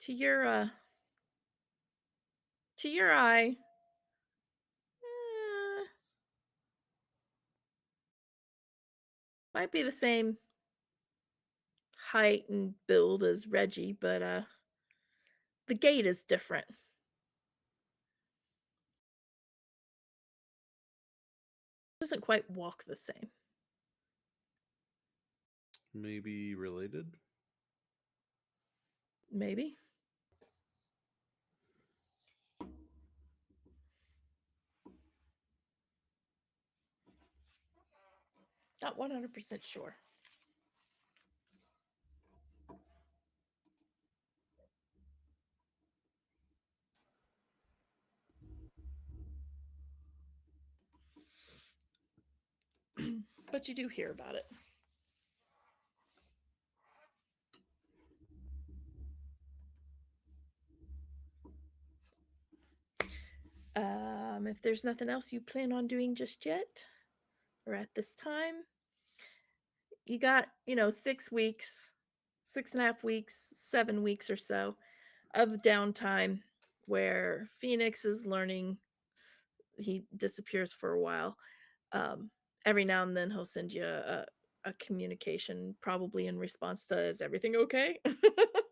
To your eye, Might be the same height and build as Reggie, but the gait is different. Doesn't quite walk the same. Maybe related. Maybe. Not 100% sure. But you do hear about it. If there's nothing else you plan on doing just yet, or at this time, you got, 6 weeks, 6.5 weeks, 7 weeks or so of downtime where Phoenix is learning. He disappears for a while. Every now and then he'll send you a communication, probably in response to, "Is everything okay?"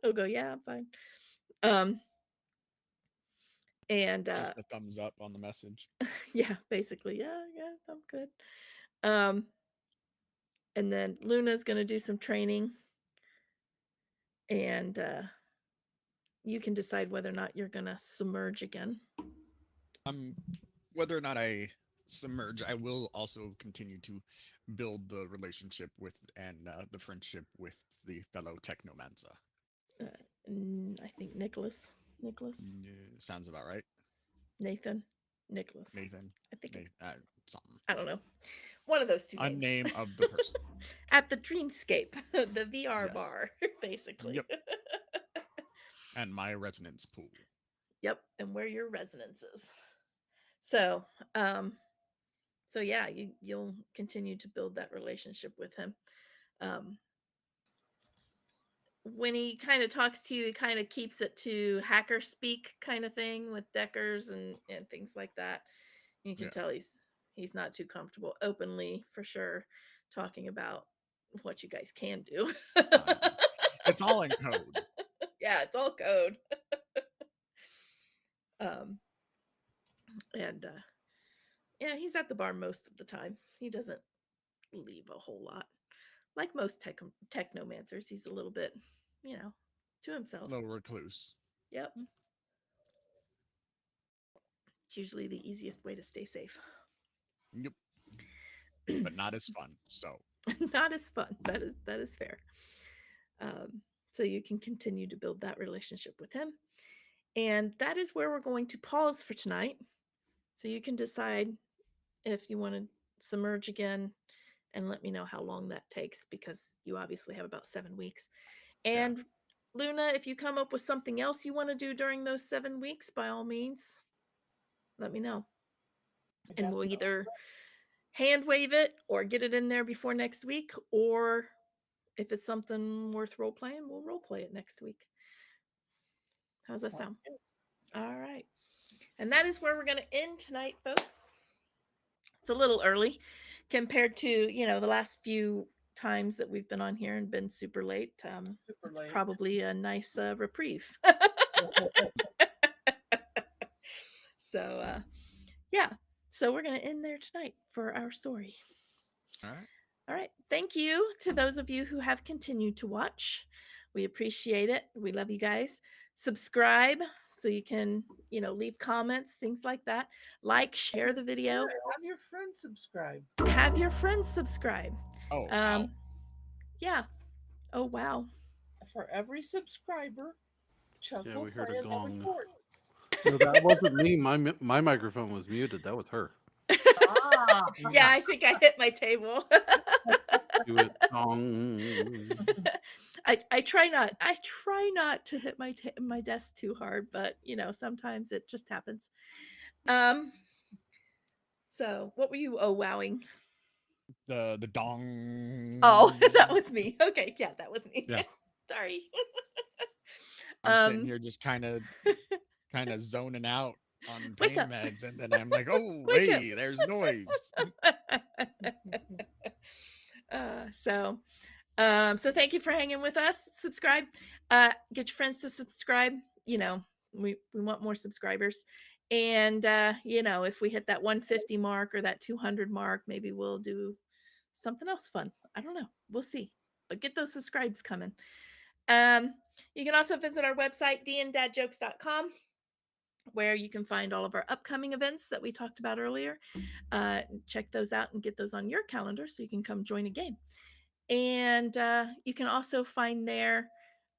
He'll go, "Yeah, I'm fine." And Just a thumbs up on the message. yeah, basically, yeah, I'm good. And then Luna's gonna do some training, and you can decide whether or not you're gonna submerge again. Whether or not I submerge, I will also continue to build the relationship with and the friendship with the fellow technomancer. I think Nicholas. Sounds about right. Nathan. Nicholas. Nathan. I think Something. I don't know. One of those two names. Name of the person. At the Dreamscape, the VR Yes. bar, basically. Yep. And my resonance pool. Yep, and where your resonance is. So yeah, you'll continue to build that relationship with him. When he kind of talks to you, he kind of keeps it to hacker speak kind of thing with deckers and things like that. You can tell he's not too comfortable openly, for sure, talking about what you guys can do. It's all in code. Yeah, it's all code. Yeah, he's at the bar most of the time. He doesn't leave a whole lot. Like most technomancers, he's a little bit, to himself. A little recluse. Yep. It's usually the easiest way to stay safe. Yep. But not as fun. So not as fun. That is fair. So you can continue to build that relationship with him. And that is where we're going to pause for tonight. So you can decide if you want to submerge again and let me know how long that takes, because you obviously have about 7 weeks. And Luna, if you come up with something else you want to do during those 7 weeks, by all means, let me know. And we'll either hand wave it or get it in there before next week, or if it's something worth role playing, we'll role play it next week. How's that sound? All right. And that is where we're going to end tonight, folks. It's a little early compared to, the last few times that we've been on here and been super late. It's probably a nice reprieve. So, yeah. So we're going to end there tonight for our story. All right. Thank you to those of you who have continued to watch. We appreciate it. We love you guys. Subscribe so you can, leave comments, things like that. Like, share the video. Have your friends subscribe. Have your friends subscribe. Oh, wow. Yeah. Oh, wow. For every subscriber, Chuck will we heard play a gong. No, that wasn't me. My microphone was muted. That was her. Yeah, I think I hit my table. Do it. Gong. I try not to hit my desk too hard, but sometimes it just happens. So what were you wowing? The dong. Oh, that was me. Okay, yeah, that was me. Yeah. Sorry. I'm sitting here just kind of zoning out on pain meds, and then I'm like, oh, hey, there's noise. So thank you for hanging with us. Subscribe. Get your friends to subscribe. We want more subscribers. And if we hit that 150 mark or that 200 mark, maybe we'll do something else fun. I don't know. We'll see. But get those subscribes coming. You can also visit our website, dndaddjokes.com, where you can find all of our upcoming events that we talked about earlier. Check those out and get those on your calendar so you can come join a game. And you can also find there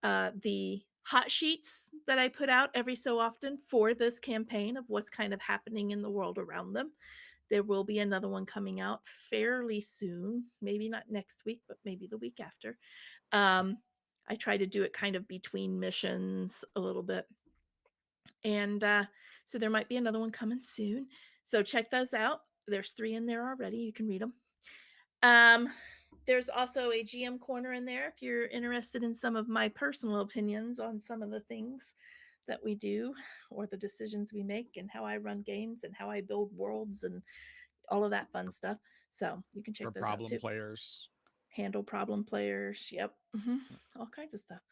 the hot sheets that I put out every so often for this campaign of what's kind of happening in the world around them. There will be another one coming out fairly soon, maybe not next week, but maybe the week after. I try to do it kind of between missions a little bit. And so there might be another one coming soon. So check those out. There's 3 in there already. You can read them. There's also a GM corner in there if you're interested in some of my personal opinions on some of the things that we do or the decisions we make and how I run games and how I build worlds and all of that fun stuff. So you can check For those out too. problem players. Handle problem players. Yep. All kinds of stuff.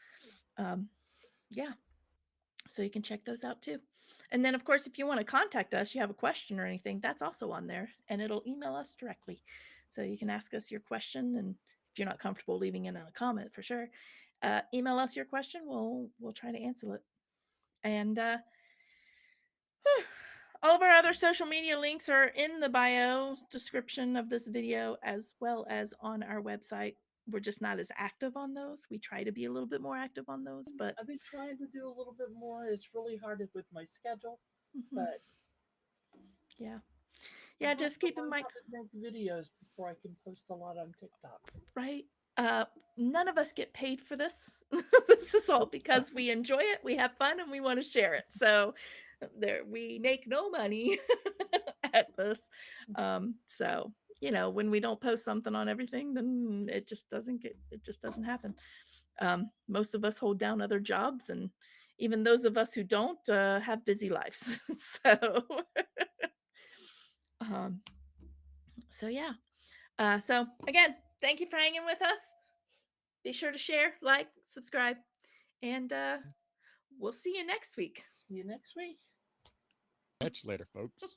Yeah. So you can check those out too. And then, of course, if you want to contact us, you have a question or anything, that's also on there and it'll email us directly. So you can ask us your question. And if you're not comfortable leaving it in a comment, for sure, email us your question. We'll try to answer it. And all of our other social media links are in the bio description of this video, as well as on our website. We're just not as active on those. We try to be a little bit more active on those, but I've been trying to do a little bit more. It's really hard with my schedule, but yeah, just keep in mind how to make videos before I can post a lot on TikTok. Right. None of us get paid for this. This is all because we enjoy it, we have fun, and we want to share it. So we make no money at this. So when we don't post something on everything, then it just doesn't happen. Most of us hold down other jobs, and even those of us who don't have busy lives. So yeah. So again, thank you for hanging with us. Be sure to share, like, subscribe, and we'll see you next week. See you next week. Catch you later, folks.